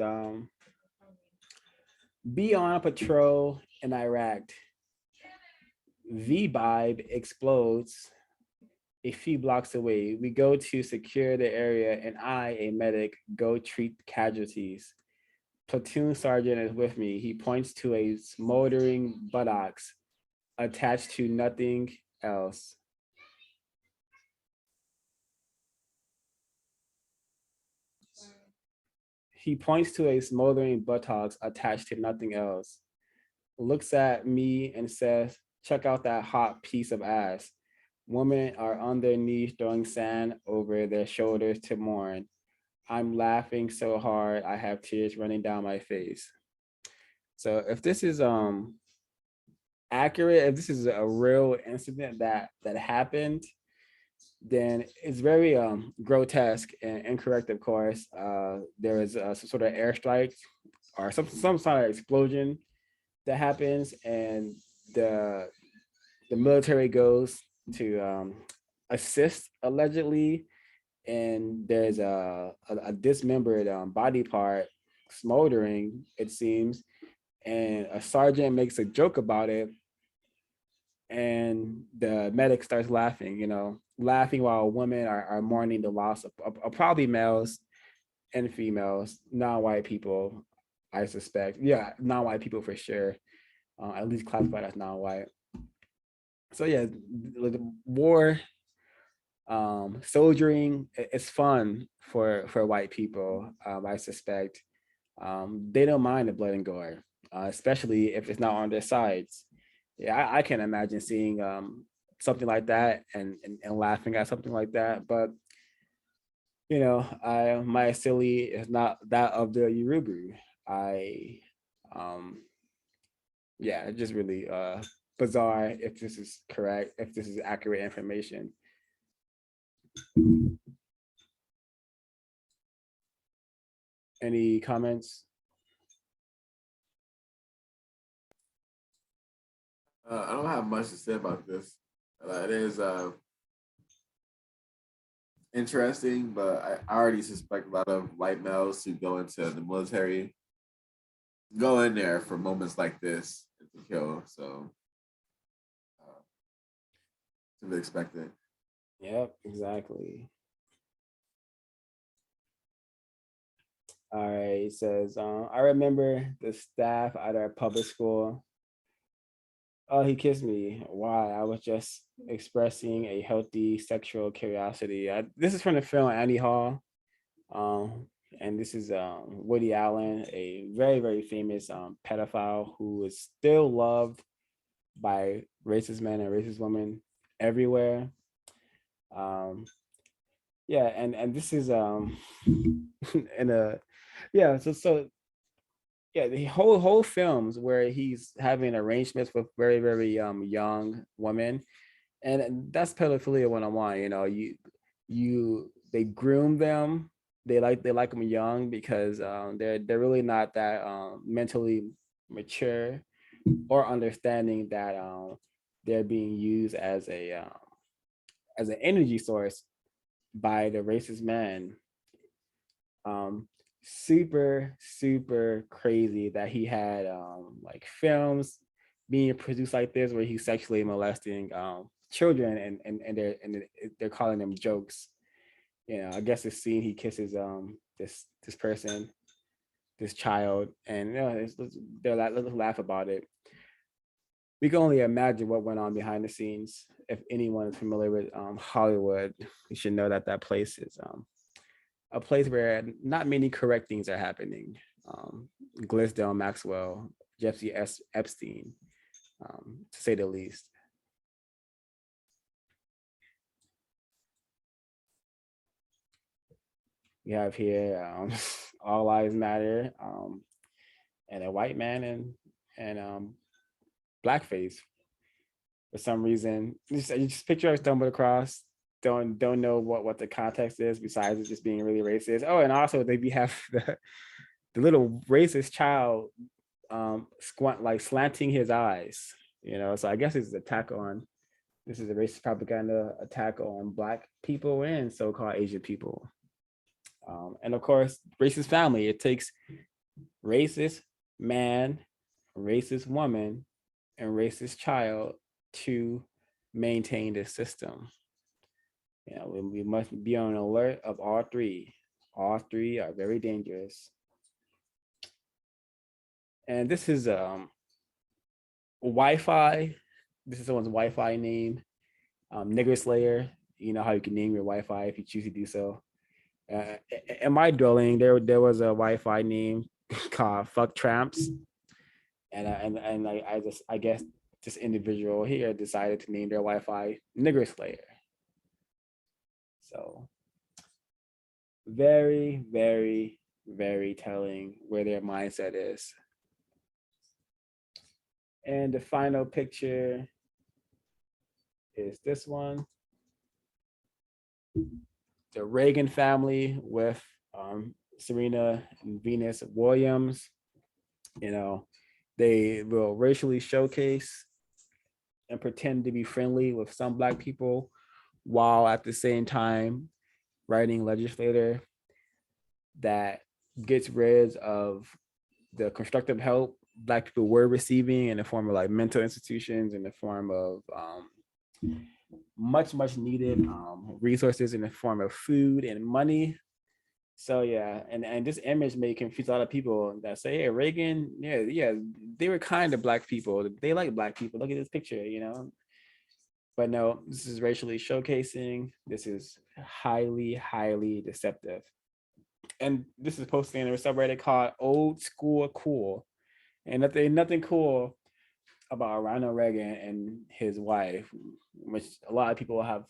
be on patrol in Iraq. V-Vibe explodes a few blocks away. We go to secure the area and I, a medic, go treat casualties. Platoon sergeant is with me. He points to a smoldering buttocks attached to nothing else. He points to a smoldering buttocks attached to nothing else. Looks at me and says, check out that hot piece of ass. Women are on their knees throwing sand over their shoulders to mourn. I'm laughing so hard, I have tears running down my face. So if this is accurate, if this is a real incident that happened, then it's very grotesque and incorrect, of course. There is some sort of airstrike or some sort of explosion that happens, and the military goes to assist allegedly, and there's a dismembered body part smoldering, it seems, and a sergeant makes a joke about it, and the medic starts laughing, laughing while women are mourning the loss of probably males and females, non-white people, I suspect. Yeah, non-white people for sure, at least classified as non-white. So yeah, the war, soldiering is fun for white people, I suspect. They don't mind the blood and gore, especially if it's not on their sides. Yeah, I can't imagine seeing something like that and laughing at something like that. But my silly is not that of the Yoruba. Yeah, it's just really bizarre if this is correct, if this is accurate information. Any comments? I don't have much to say about this. It is interesting, but I already suspect a lot of white males who go into the military go in there for moments like this to kill. So to be expected. Yep, exactly. All right, it says, I remember the staff at our public school. Oh, he kissed me. Why? I was just expressing a healthy sexual curiosity. This is from the film Annie Hall. And this is Woody Allen, a very, very famous pedophile who is still loved by racist men and racist women everywhere. Yeah, and this is in a so yeah, the whole films where he's having arrangements with very, very young women, and that's pedophilia 101. They groom them. They like them young because they're really not that mentally mature or understanding that they're being used as an energy source by the racist man. Super crazy that he had like films being produced like this where he's sexually molesting children, and they're calling them jokes. I guess this scene he kisses this person, this child, and they're like, let's laugh about it. We can only imagine what went on behind the scenes. If anyone is familiar with Hollywood, you should know that place is a place where not many correct things are happening. Glisdale Maxwell, Jeffrey Epstein, to say the least. We have here All Lives Matter, and a white man and blackface. For some reason, just picture I stumbled across. Don't know what the context is besides it just being really racist. Oh, and also they have the little racist child slanting his eyes. So I guess it's an attack on. This is a racist propaganda attack on Black people and so-called Asian people. And of course, racist family. It takes racist man, racist woman, and racist child to maintain this system. We must be on alert of all three. All three are very dangerous. And this is Wi-Fi. This is someone's Wi-Fi name. Nigger Slayer. You know how you can name your Wi-Fi if you choose to do so. In my dwelling, there was a Wi-Fi name called Fuck Tramps, and I guess this individual here decided to name their Wi-Fi Nigger Slayer. So very, very, very telling where their mindset is. And the final picture is this one. The Reagan family with Serena and Venus Williams. They will racially showcase and pretend to be friendly with some Black people while at the same time writing legislator that gets rid of the constructive help Black people were receiving in the form of mental institutions, in the form of much needed resources in the form of food and money. So yeah, and this image may confuse a lot of people that say, hey, Reagan, yeah, they were kind to Black people. They like Black people. Look at this picture, But no, this is racially showcasing. This is highly, highly deceptive. And this is posted in a subreddit called Old School Cool. And nothing cool about Ronald Reagan and his wife, which a lot of people have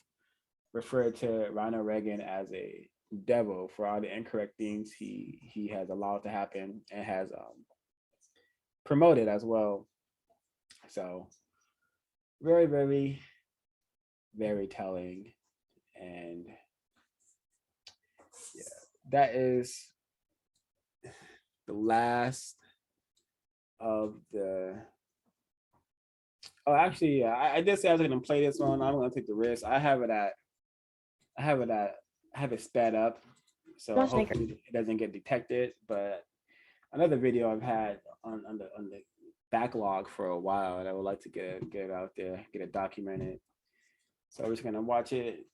referred to Ronald Reagan as a devil for all the incorrect things he has allowed to happen and has promoted as well. So very, very, very telling. And yeah, that is the last of the. Oh, actually, yeah, I did say I was going to play this one. I'm going to take the risk. I have it sped up, so hopefully it doesn't get detected. But another video I've had on the backlog for a while, and I would like to get it out there, get it documented. So we're just going to watch it,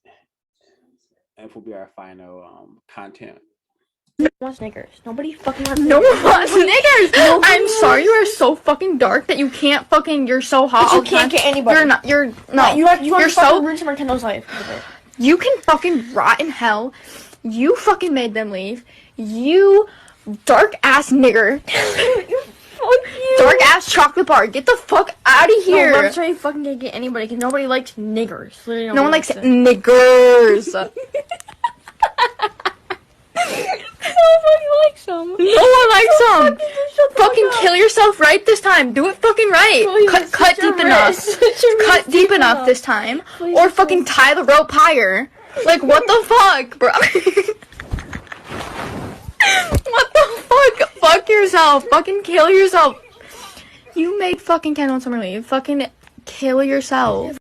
and it will be our final content. Wants Snickers. Nobody fucking wants Snickers. No one wants Snickers! I'm sorry, you are so fucking dark that you can't fucking, you're so hot. But you can't get anybody. You're not, you have so ruin someone Kendall's life. You can fucking rot in hell. You fucking made them leave. You dark ass nigger. Dark ass chocolate bar. Get the fuck out of here. No, I'm sorry you fucking can't get anybody because nobody likes niggers. Literally no one likes niggers. No one likes them. Fucking kill yourself right this time. Do it fucking right. Please, cut deep enough. Cut deep enough this time. Please, or fucking tie the rope higher. Like, what the fuck, bro? What the fuck? Fuck yourself. Fucking kill yourself. You made fucking Kendall and Summer leave. Fucking kill yourself.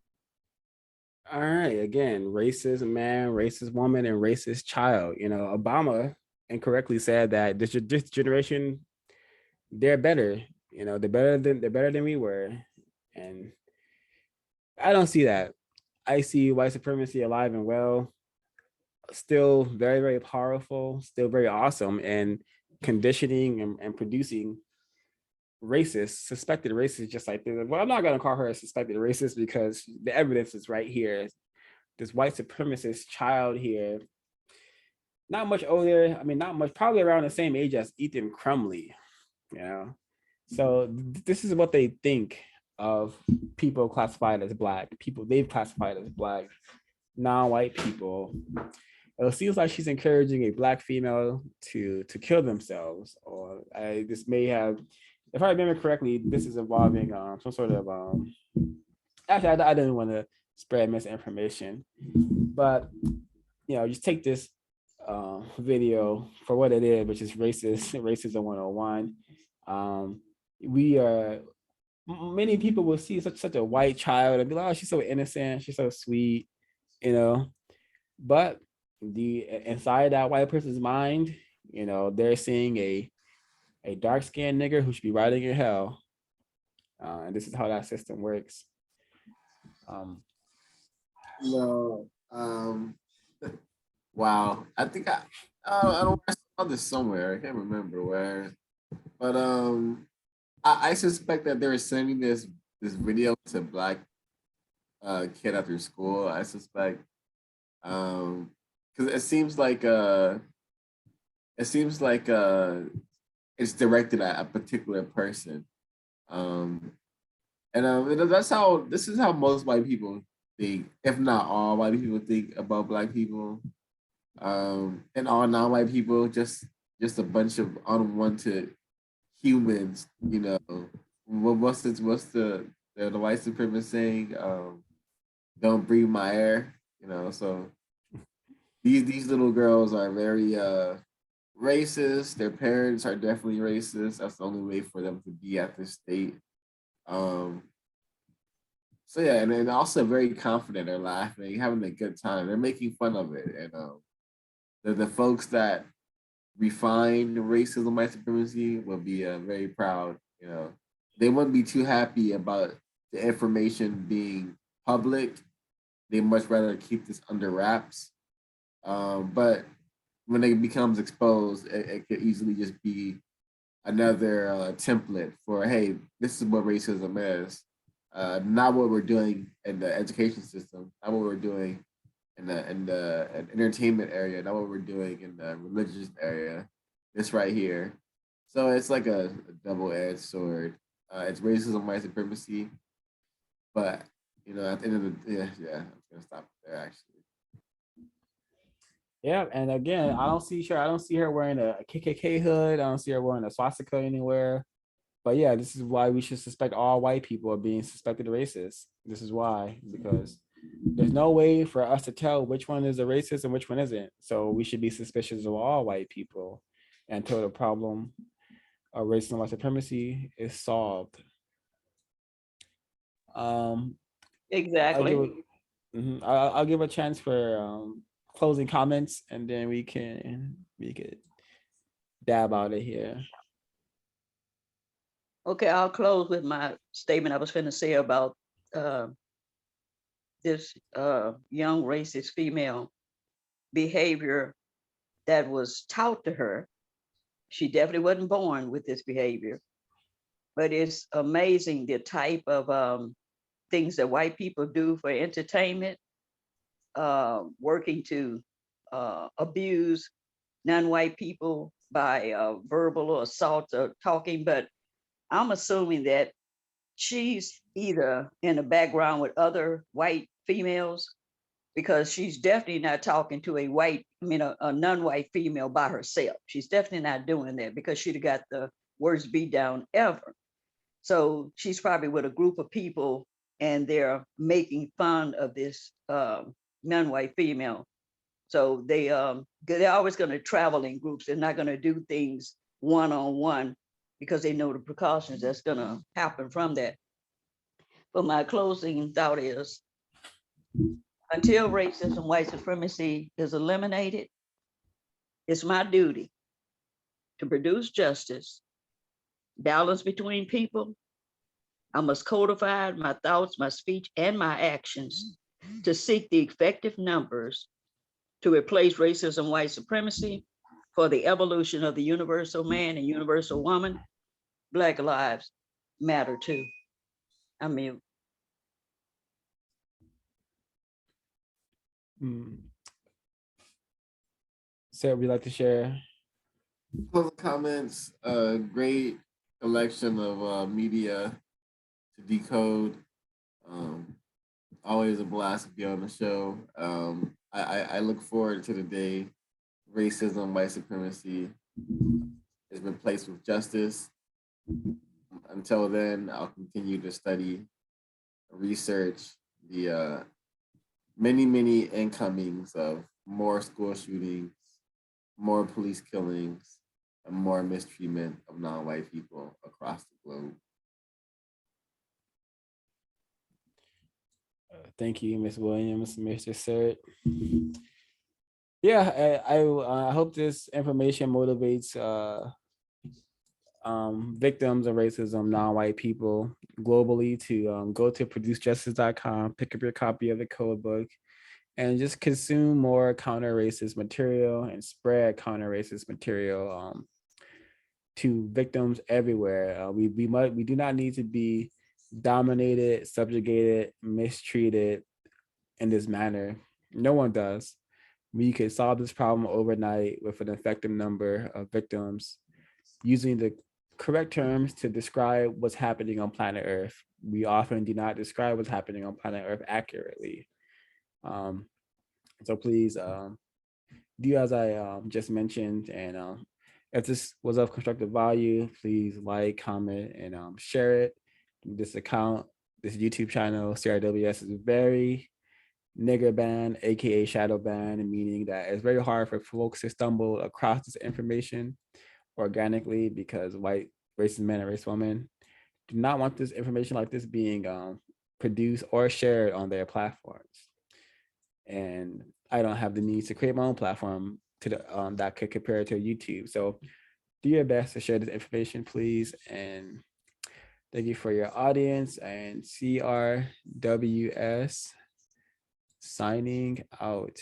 All right, again, racist man, racist woman, and racist child. Obama incorrectly said that this generation, they're better. They're better than we were, and I don't see that. I see white supremacy alive and well, still very, very powerful, still very awesome, and conditioning and producing racist, suspected racist, just like this. Well, I'm not going to call her a suspected racist because the evidence is right here. This white supremacist child here not much older. I mean, not much, probably around the same age as Ethan Crumley, you know. So this is what they think of people classified as Black, people they've classified as Black, non-white people. It seems like she's encouraging a Black female to kill themselves, or this may have, if I remember correctly, this is involving some sort of actually I didn't want to spread misinformation, but just take this video for what it is, which is racism 101. We are Many people will see such a white child and be like, oh, she's so innocent, she's so sweet, but inside that white person's mind, they're seeing a dark-skinned nigger who should be rotting in hell. And this is how that system works. Wow. I think I don't I saw this somewhere. I can't remember where, but I suspect that they're sending this video to Black kid after school. I suspect because it seems like it's directed at a particular person. And this is how most white people think, if not all white people think about Black people. And all non-white people, just a bunch of unwanted humans, what's the white supremacist saying? Don't breathe my air, so these little girls are very racist. Their parents are definitely racist. That's the only way for them to be at this state. So yeah, and also very confident. They're laughing, having a good time. They're making fun of it, and the folks that refine racism, white supremacy will be very proud. They wouldn't be too happy about the information being public. They much rather keep this under wraps. But when it becomes exposed, it could easily just be another template for, hey, this is what racism is. Not what we're doing in the education system, not what we're doing in the entertainment area, not what we're doing in the religious area. This right here. So it's like a double-edged sword. It's racism, white supremacy, but at the end of the yeah, I'm gonna stop there actually. Yeah, and again, I don't see her wearing a KKK hood. I don't see her wearing a swastika anywhere. But yeah, this is why we should suspect all white people of being suspected racist. This is why, because there's no way for us to tell which one is a racist and which one isn't. So we should be suspicious of all white people until the problem of racism and white supremacy is solved. Exactly. I'll give a chance for closing comments, and then we could dab out of here. Okay, I'll close with my statement I was finna say about this young racist female behavior that was taught to her. She definitely wasn't born with this behavior, but it's amazing the type of things that white people do for entertainment, working to abuse non-white people by verbal assault or talking. But I'm assuming that she's either in the background with other white females, because she's definitely not talking to a non-white female by herself. She's definitely not doing that, because she'd have got the worst beat down ever. So she's probably with a group of people and they're making fun of this non-white female. So they're always going to travel in groups. They're not going to do things one-on-one, because they know the precautions that's going to happen from that. But my closing thought is, until racism, white supremacy is eliminated, it's my duty to produce justice, balance between people. I must codify my thoughts, my speech, and my actions to seek the effective numbers to replace racism, white supremacy, for the evolution of the universal man and universal woman. Black lives matter too. I mean, Sarah, would you like to share? Closing comments. Great collection of media to decode. Always a blast to be on the show. I look forward to the day racism, white supremacy has been placed with justice. Until then, I'll continue to study, research the many incomings of more school shootings, more police killings, and more mistreatment of non-white people across the globe. Thank you, Ms. Williams, Mr. Sird. Yeah, I hope this information motivates victims of racism, non-white people globally to go to producejustice.com, pick up your copy of the code book, and just consume more counter-racist material and spread counter-racist material to victims everywhere. We do not need to be dominated, subjugated, mistreated in this manner. No one does. We could solve this problem overnight with an effective number of victims using the correct terms to describe what's happening on planet Earth. We often do not describe what's happening on planet Earth accurately. So please do as I just mentioned, and if this was of constructive value, please like, comment, and share it. This account, this YouTube channel, CRWS, is very nigger banned, aka shadow banned, meaning that it's very hard for folks to stumble across this information organically because white racist men and racist women do not want this information like this being produced or shared on their platforms. And I don't have the means to create my own platform to the, that could compare to YouTube. So do your best to share this information, please. And thank you for your audience, and CRWS signing out.